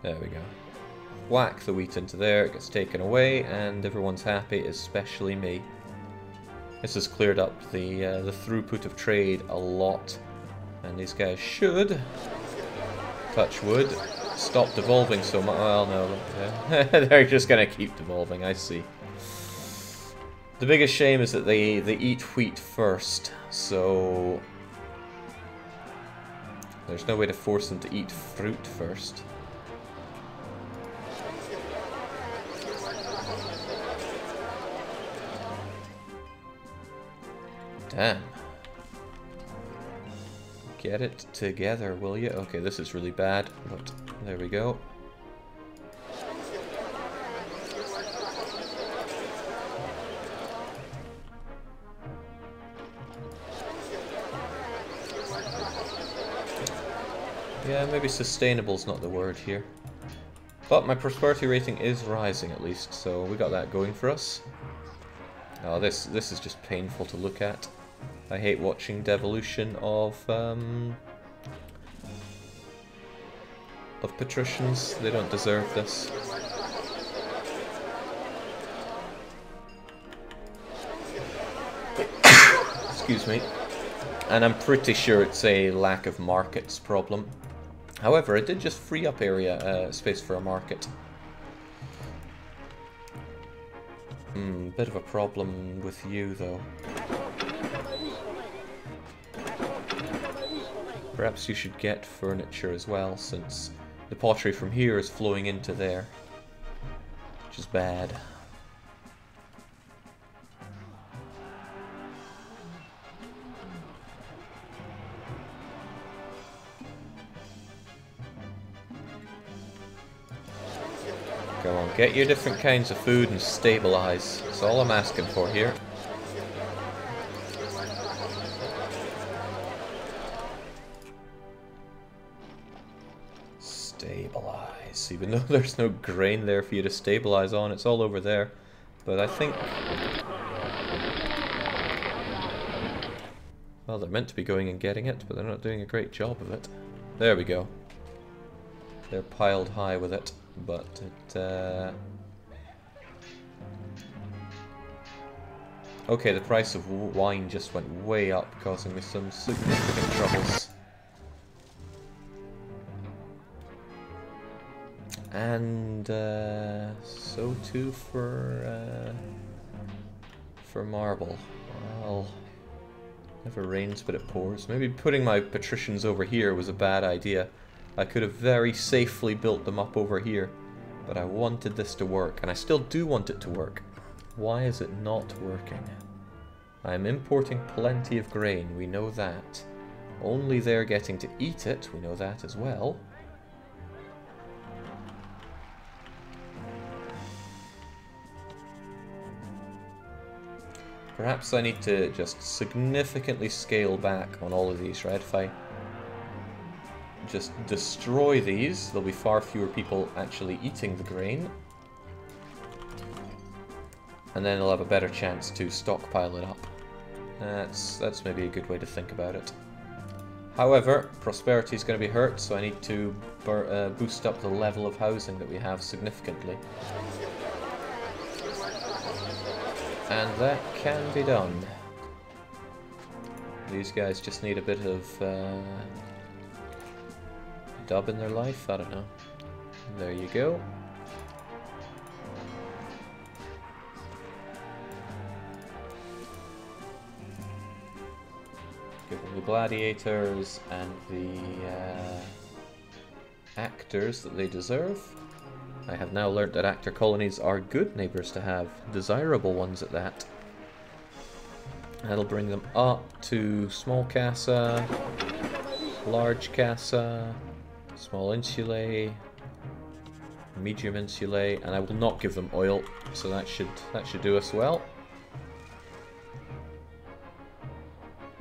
Speaker 1: There we go. Whack the wheat into there, it gets taken away, and everyone's happy, especially me. This has cleared up the throughput of trade a lot, and these guys should, touch wood, stop devolving so much. Well, no, they're just gonna keep devolving, I see. The biggest shame is that they eat wheat first, so there's no way to force them to eat fruit first. Damn. Get it together, will you? Okay, this is really bad, but there we go. Yeah, maybe sustainable's not the word here. But my prosperity rating is rising at least, so we got that going for us. Oh, this is just painful to look at. I hate watching devolution of patricians. They don't deserve this. Excuse me. And I'm pretty sure it's a lack of markets problem. However, it did just free up space for a market. Bit of a problem with you though. Perhaps you should get furniture as well, since the pottery from here is flowing into there, which is bad. Come on, get your different kinds of food and stabilize. That's all I'm asking for here. Stabilize. Even though there's no grain there for you to stabilize on, it's all over there. But I think... well, they're meant to be going and getting it, but they're not doing a great job of it. There we go. They're piled high with it, but it... okay, the price of wine just went way up, causing me some significant troubles. And so too for marble. Well, never rains but it pours. Maybe putting my patricians over here was a bad idea. I could have very safely built them up over here, but I wanted this to work, and I still do want it to work. Why is it not working? I'm importing plenty of grain, we know that. Only they're getting to eat it, we know that as well. Perhaps I need to just significantly scale back on all of these, right? If I just destroy these, there'll be far fewer people actually eating the grain. And then they'll have a better chance to stockpile it up. That's maybe a good way to think about it. However, prosperity is going to be hurt, so I need to boost up the level of housing that we have significantly. And that can be done. These guys just need a bit of dub in their life, I don't know. There you go. Give them the gladiators and the actors that they deserve. I have now learnt that actor colonies are good neighbours to have, desirable ones at that. That'll bring them up to small casa, large casa, small insulae, medium insulae, and I will not give them oil, so that should do us well.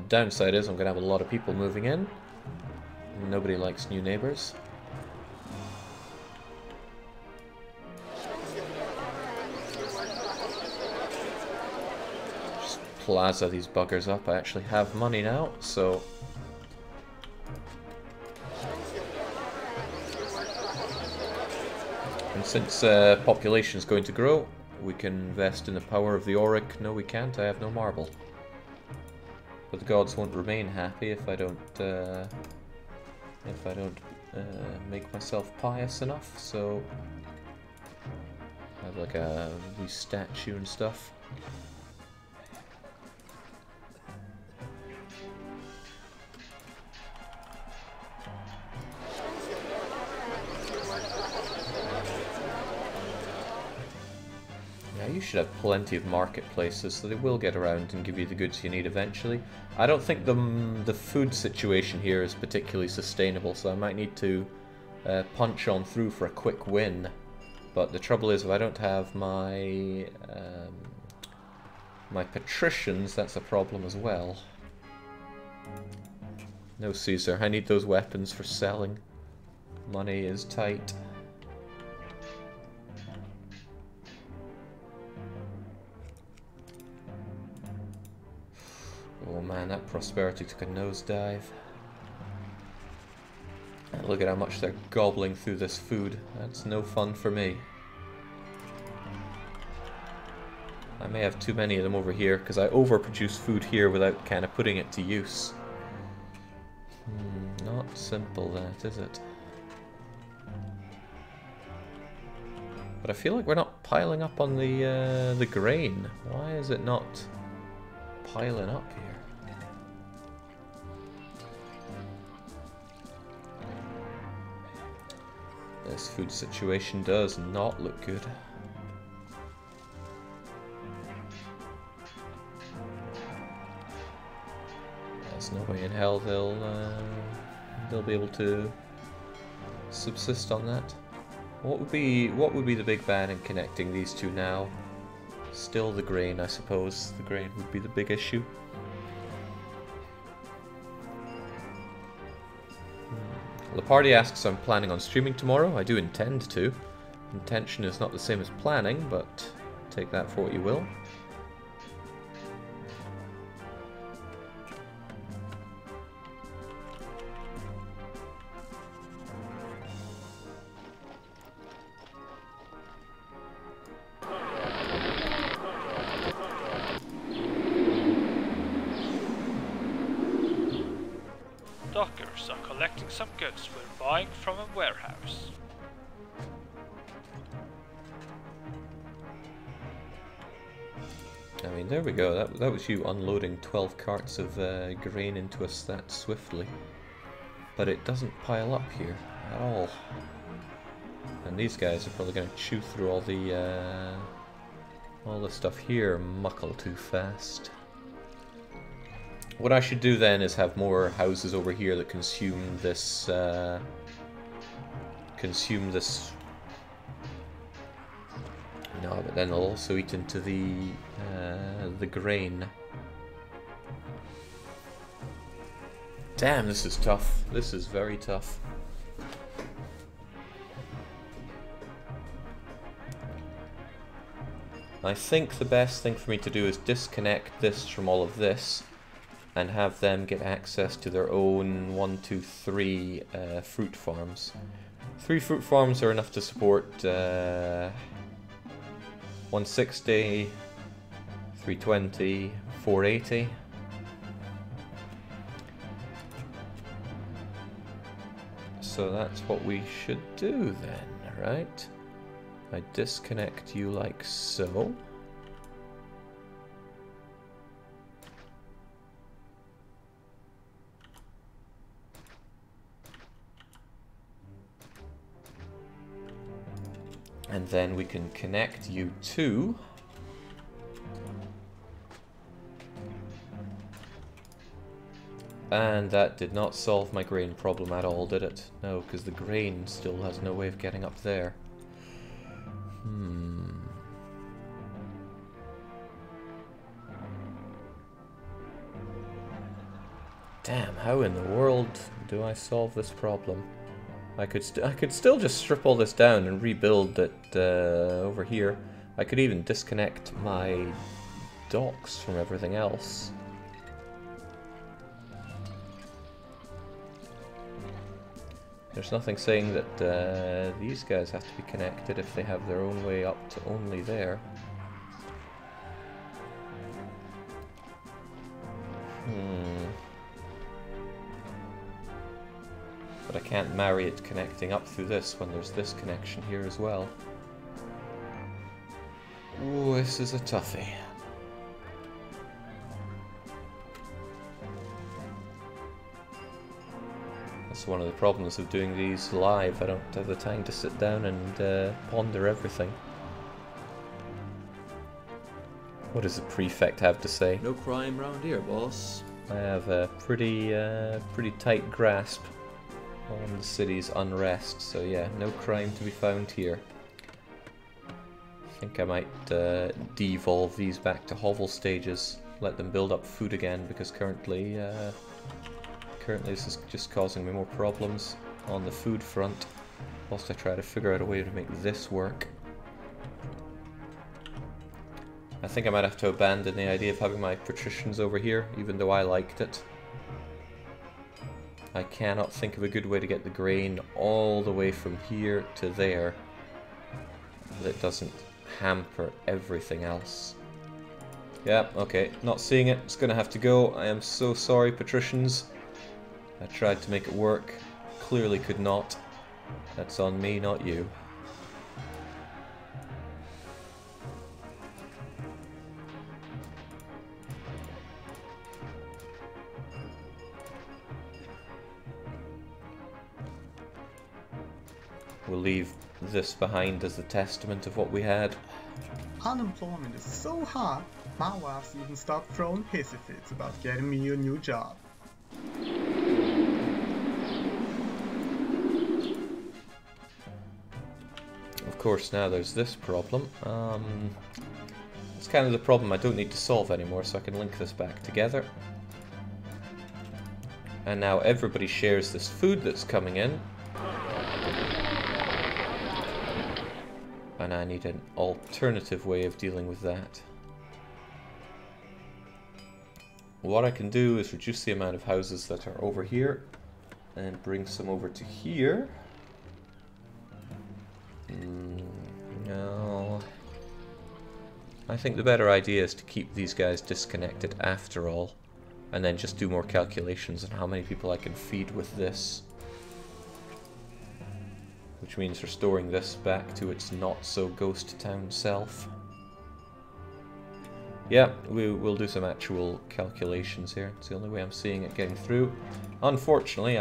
Speaker 1: Downside is I'm going to have a lot of people moving in. Nobody likes new neighbours. Just plaza these buggers up. I actually have money now, so... and since population is going to grow, we can invest in the power of the auric. No, we can't. I have no marble. But the gods won't remain happy if I don't make myself pious enough. So I have like a wee statue and stuff. You should have plenty of marketplaces, so they will get around and give you the goods you need eventually. I don't think the food situation here is particularly sustainable, so I might need to punch on through for a quick win. But the trouble is, if I don't have my my patricians, that's a problem as well. No, Caesar, I need those weapons for selling. Money is tight. Oh man, that prosperity took a nosedive. And look at how much they're gobbling through this food. That's no fun for me. I may have too many of them over here because I overproduce food here without kind of putting it to use. Not simple that, is it? But I feel like we're not piling up on the grain. Why is it not piling up here? This food situation does not look good. There's no way in hell they'll be able to subsist on that. What would be the big ban in connecting these two now? Still the grain, I suppose. The grain would be the big issue. The party asks I'm planning on streaming tomorrow. I do intend to. Intention is not the same as planning, but take that for what you will.
Speaker 8: Dockers are collecting some goods we're buying from a warehouse.
Speaker 1: I mean, there we go. That was you unloading 12 carts of grain into us that swiftly. But it doesn't pile up here at all. And these guys are probably going to chew through all the stuff here muckle too fast. What I should do then is have more houses over here that consume this no, but then they'll also eat into the grain. Damn, this is tough. This is very tough. I think the best thing for me to do is disconnect this from all of this and have them get access to their own 1, 2, 3 fruit farms. 3 fruit farms are enough to support 160, 320, 480. So that's what we should do then, right? I disconnect you like so. And then we can connect you to and that did not solve my grain problem at all, did it? No, because the grain still has no way of getting up there. Damn, how in the world do I solve this problem? I could still just strip all this down and rebuild it over here. I could even disconnect my docks from everything else. There's nothing saying that these guys have to be connected if they have their own way up to only there. But I can't marry it connecting up through this when there's this connection here as well. Ooh, this is a toughie. That's one of the problems of doing these live. I don't have the time to sit down and ponder everything. What does the prefect have to say?
Speaker 3: No crime round here, boss.
Speaker 1: I have a pretty tight grasp on the city's unrest, so yeah, no crime to be found here. I think I might devolve these back to hovel stages, let them build up food again, because currently this is just causing me more problems on the food front. whilst I try to figure out a way to make this work. I think I might have to abandon the idea of having my patricians over here, even though I liked it. I cannot think of a good way to get the grain all the way from here to there that doesn't hamper everything else. Yeah, okay, not seeing it. It's gonna have to go. I am so sorry, patricians. I tried to make it work. Clearly could not. That's on me, not you. We'll leave this behind as a testament of what we had.
Speaker 9: Unemployment is so high, my wife's even stopped throwing hissy fits about getting me a new job.
Speaker 1: Of course, now there's this problem. It's kind of the problem I don't need to solve anymore, so I can link this back together. And now everybody shares this food that's coming in. And I need an alternative way of dealing with that. What I can do is reduce the amount of houses that are over here and bring some over to here. No. I think the better idea is to keep these guys disconnected after all, and then just do more calculations on how many people I can feed with this. Which means restoring this back to its not-so-ghost town self. Yeah, we'll do some actual calculations here. It's the only way I'm seeing it getting through. Unfortunately,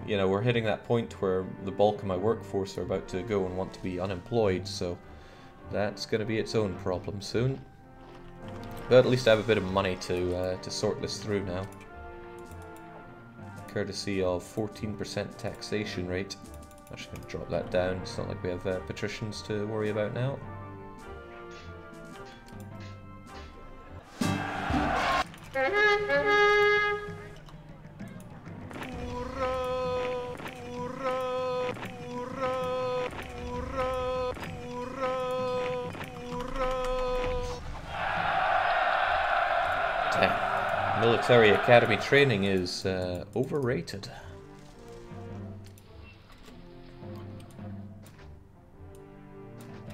Speaker 1: we're hitting that point where the bulk of my workforce are about to go and want to be unemployed, so that's going to be its own problem soon. But at least I have a bit of money to sort this through now. Courtesy of 14% taxation rate. I'm just going to drop that down. It's not like we have patricians to worry about now. Damn. Military academy training is overrated.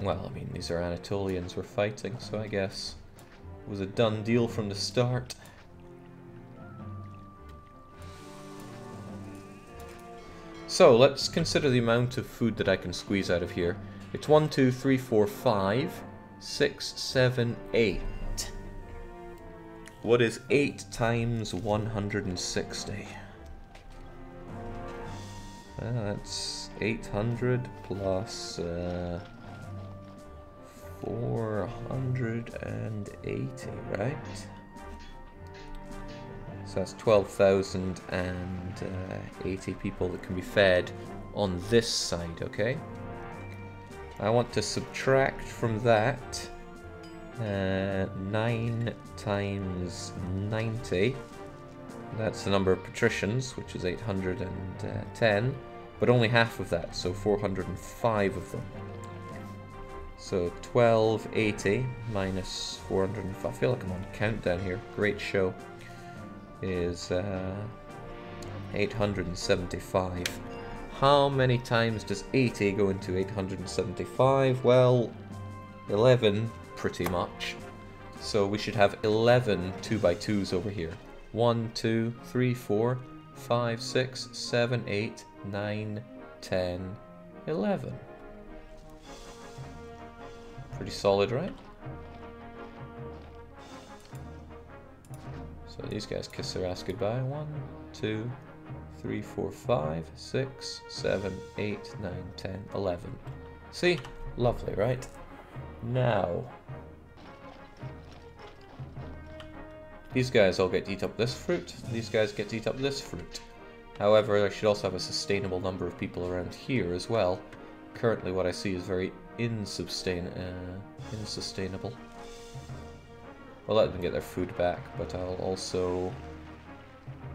Speaker 1: Well, I mean, these are Anatolians we're fighting, so I guess it was a done deal from the start. So, let's consider the amount of food that I can squeeze out of here. It's 1, 2, 3, 4, 5, 6, 7, 8. What is 8 times 160? That's 800 plus 480, right? So that's 12,080 people that can be fed on this side, okay? I want to subtract from that 9 times 90. That's the number of patricians, which is 810, but only half of that, so 405 of them. So 1280 minus 405, I feel like I'm on countdown here, great show, is 875. How many times does 80 go into 875? Well, 11 pretty much. So we should have 11 2x2s over here. 1, 2, 3, 4, 5, 6, 7, 8, 9, 10, 11. Pretty solid, right? So these guys kiss their ass goodbye. 1, 2, 3, 4, 5, 6, 7, 8, 9, 10, 11. See? Lovely, right? Now, these guys all get to eat up this fruit. These guys get to eat up this fruit. However, I should also have a sustainable number of people around here as well. Currently what I see is very insustainable. I'll let them get their food back, but I'll also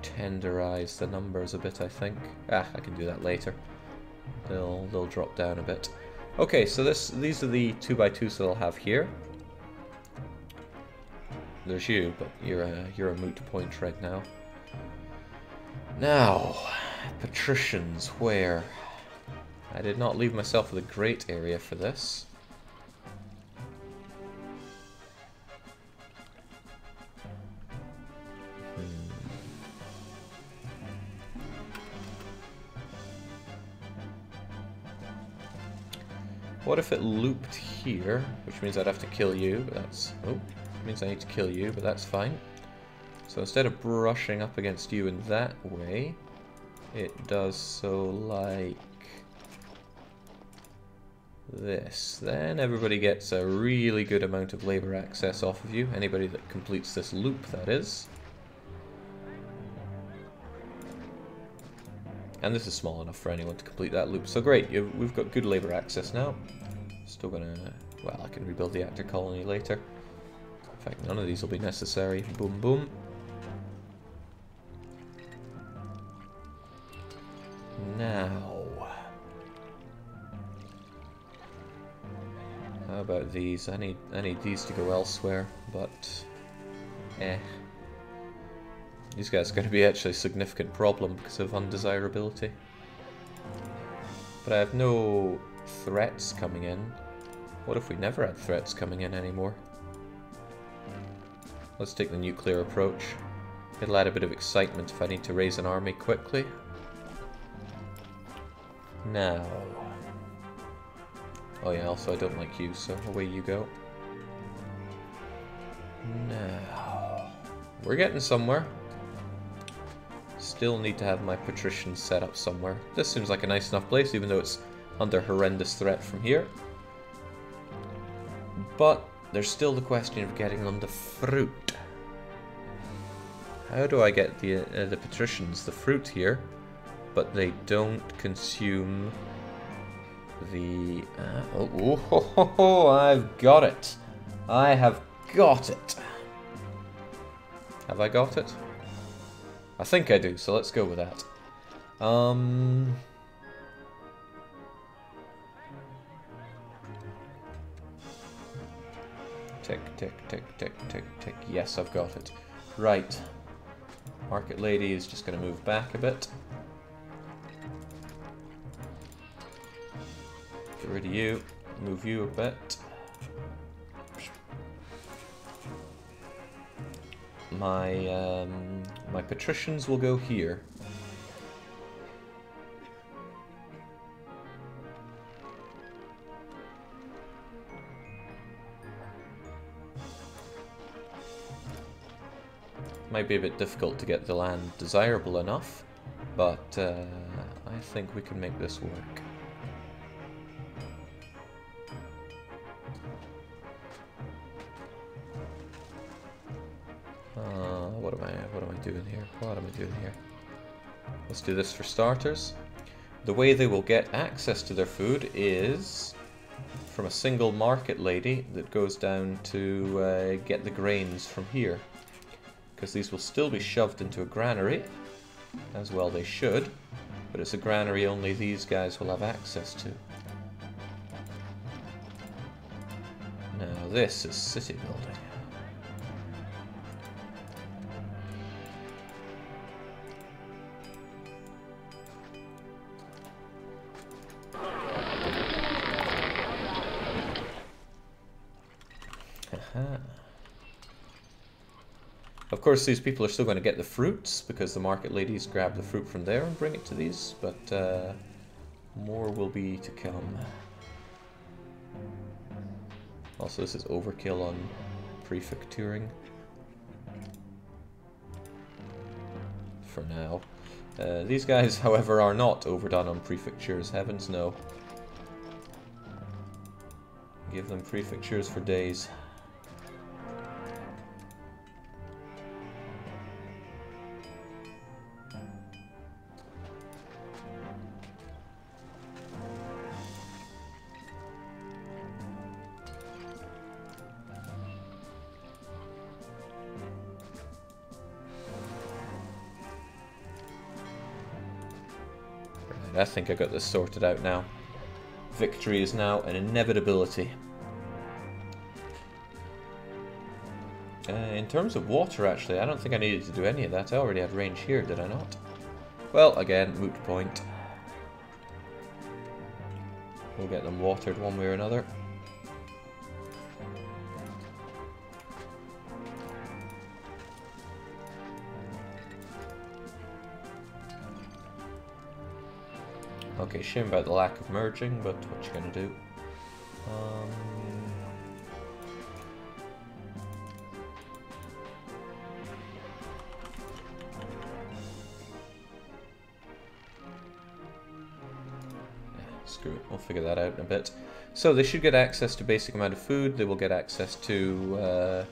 Speaker 1: tenderize the numbers a bit, I think. I can do that later. they'll drop down a bit. Okay, so these are the 2x2s that I'll have here. There's you, but you're a moot point right now. Now, Patricians, where? I did not leave myself with a great area for this. What if it looped here, which means I'd have to kill you, but that's... Oh, means I need to kill you, but that's fine. So instead of brushing up against you in that way, it does so like this. Then everybody gets a really good amount of labor access off of you. Anybody that completes this loop, that is. And this is small enough for anyone to complete that loop. So great, we've got good labor access now. Still gonna... Well, I can rebuild the actor colony later. In fact, none of these will be necessary. Boom, boom. Now... How about these? I need these to go elsewhere, but... These guys are going to be actually a significant problem because of undesirability. But I have no threats coming in. What if we never had threats coming in anymore? Let's take the nuclear approach. It'll add a bit of excitement if I need to raise an army quickly. Now... Oh yeah, also I don't like you, so away you go. Now... We're getting somewhere. Still need to have my patricians set up somewhere. This seems like a nice enough place, even though it's under horrendous threat from here. But there's still the question of getting them the fruit. How do I get the patricians the fruit here, but they don't consume the... I've got it. I have got it. Have I got it? I think I do, so let's go with that. Tick, tick, tick, tick, tick, tick. Yes, I've got it. Right. Market Lady is just going to move back a bit. Get rid of you. Move you a bit. My patricians will go here. Might be a bit difficult to get the land desirable enough, but I think we can make this work. What am I doing here? What am I doing here? Let's do this for starters. The way they will get access to their food is from a single market lady that goes down to get the grains from here. Because these will still be shoved into a granary, as well they should, but it's a granary only these guys will have access to. Now this is city building. Of course, these people are still going to get the fruits, because the market ladies grab the fruit from there and bring it to these, but more will be to come. Also, this is overkill on prefecturing. For now. These guys, however, are not overdone on prefectures, heavens no. Give them prefectures for days. Right, I think I got this sorted out now. Victory is now an inevitability. In terms of water, actually, I don't think I needed to do any of that. I already had range here, did I not? Well, again, moot point. We'll get them watered one way or another. Okay, shame about the lack of merging, but what you gonna do? Screw it, we'll figure that out in a bit. So they should get access to basic amount of food. They will get access to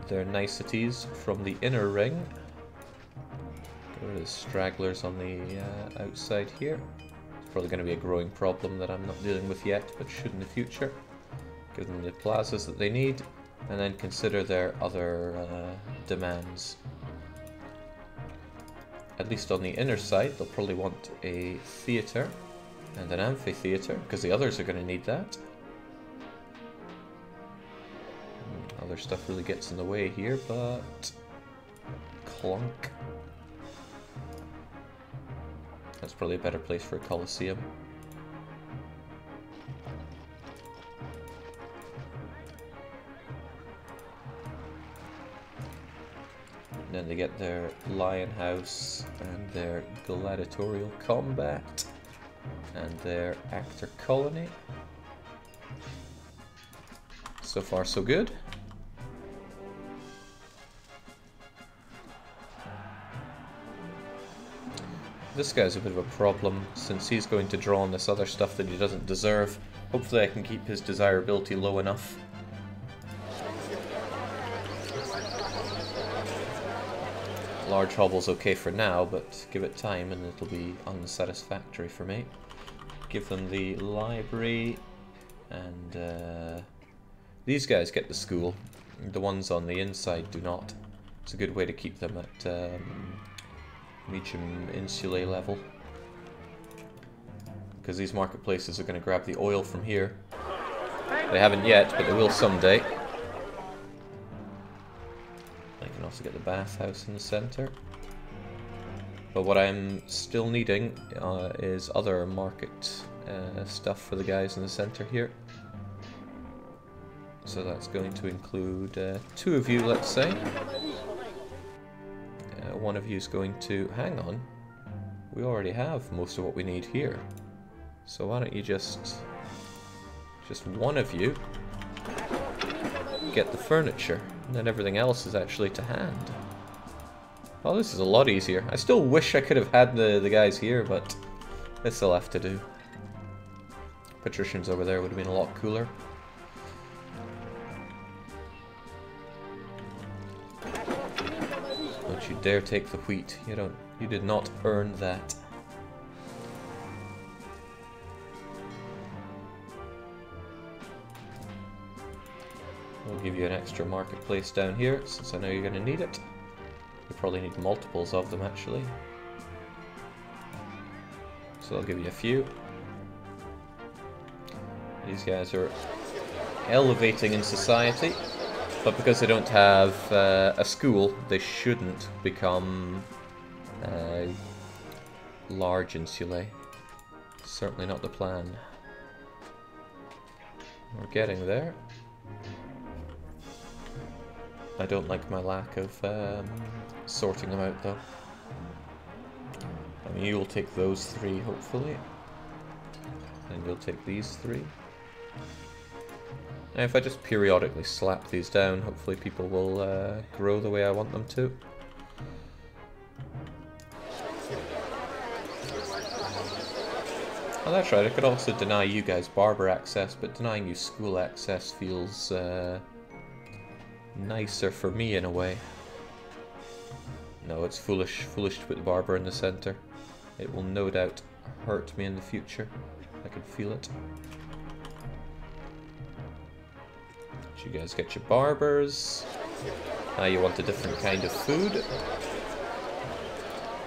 Speaker 1: their niceties from the inner ring. There's stragglers on the outside here. It's probably going to be a growing problem that I'm not dealing with yet, but should in the future. Give them the plazas that they need, and then consider their other demands. At least on the inner side, they'll probably want a theatre and an amphitheatre, because the others are going to need that. Other stuff really gets in the way here, but... clunk. That's probably a better place for a Colosseum. And then they get their Lion House and their Gladiatorial Combat and their Actor Colony. So far so good. This guy's a bit of a problem, since he's going to draw on this other stuff that he doesn't deserve. Hopefully I can keep his desirability low enough. Large hobble's okay for now, but give it time and it'll be unsatisfactory for me. Give them the library, and these guys get the school. The ones on the inside do not. It's a good way to keep them at medium insulae level, because these marketplaces are going to grab the oil from here. They haven't yet, but they will someday. I can also get the bathhouse in the center, but what I'm still needing is other market stuff for the guys in the center here. So that's going to include 2 of you, let's say. One of you is going to... hang on. We already have most of what we need here. So why don't you just one of you get the furniture, and then everything else is actually to hand. Oh, this is a lot easier. I still wish I could have had the guys here, but this'll have to do. Patricians over there would have been a lot cooler. Don't you dare take the wheat. You did not earn that. We'll give you an extra marketplace down here, since I know you're going to need it. You probably need multiples of them, actually. So I'll give you a few. These guys are elevating in society. But because they don't have a school, they shouldn't become large insulae. Certainly not the plan. We're getting there. I don't like my lack of sorting them out, though. I mean, you'll take those 3, hopefully. And you'll take these 3. And if I just periodically slap these down, hopefully people will grow the way I want them to. Oh, that's right, I could also deny you guys barber access, but denying you school access feels nicer for me in a way. No, it's foolish to put the barber in the center. It will no doubt hurt me in the future. I can feel it. You guys get your barbers. Now you want a different kind of food.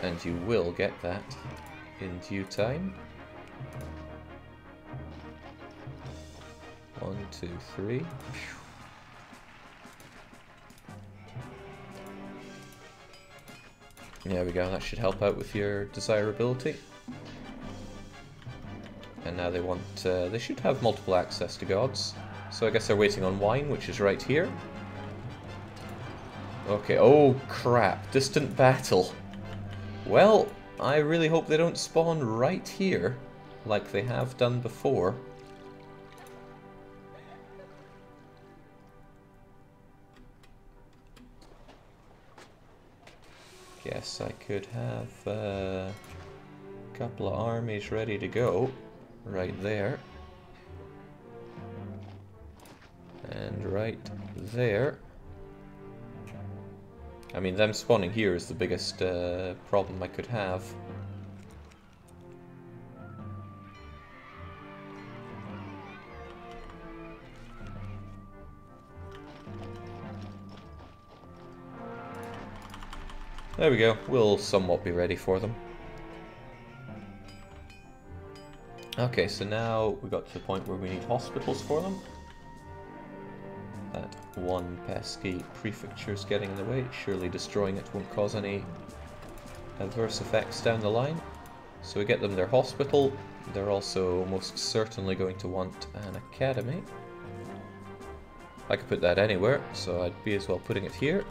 Speaker 1: And you will get that in due time. 1, 2, 3. There we go, that should help out with your desirability. And now they want, they should have multiple access to gods. So I guess they're waiting on wine, which is right here. Okay, oh crap, distant battle. Well, I really hope they don't spawn right here, like they have done before. Guess I could have a couple of armies ready to go right there. And right there. I mean, them spawning here is the biggest problem I could have. There we go, we'll somewhat be ready for them. Okay, so now we got to the point where we need hospitals for them. That one pesky prefecture is getting in the way. Surely destroying it won't cause any adverse effects down the line. So we get them their hospital. They're also most certainly going to want an academy. I could put that anywhere, so I'd be as well putting it here.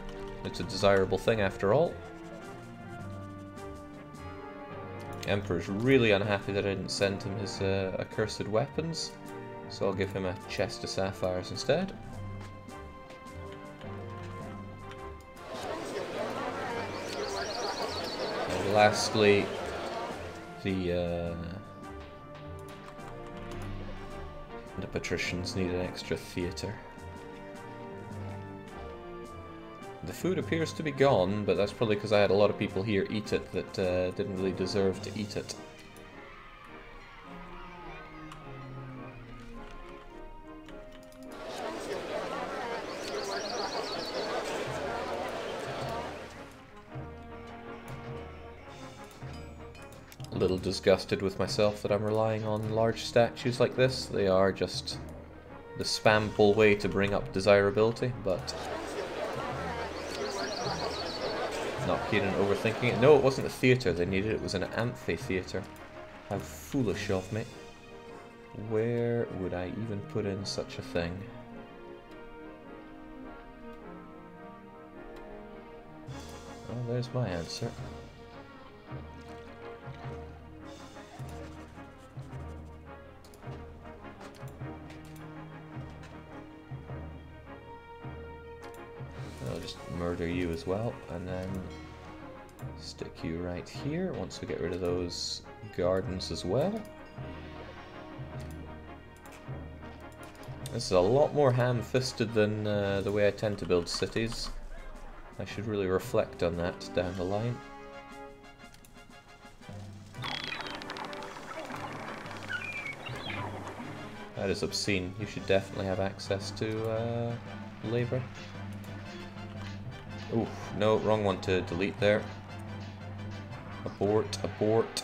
Speaker 1: It's a desirable thing after all. Emperor's really unhappy that I didn't send him his accursed weapons, so I'll give him a chest of sapphires instead. And lastly, the Patricians need an extra theatre. The food appears to be gone, but that's probably because I had a lot of people here eat it that didn't really deserve to eat it. A little disgusted with myself that I'm relying on large statues like this. They are just the spamful way to bring up desirability, but not keen on overthinking it. No, it wasn't a theatre they needed, it was an amphitheatre. How foolish of me. Where would I even put in such a thing? Well, there's my answer. I'll just murder you as well, and then stick you right here once we get rid of those gardens as well. This is a lot more ham-fisted than the way I tend to build cities. I should really reflect on that down the line. That is obscene. You should definitely have access to labour. Oof, no, wrong one to delete there. Abort, abort.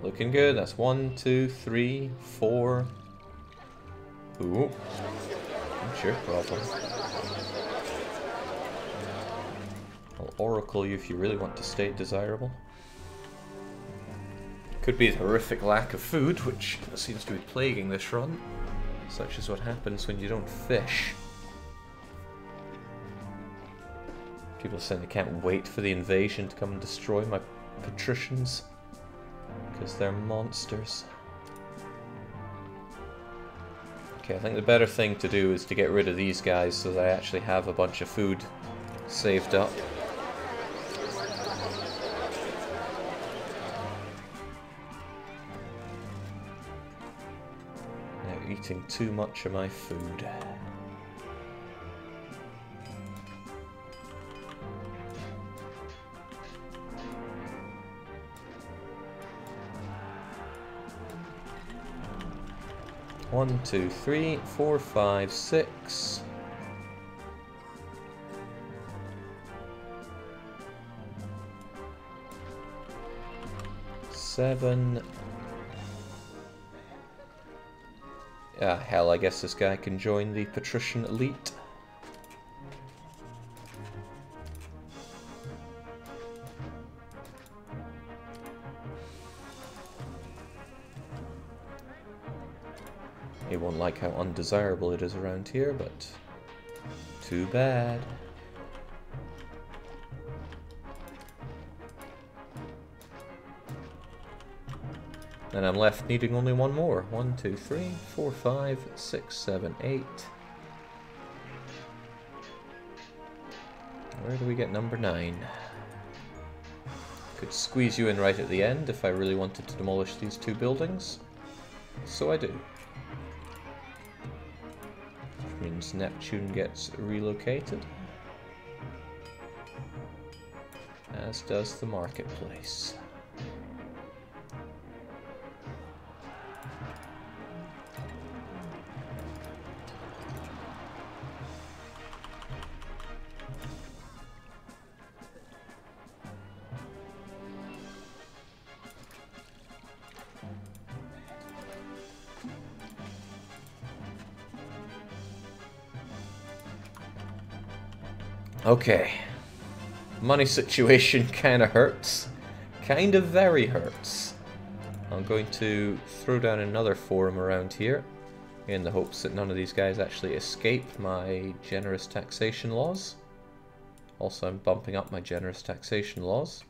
Speaker 1: Looking good. That's 1, 2, 3, 4. Ooh. What's your problem? I'll oracle you if you really want to stay desirable. Could be a horrific lack of food, which seems to be plaguing this run. Such is what happens when you don't fish. People saying they can't wait for the invasion to come and destroy my patricians. Because they're monsters. Okay, I think the better thing to do is to get rid of these guys so that I actually have a bunch of food saved up. eating too much of my food. One, two, three, 4, 5, 6. 7. Ah, hell, I guess this guy can join the Patrician elite. He won't like how undesirable it is around here, but too bad. And I'm left needing only one more. 1, 2, 3, 4, 5, 6, 7, 8. Where do we get number 9? Could squeeze you in right at the end if I really wanted to demolish these 2 buildings. So I do. Which means Neptune gets relocated. As does the marketplace. Okay, money situation kind of hurts, kind of very hurts. I'm going to throw down another forum around here in the hopes that none of these guys actually escape my generous taxation laws. Also, I'm bumping up my generous taxation laws.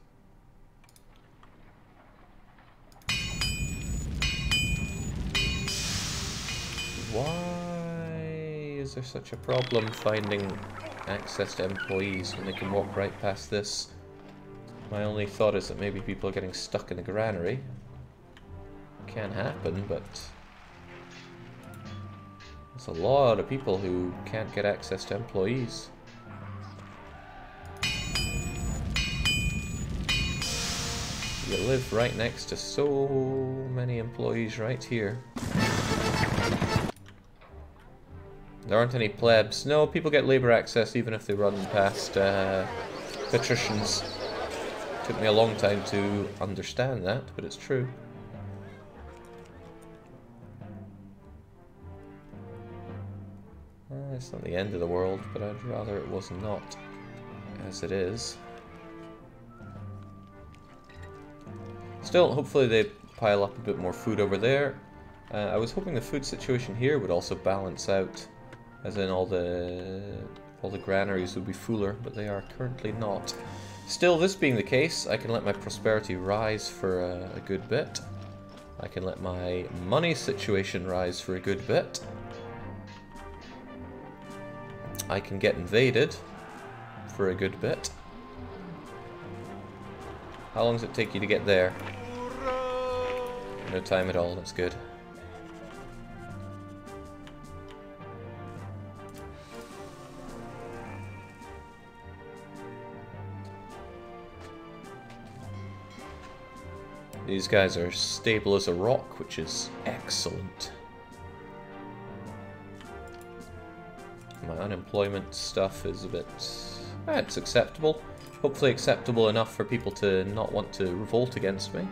Speaker 1: Why is there such a problem finding access to employees when they can walk right past this? My only thought is that maybe people are getting stuck in the granary. Can happen, but there's a lot of people who can't get access to employees. You live right next to so many employees right here. There aren't any plebs. No, people get labour access even if they run past patricians. Took me a long time to understand that, but it's true. It's not the end of the world, but I'd rather it was not as it is. Still, hopefully they pile up a bit more food over there. I was hoping the food situation here would also balance out, as in all the granaries would be fuller, but they are currently not. Still, this being the case, I can let my prosperity rise for a good bit. I can let my money situation rise for a good bit. I can get invaded for a good bit. How long does it take you to get there? No time at all, that's good. These guys are stable as a rock, which is excellent. My unemployment stuff is a bit... it's acceptable. Hopefully acceptable enough for people to not want to revolt against me.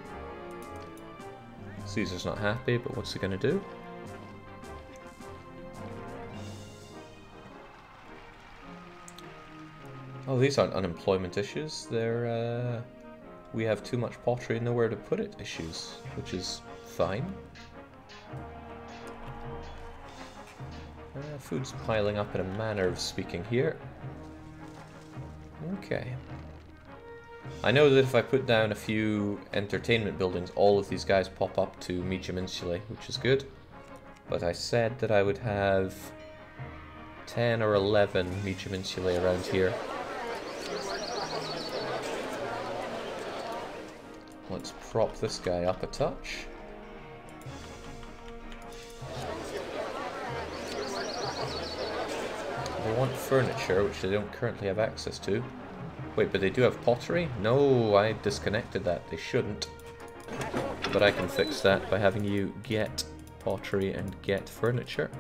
Speaker 1: Caesar's not happy, but what's he going to do? Oh, these aren't unemployment issues. They're, we have too much pottery and nowhere to put it issues, which is fine. Food's piling up in a manner of speaking here. Okay. I know that if I put down a few entertainment buildings, all of these guys pop up to Medium Insulae, which is good. But I said that I would have 10 or 11 Medium Insulae around here. Let's prop this guy up a touch. They want furniture, which they don't currently have access to. Wait, but they do have pottery? No, I disconnected that. They shouldn't. But I can fix that by having you get pottery and get furniture.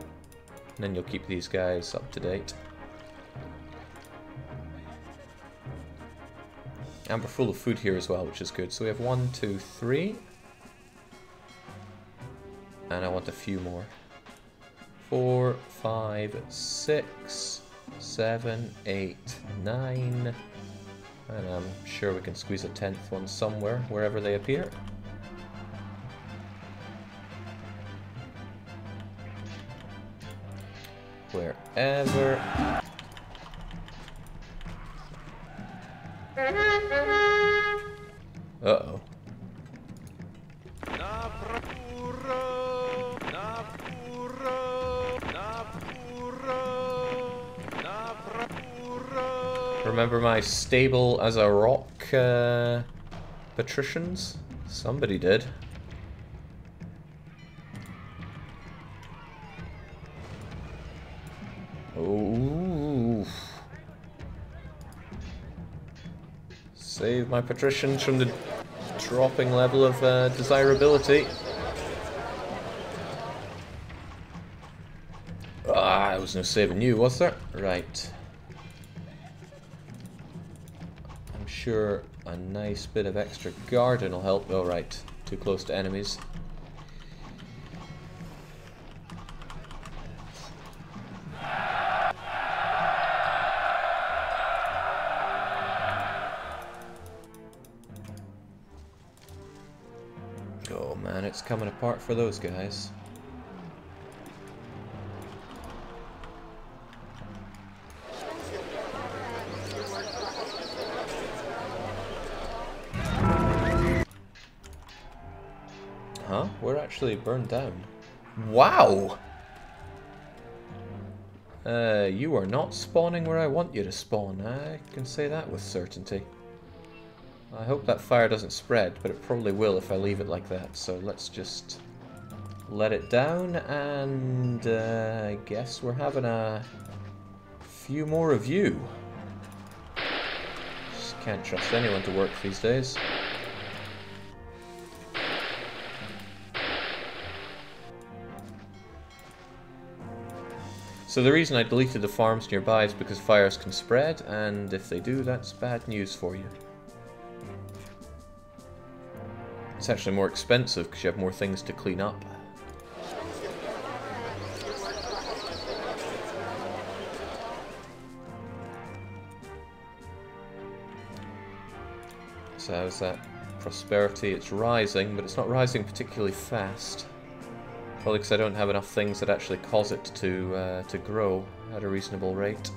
Speaker 1: And then you'll keep these guys up to date. And we're full of food here as well, which is good. So we have 1, 2, 3. And I want a few more. 4, 5, 6, 7, 8, 9. And I'm sure we can squeeze a 10th one somewhere, wherever they appear. Wherever. Uh-oh. Remember my stable as a rock, Patricians? Somebody did. Oh. Save my Patricians from the dropping level of desirability. Ah, I was no saving you, was there? Right. I'm sure a nice bit of extra garden will help. Oh, right. Too close to enemies. Oh man, it's coming apart for those guys. Huh? We're actually burned down. Wow! You are not spawning where I want you to spawn. I can say that with certainty. I hope that fire doesn't spread, but it probably will if I leave it like that. So let's just let it down, and I guess we're having a few more of you. Just can't trust anyone to work these days. So the reason I deleted the farms nearby is because fires can spread, and if they do, that's bad news for you. It's actually more expensive because you have more things to clean up. So how's that prosperity? It's rising, but it's not rising particularly fast. Probably because I don't have enough things that actually cause it to grow at a reasonable rate.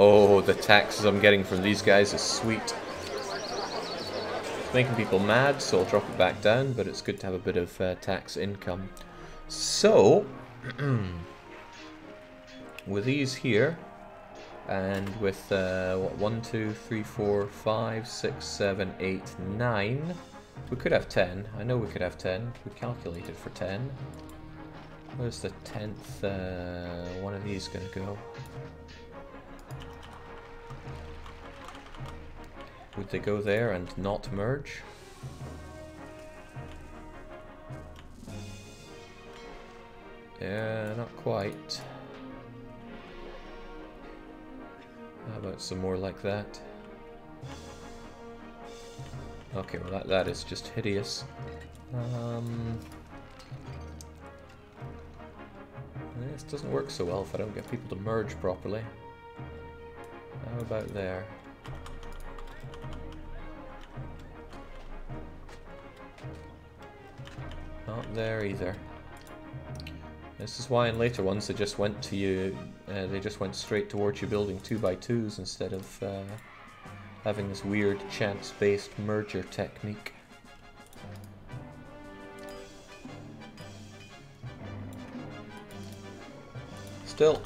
Speaker 1: Oh, the taxes I'm getting from these guys is sweet. It's making people mad, so I'll drop it back down, but it's good to have a bit of tax income. So, with these here, and with, what, 1, 2, 3, 4, 5, 6, 7, 8, 9, we could have 10. I know we could have 10. We calculated for 10. Where's the 10th one of these going to go? Would they go there and not merge? Yeah, not quite. How about some more like that? Okay, well that is just hideous. This doesn't work so well if I don't get people to merge properly. How about there? Not there either. This is why in later ones they just went to you, they just went straight towards you building 2x2s instead of having this weird chance-based merger technique. Still,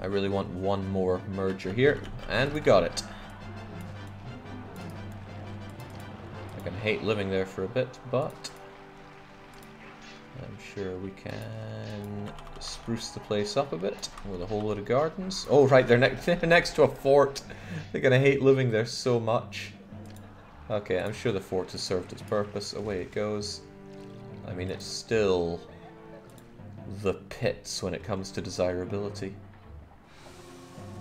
Speaker 1: I really want one more merger here, and we got it. I'm gonna hate living there for a bit, but I'm sure we can spruce the place up a bit with a whole load of gardens. Oh right, they're next to a fort. They're gonna hate living there so much. Okay, I'm sure the fort has served its purpose. Away it goes. I mean, it's still the pits when it comes to desirability.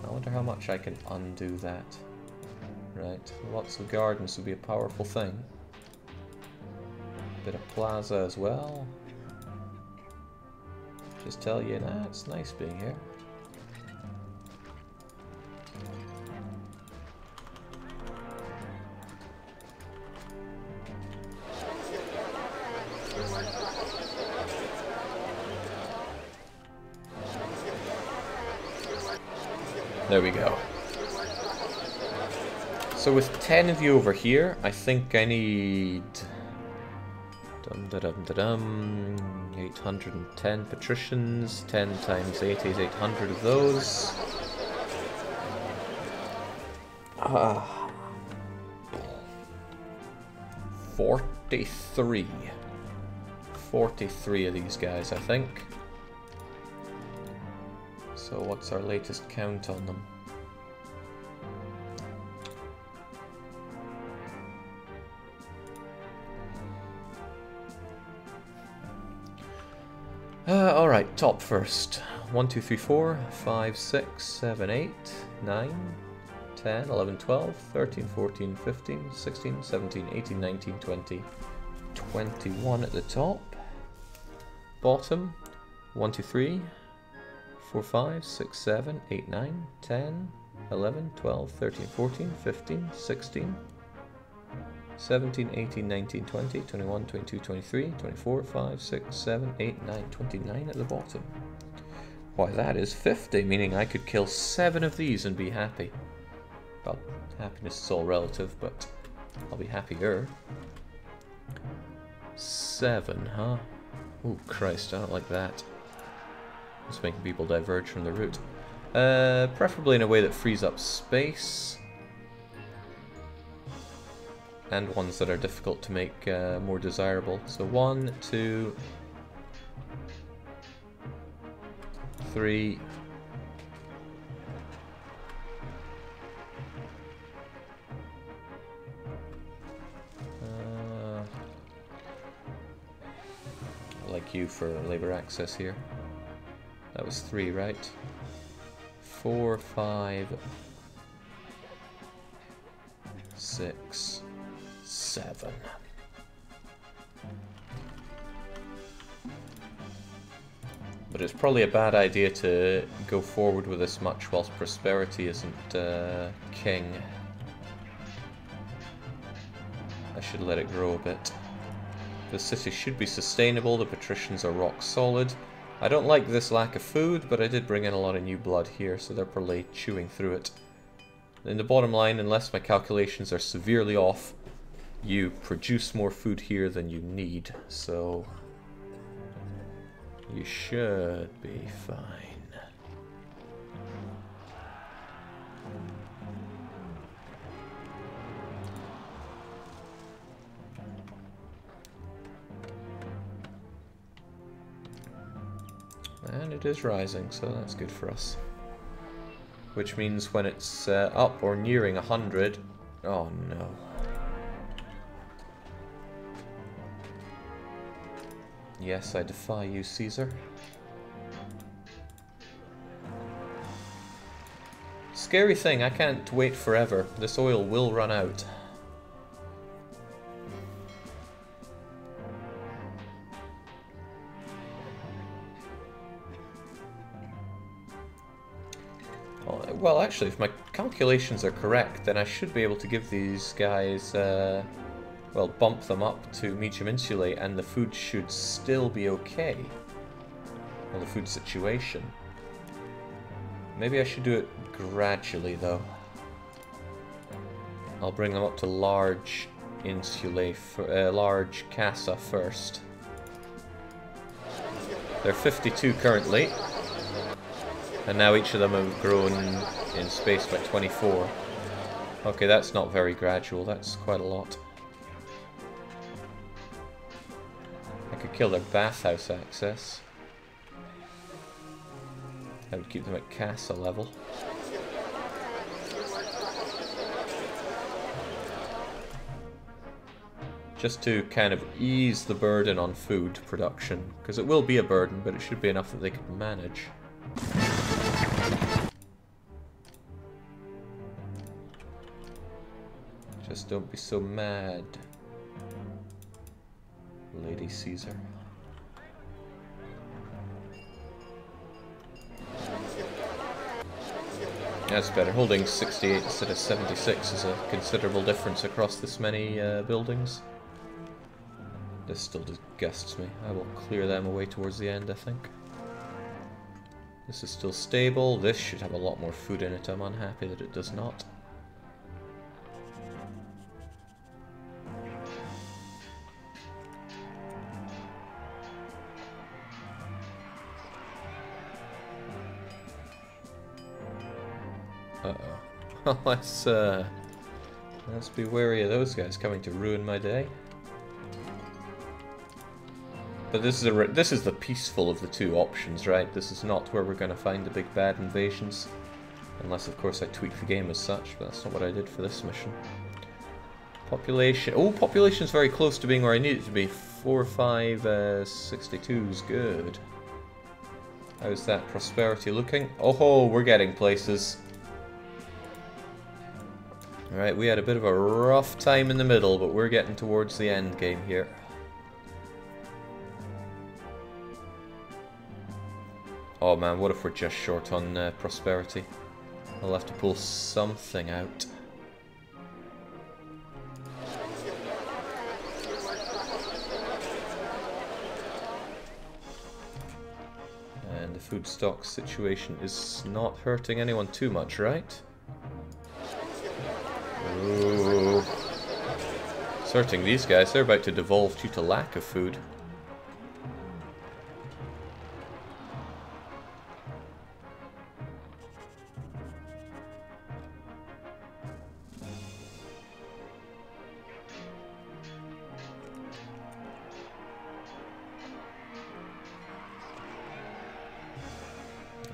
Speaker 1: I wonder how much I can undo that. Right, lots of gardens would be a powerful thing. Bit of plaza as well. Just tell you, nah, it's nice being here. There we go. So with 10 of you over here, I think I need 810 patricians. 10 times 8 is 800 of those. 43. 43 of these guys, I think. So what's our latest count on them? Alright, top first. 1, 2, 3, 4, 5, 6, 7, 8, 9, 10, 11, 12, 13, 14, 15, 16, 17, 18, 19, 20, 21 at the top. Bottom, 1, 2, 3, 4, 5, 6, 7, 8, 9, 10, 11, 12, 13, 14, 15, 16, 17, 18, 19, 20, 21, 22, 23, 24, 5, 6, 7, 8, 9, 29 at the bottom. Why, that is 50, meaning I could kill 7 of these and be happy. Well, happiness is all relative, but I'll be happier. 7, huh? Oh, Christ, I don't like that. It's making people diverge from the route. Preferably in a way that frees up space. And ones that are difficult to make more desirable. So 1, 2, 3. Like you for labor access here. That was 3, right? 4, 5, 6, 7. But it's probably a bad idea to go forward with this much whilst prosperity isn't king. I should let it grow a bit. The city should be sustainable, the patricians are rock solid. I don't like this lack of food, but I did bring in a lot of new blood here, so they're probably chewing through it. In the bottom line, unless my calculations are severely off, you produce more food here than you need, so you should be fine. And it is rising, so that's good for us. Which means when it's up or nearing 100... Oh no. Yes, I defy you, Caesar. Scary thing, I can't wait forever. This oil will run out. Well, actually, if my calculations are correct, then I should be able to give these guys, well, bump them up to medium insulate, and the food should still be okay. Well, the food situation. Maybe I should do it gradually, though. I'll bring them up to large insulate, large casa first. They're 52 currently. And now each of them have grown in space by 24. Okay, that's not very gradual, that's quite a lot. I could kill their bathhouse access. I would keep them at castle level. Just to kind of ease the burden on food production, because it will be a burden, but it should be enough that they can manage. Just don't be so mad, Lady Caesar. That's better. Holding 68 instead of 76 is a considerable difference across this many buildings. This still disgusts me. I will clear them away towards the end, I think. This is still stable. This should have a lot more food in it. I'm unhappy that it does not. Uh-oh. Let's be wary of those guys coming to ruin my day. But this is the peaceful of the two options, right? This is not where we're going to find the big bad invasions. Unless, of course, I tweak the game as such, but that's not what I did for this mission. Population. Oh, population's very close to being where I need it to be. 4, 5, 62 is good. How's that prosperity looking? Oh, we're getting places. Alright, we had a bit of a rough time in the middle, but we're getting towards the end game here. Oh man, what if we're just short on prosperity? I'll have to pull something out. And the food stock situation is not hurting anyone too much, right? Ooh. It's hurting these guys. They're about to devolve due to lack of food.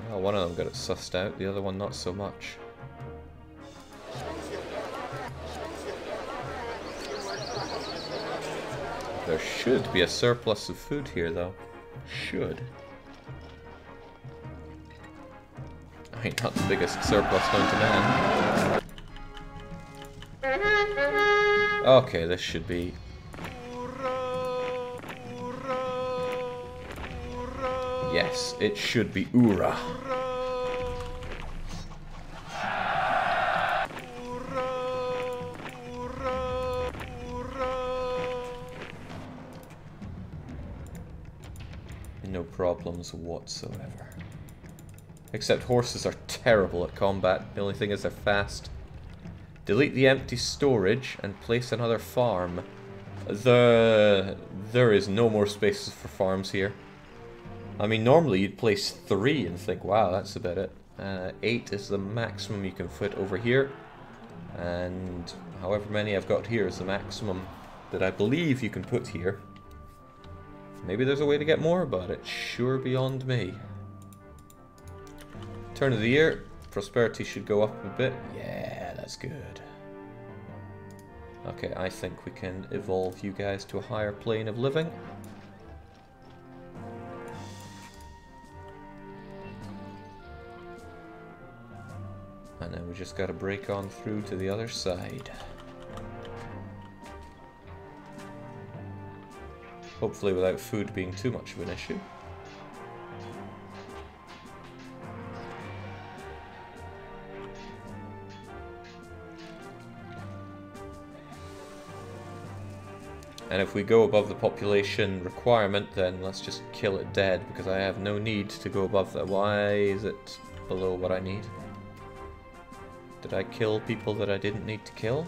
Speaker 1: Oh, one of them got it sussed out, the other one not so much. There should be a surplus of food here, though. Should. I mean, not the biggest surplus known to man. Okay, this should be... Yes, it should be Ura. No problems whatsoever. Except horses are terrible at combat. The only thing is they're fast. Delete the empty storage and place another farm. There is no more spaces for farms here. I mean, normally you'd place 3 and think, wow, that's about it. 8 is the maximum you can fit over here. And however many I've got here is the maximum that I believe you can put here. Maybe there's a way to get more, but it's sure beyond me. Turn of the year. Prosperity should go up a bit. Yeah, that's good. Okay, I think we can evolve you guys to a higher plane of living. And then we just gotta break on through to the other side. Hopefully without food being too much of an issue. And if we go above the population requirement, then let's just kill it dead, because I have no need to go above that. Why is it below what I need? Did I kill people that I didn't need to kill?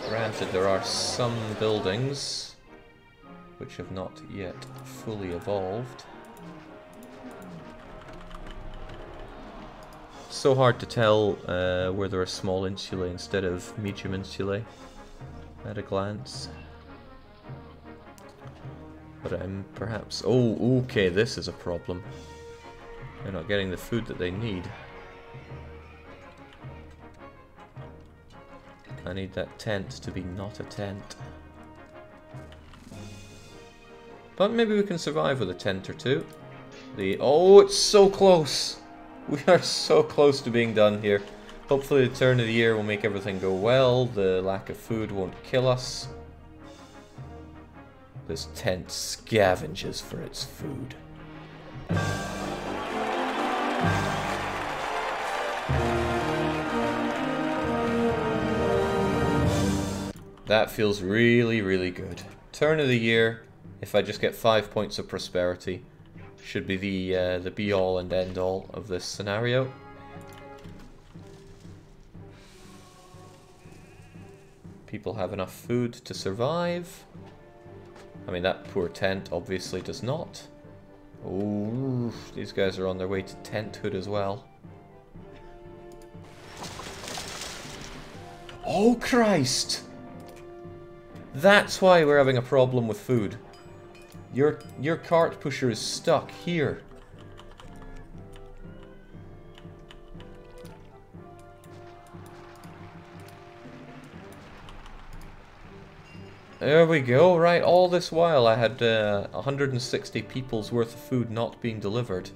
Speaker 1: Granted, there are some buildings which have not yet fully evolved. So hard to tell where there are small insulae instead of medium insulae at a glance. But perhaps... Oh, okay, this is a problem. They're not getting the food that they need. I need that tent to be not a tent. But maybe we can survive with a tent or two. Oh, it's so close! We are so close to being done here. Hopefully the turn of the year will make everything go well. The lack of food won't kill us. This tent scavenges for its food. That feels really, really good. Turn of the year, if I just get 5 points of prosperity, should be the be-all and end-all of this scenario. People have enough food to survive. I mean, that poor tent obviously does not. Oh, these guys are on their way to tenthood as well. Oh, Christ! That's why we're having a problem with food. Your cart pusher is stuck here. There we go. Right, all this while I had 160 people's worth of food not being delivered.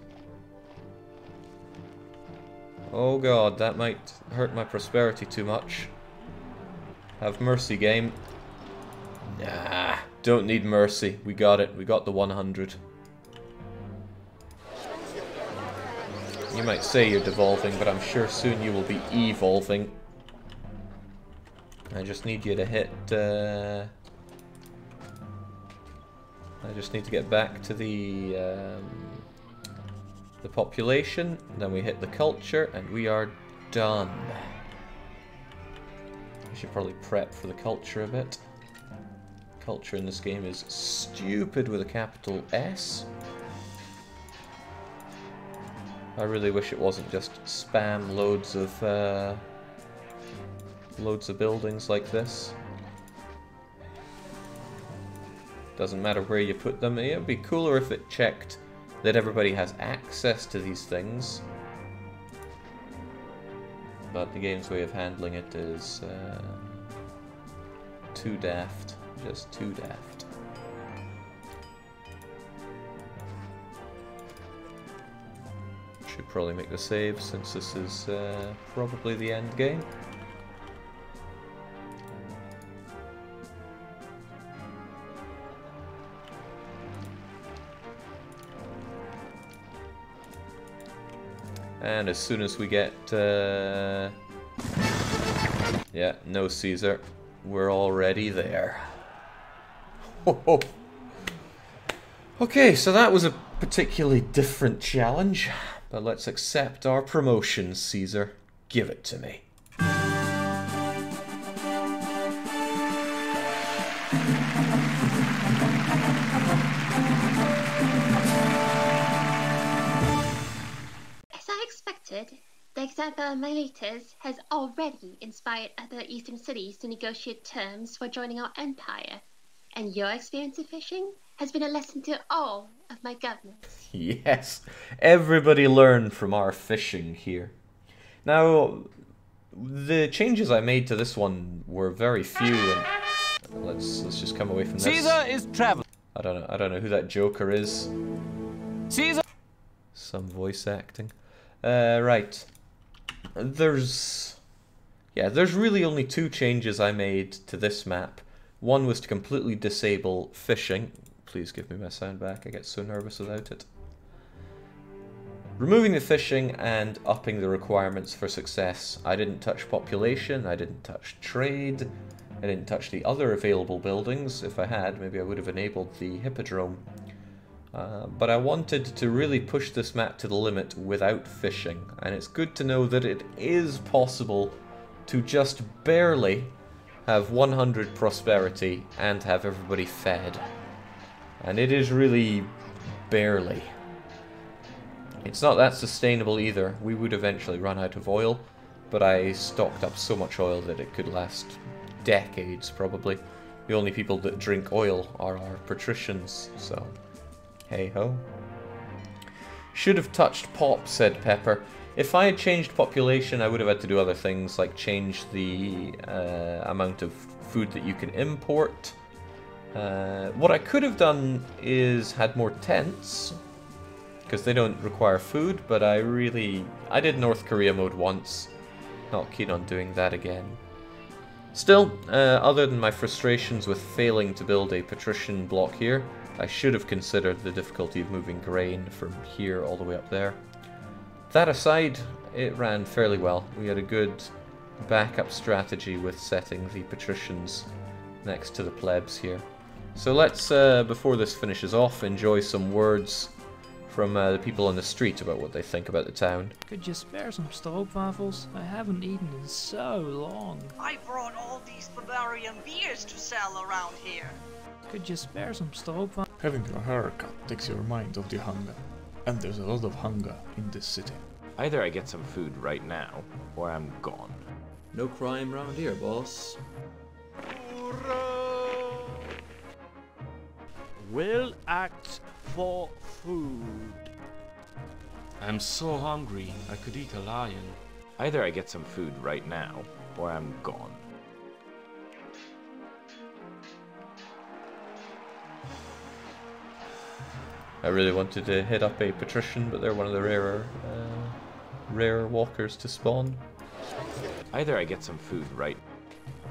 Speaker 1: Oh god, that might hurt my prosperity too much. Have mercy, game. Nah, don't need mercy. We got it. We got the 100. You might say you're devolving, but I'm sure soon you will be evolving. I just need you to hit... I just need to get back to the population, then we hit the culture, and we are done. I should probably prep for the culture a bit. Culture in this game is stupid with a capital S. I really wish it wasn't just spam loads of buildings like this. Doesn't matter where you put them. It would be cooler if it checked that everybody has access to these things. But the game's way of handling it is too daft. Just too daft. Should probably make the save since this is probably the end game. And as soon as we get, yeah, no Caesar, we're already there. Okay, so that was a particularly different challenge, but let's accept our promotion, Caesar. Give it to me.
Speaker 2: The example of Miletus has already inspired other eastern cities to negotiate terms for joining our empire, and your experience of fishing has been a lesson to all of my governments.
Speaker 1: Yes, everybody learned from our fishing here. Now, the changes I made to this one were very few, and let's just come away from this.
Speaker 15: Caesar is traveling.
Speaker 1: I don't know who that Joker is.
Speaker 15: Caesar.
Speaker 1: Some voice acting. Right. There's really only two changes I made to this map. One was to completely disable fishing. Please give me my sound back, I get so nervous without it. Removing the fishing and upping the requirements for success. I didn't touch population, I didn't touch trade, I didn't touch the other available buildings. If I had, maybe I would have enabled the hippodrome. But I wanted to really push this map to the limit without fishing, and it's good to know that it is possible to just barely have 100 prosperity, and have everybody fed. And it is really barely. It's not that sustainable either. We would eventually run out of oil, but I stocked up so much oil that it could last decades probably. The only people that drink oil are our patricians, so hey ho. Should have touched pop, said Pepper. If I had changed population, I would have had to do other things, like change the amount of food that you can import. What I could have done is had more tents, because they don't require food, but I did North Korea mode once. Not keen on doing that again. Still, other than my frustrations with failing to build a Patrician block here, I should have considered the difficulty of moving grain from here all the way up there. That aside, it ran fairly well. We had a good backup strategy with setting the Patricians next to the plebs here. So let's, before this finishes off, enjoy some words from the people on the street about what they think about the town.
Speaker 4: Could you spare some stroopwafels? I haven't eaten in so long.
Speaker 10: I brought all these Bavarian beers to sell around here.
Speaker 4: Could you spare some stroopwafels?
Speaker 16: Having a haircut takes your mind off the hunger. And there's a lot of hunger in this city.
Speaker 7: Either I get some food right now, or I'm gone.
Speaker 3: No crime round here, boss.
Speaker 17: Will act for food.
Speaker 18: I'm so hungry, I could eat a lion.
Speaker 7: Either I get some food right now, or I'm gone.
Speaker 1: I really wanted to hit up a Patrician, but they're one of the rarer walkers to spawn.
Speaker 7: Either I get some food right.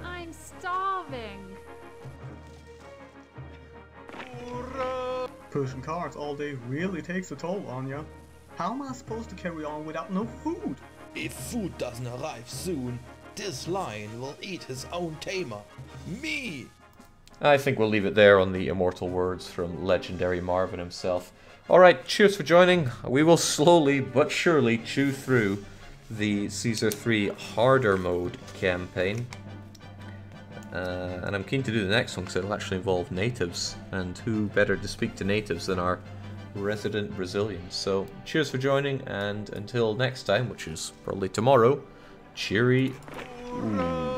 Speaker 11: I'm starving.
Speaker 9: Pushing carts all day really takes a toll on ya. How am I supposed to carry on without no food?
Speaker 12: If food doesn't arrive soon, this lion will eat his own tamer. Me!
Speaker 1: I think we'll leave it there on the immortal words from legendary Marvin himself. Alright, cheers for joining. We will slowly but surely chew through the Caesar 3 harder mode campaign. And I'm keen to do the next one because it'll actually involve natives. And who better to speak to natives than our resident Brazilians. So, cheers for joining, and until next time, which is probably tomorrow, cheery. Ooh.